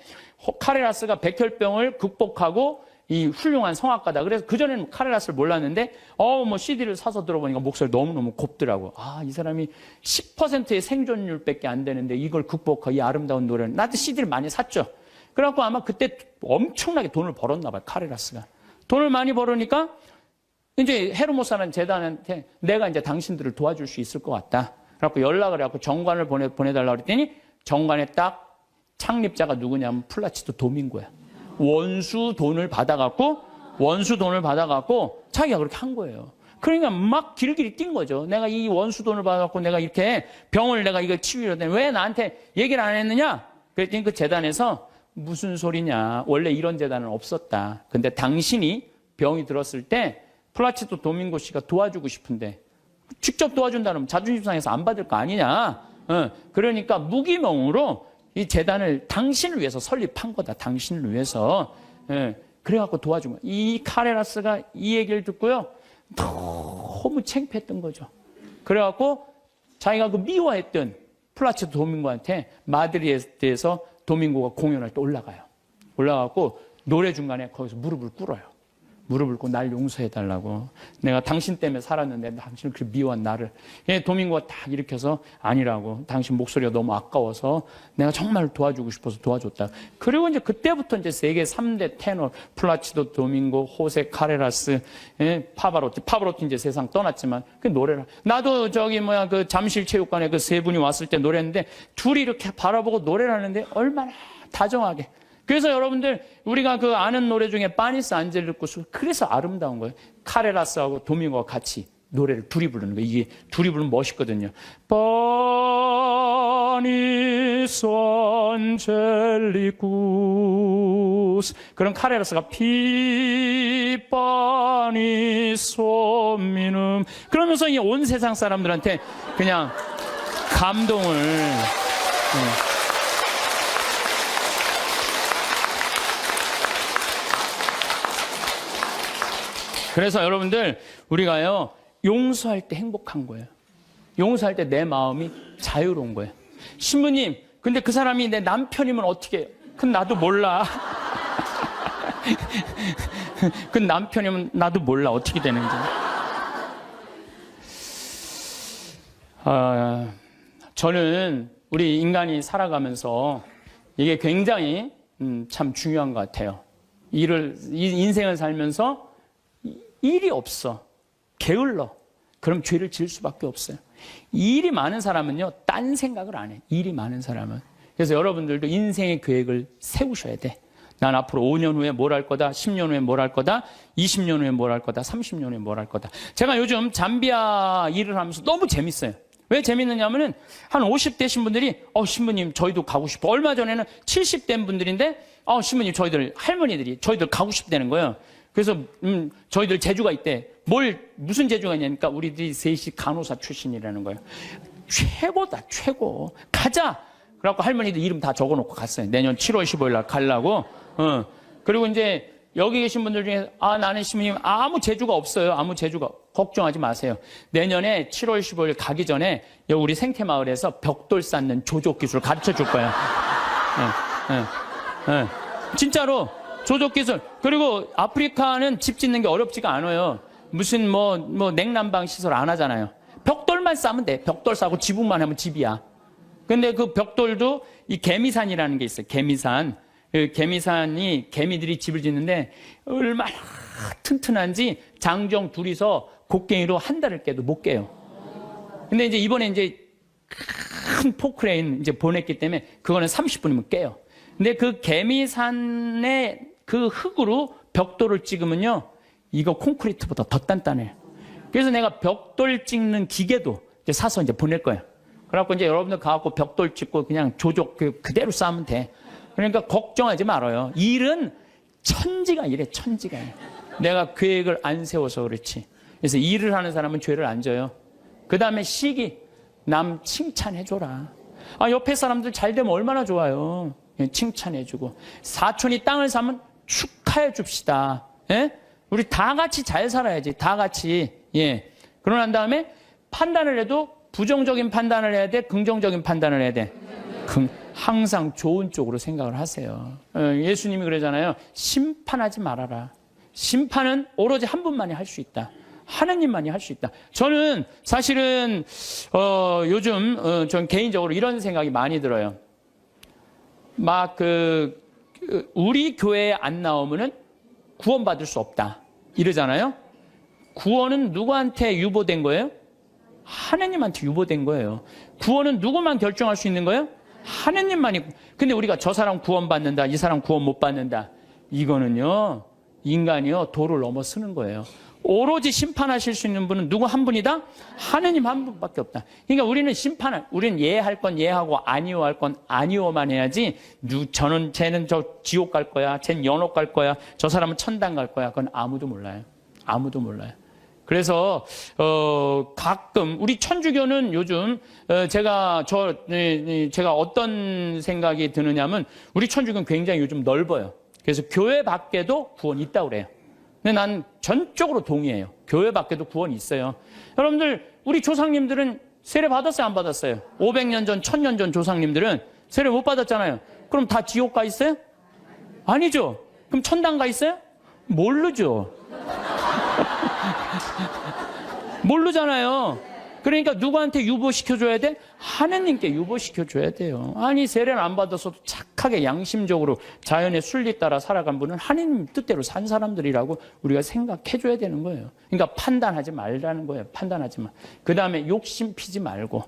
S1: 카레라스가 백혈병을 극복하고 이 훌륭한 성악가다. 그래서 그전에는 카레라스를 몰랐는데, 뭐 CD를 사서 들어보니까 목소리 너무너무 곱더라고. 아, 이 사람이 10%의 생존율밖에 안 되는데 이걸 극복하고 이 아름다운 노래를. 나도 CD를 많이 샀죠. 그래갖고 아마 그때 엄청나게 돈을 벌었나 봐요, 카레라스가. 돈을 많이 벌으니까 이제 헤르모스라는 재단한테 내가 이제 당신들을 도와줄 수 있을 것 같다. 그래갖고 연락을 해갖고 정관을 보내달라고 그랬더니 정관에 딱 창립자가 누구냐면 플라치도 도밍고야. 원수 돈을 받아갖고 자기가 그렇게 한 거예요. 그러니까 막 길길이 뛴 거죠. 내가 이 원수 돈을 받아갖고 내가 이렇게 병을 내가 이걸 치유하려더니 왜 나한테 얘기를 안 했느냐? 그랬더니 그 재단에서 무슨 소리냐. 원래 이런 재단은 없었다. 근데 당신이 병이 들었을 때 플라치도 도밍고 씨가 도와주고 싶은데 직접 도와준다면 자존심 상해서 안 받을 거 아니냐. 그러니까 무기명으로 이 재단을 당신을 위해서 설립한 거다. 당신을 위해서. 그래갖고 도와준 거야. 이 카레라스가 이 얘기를 듣고요. 너무 창피했던 거죠. 그래갖고 자기가 그 미워했던 플라치도 도밍고한테 마드리드에서 도밍고가 공연할 때 올라가고 노래 중간에 거기서 무릎을 꿇어요. 무릎을 꿇고 날 용서해달라고. 내가 당신 때문에 살았는데 당신을 그렇게 미워한 나를. 도밍고가 딱 일으켜서 아니라고. 당신 목소리가 너무 아까워서 내가 정말 도와주고 싶어서 도와줬다. 그리고 이제 그때부터 이제 세계 3대 테너 플라치도 도밍고, 호세 카레라스, 파바로티 이제 세상 떠났지만 그 노래를. 나도 그 잠실 체육관에 그 세 분이 왔을 때 노래했는데 둘이 이렇게 바라보고 노래를 하는데 얼마나 다정하게. 그래서 여러분들 우리가 그 아는 노래 중에 파니스 안젤리쿠스 그래서 아름다운 거예요. 카레라스하고 도밍고가 같이 노래를 둘이 부르는 거예요. 이게 둘이 부르면 멋있거든요. 파니스 안젤리쿠스 그런 카레라스가 파니스 미눔 그러면서 이 온 세상 사람들한테 그냥 감동을 그래서 여러분들 우리가요 용서할 때 행복한 거예요. 용서할 때 내 마음이 자유로운 거예요. 신부님 근데 그 사람이 내 남편이면 어떻게 해요? 그건 나도 몰라. 그 남편이면 나도 몰라 어떻게 되는지. 저는 우리 인간이 살아가면서 이게 굉장히 참 중요한 것 같아요. 인생을 살면서 일이 없어. 게을러. 그럼 죄를 지을 수밖에 없어요. 일이 많은 사람은요, 딴 생각을 안 해. 일이 많은 사람은. 그래서 여러분들도 인생의 계획을 세우셔야 돼. 난 앞으로 5년 후에 뭘 할 거다, 10년 후에 뭘 할 거다, 20년 후에 뭘 할 거다, 30년 후에 뭘 할 거다. 제가 요즘 잠비아 일을 하면서 너무 재밌어요. 왜 재밌느냐면은 한 50 대신 분들이 신부님 저희도 가고 싶어. 얼마 전에는 70 된 분들인데 신부님 할머니들이 저희들 가고 싶다는 거예요. 그래서 저희들 재주가 있대. 무슨 재주가 있냐니까 우리들이 셋이 간호사 출신이라는 거예요. 최고다 최고. 가자. 그래갖고 할머니들 이름 다 적어놓고 갔어요. 내년 7월 15일 날 가려고. 그리고 이제 여기 계신 분들 중에 나는 신부님 아무 재주가 없어요. 아무 재주가. 걱정하지 마세요. 내년에 7월 15일 가기 전에 여기 우리 생태마을에서 벽돌 쌓는 조족 기술을 가르쳐 줄 거야. 진짜로. 조족 기술. 그리고 아프리카는 집 짓는 게 어렵지가 않아요. 무슨 냉난방 시설 안 하잖아요. 벽돌만 싸면 돼. 벽돌 싸고 지붕만 하면 집이야. 근데 그 벽돌도 이 개미산이라는 게 있어요. 개미산. 그 개미산이 개미들이 집을 짓는데 얼마나 튼튼한지 장정 둘이서 곡괭이로 한 달을 깨도 못 깨요. 근데 이제 이번에 큰 포크레인 보냈기 때문에 그거는 30분이면 깨요. 근데 그 개미산의 그 흙으로 벽돌을 찍으면요, 이거 콘크리트보다 더 단단해요. 그래서 내가 벽돌 찍는 기계도 사서 보낼 거예요. 그래갖고 여러분들 가갖고 벽돌 찍고 그냥 조족 그대로 쌓으면 돼. 그러니까 걱정하지 말아요. 일은 천지가 이래, 천지가. 내가 계획을 안 세워서 그렇지. 그래서 일을 하는 사람은 죄를 안 져요. 그 다음에 시기, 남 칭찬해줘라. 옆에 사람들 잘 되면 얼마나 좋아요. 칭찬해주고, 사촌이 땅을 사면 축하해 줍시다. 예? 우리 다 같이 잘 살아야지. 다 같이. 예. 그러고 난 다음에 판단을 해도 부정적인 판단을 해야 돼? 긍정적인 판단을 해야 돼? 항상 좋은 쪽으로 생각을 하세요. 예수님이 그러잖아요. 심판하지 말아라. 심판은 오로지 한 분만이 할 수 있다. 하나님만이 할 수 있다. 저는 사실은 요즘 전 개인적으로 이런 생각이 많이 들어요. 막 우리 교회에 안 나오면은 구원받을 수 없다 이러잖아요. 구원은 누구한테 유보된 거예요? 하나님한테 유보된 거예요. 구원은 누구만 결정할 수 있는 거예요? 하나님만이. 근데 우리가 저 사람 구원받는다, 이 사람 구원 못 받는다, 이거는요 인간이요 도를 넘어서는 거예요. 오로지 심판하실 수 있는 분은 누구 한 분이다? 하나님 한 분밖에 없다. 그러니까 우리는 예할 건 예하고 아니오할 건 아니오만 해야지, 쟤는 저 지옥 갈 거야, 쟤는 연옥 갈 거야, 저 사람은 천당 갈 거야, 그건 아무도 몰라요. 아무도 몰라요. 그래서 가끔 우리 천주교는 요즘 제가 어떤 생각이 드느냐면, 우리 천주교는 굉장히 요즘 넓어요. 그래서 교회 밖에도 구원이 있다고 그래요. 근데 난 전적으로 동의해요. 교회 밖에도 구원이 있어요. 여러분들, 우리 조상님들은 세례 받았어요, 안 받았어요? 500년 전, 1000년 전 조상님들은 세례 못 받았잖아요. 그럼 다 지옥 가 있어요? 아니죠. 그럼 천당 가 있어요? 모르죠. 모르잖아요. 그러니까 누구한테 유보시켜줘야 돼? 하느님께 유보시켜줘야 돼요. 아니, 세례를 안 받아서도 착하게 양심적으로 자연의 순리 따라 살아간 분은 하느님 뜻대로 산 사람들이라고 우리가 생각해줘야 되는 거예요. 그러니까 판단하지 말라는 거예요. 판단하지 마. 그 다음에 욕심 피지 말고.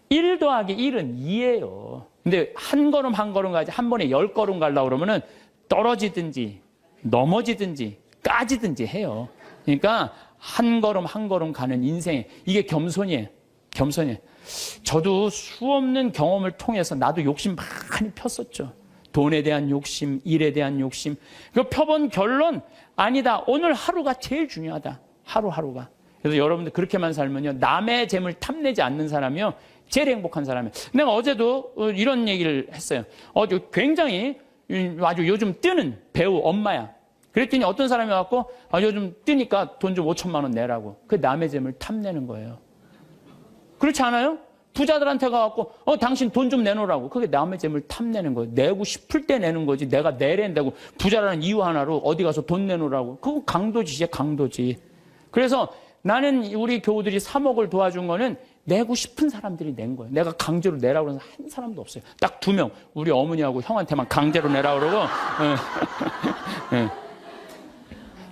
S1: 1 더하기 1은 2예요. 근데 한 걸음 한 걸음 가지 한 번에 10걸음 가려고 그러면은 떨어지든지 넘어지든지 까지든지 해요. 그러니까 한 걸음 한 걸음 가는 인생에, 이게 겸손이에요. 겸손이에요. 저도 수없는 경험을 통해서 나도 욕심 많이 폈었죠. 돈에 대한 욕심, 일에 대한 욕심. 그 펴본 결론, 아니다, 오늘 하루가 제일 중요하다. 하루하루가. 그래서 여러분들 그렇게만 살면요, 남의 재물 탐내지 않는 사람이요 제일 행복한 사람이에요. 내가 어제도 이런 얘기를 했어요. 굉장히 아주 요즘 뜨는 배우 엄마야. 그랬더니 어떤 사람이 와갖고, 요즘 뜨니까 돈 좀 5천만 원 내라고. 그 남의 재물 탐내는 거예요. 그렇지 않아요? 부자들한테 가갖고, 당신 돈 좀 내놓으라고. 그게 남의 재물 탐내는 거예요. 내고 싶을 때 내는 거지. 내가 내랜다고 부자라는 이유 하나로 어디 가서 돈 내놓으라고. 그거 강도지, 강도지. 그래서 나는 우리 교우들이 3억을 도와준 거는 내고 싶은 사람들이 낸 거예요. 내가 강제로 내라고 해서 한 사람도 없어요. 딱 2명. 우리 어머니하고 형한테만 강제로 내라고 그러고.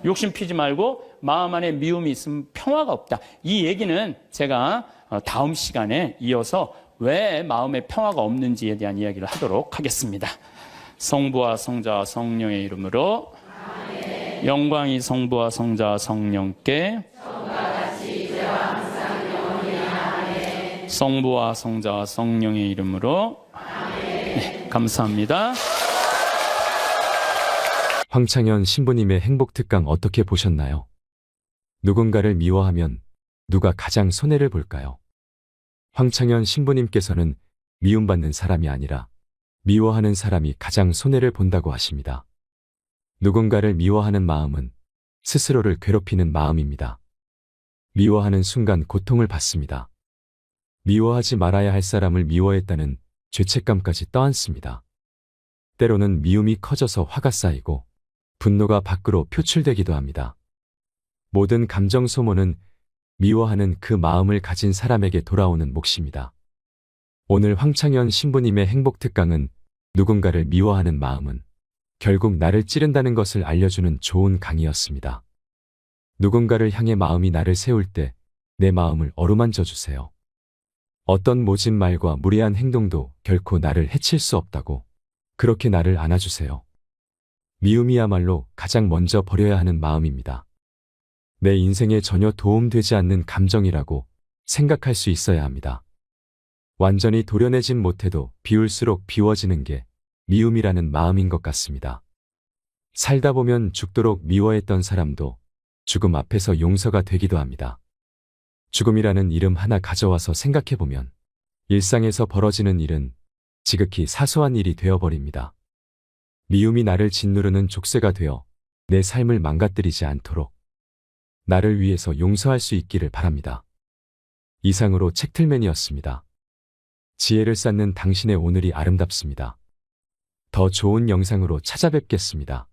S1: 욕심 피지 말고 마음 안에 미움이 있으면 평화가 없다. 이 얘기는 제가 다음 시간에 이어서 왜 마음에 평화가 없는지에 대한 이야기를 하도록 하겠습니다. 성부와 성자와 성령의 이름으로 아멘. 영광이 성부와 성자와 성령께 성부와 성자와 성령의 이름으로 네, 감사합니다.
S2: 황창현 신부님의 행복특강 어떻게 보셨나요? 누군가를 미워하면 누가 가장 손해를 볼까요? 황창현 신부님께서는 미움받는 사람이 아니라 미워하는 사람이 가장 손해를 본다고 하십니다. 누군가를 미워하는 마음은 스스로를 괴롭히는 마음입니다. 미워하는 순간 고통을 받습니다. 미워하지 말아야 할 사람을 미워했다는 죄책감까지 떠안습니다. 때로는 미움이 커져서 화가 쌓이고 분노가 밖으로 표출되기도 합니다. 모든 감정 소모는 미워하는 그 마음을 가진 사람에게 돌아오는 몫입니다. 오늘 황창현 신부님의 행복특강은 누군가를 미워하는 마음은 결국 나를 찌른다는 것을 알려주는 좋은 강의였습니다. 누군가를 향해 마음이 나를 세울 때 내 마음을 어루만져 주세요. 어떤 모진 말과 무례한 행동도 결코 나를 해칠 수 없다고 그렇게 나를 안아주세요. 미움이야말로 가장 먼저 버려야 하는 마음입니다. 내 인생에 전혀 도움되지 않는 감정이라고 생각할 수 있어야 합니다. 완전히 도려내진 못해도 비울수록 비워지는 게 미움이라는 마음인 것 같습니다. 살다 보면 죽도록 미워했던 사람도 죽음 앞에서 용서가 되기도 합니다. 죽음이라는 이름 하나 가져와서 생각해보면 일상에서 벌어지는 일은 지극히 사소한 일이 되어버립니다. 미움이 나를 짓누르는 족쇄가 되어 내 삶을 망가뜨리지 않도록 나를 위해서 용서할 수 있기를 바랍니다. 이상으로 책틀맨이었습니다. 지혜를 쌓는 당신의 오늘이 아름답습니다. 더 좋은 영상으로 찾아뵙겠습니다.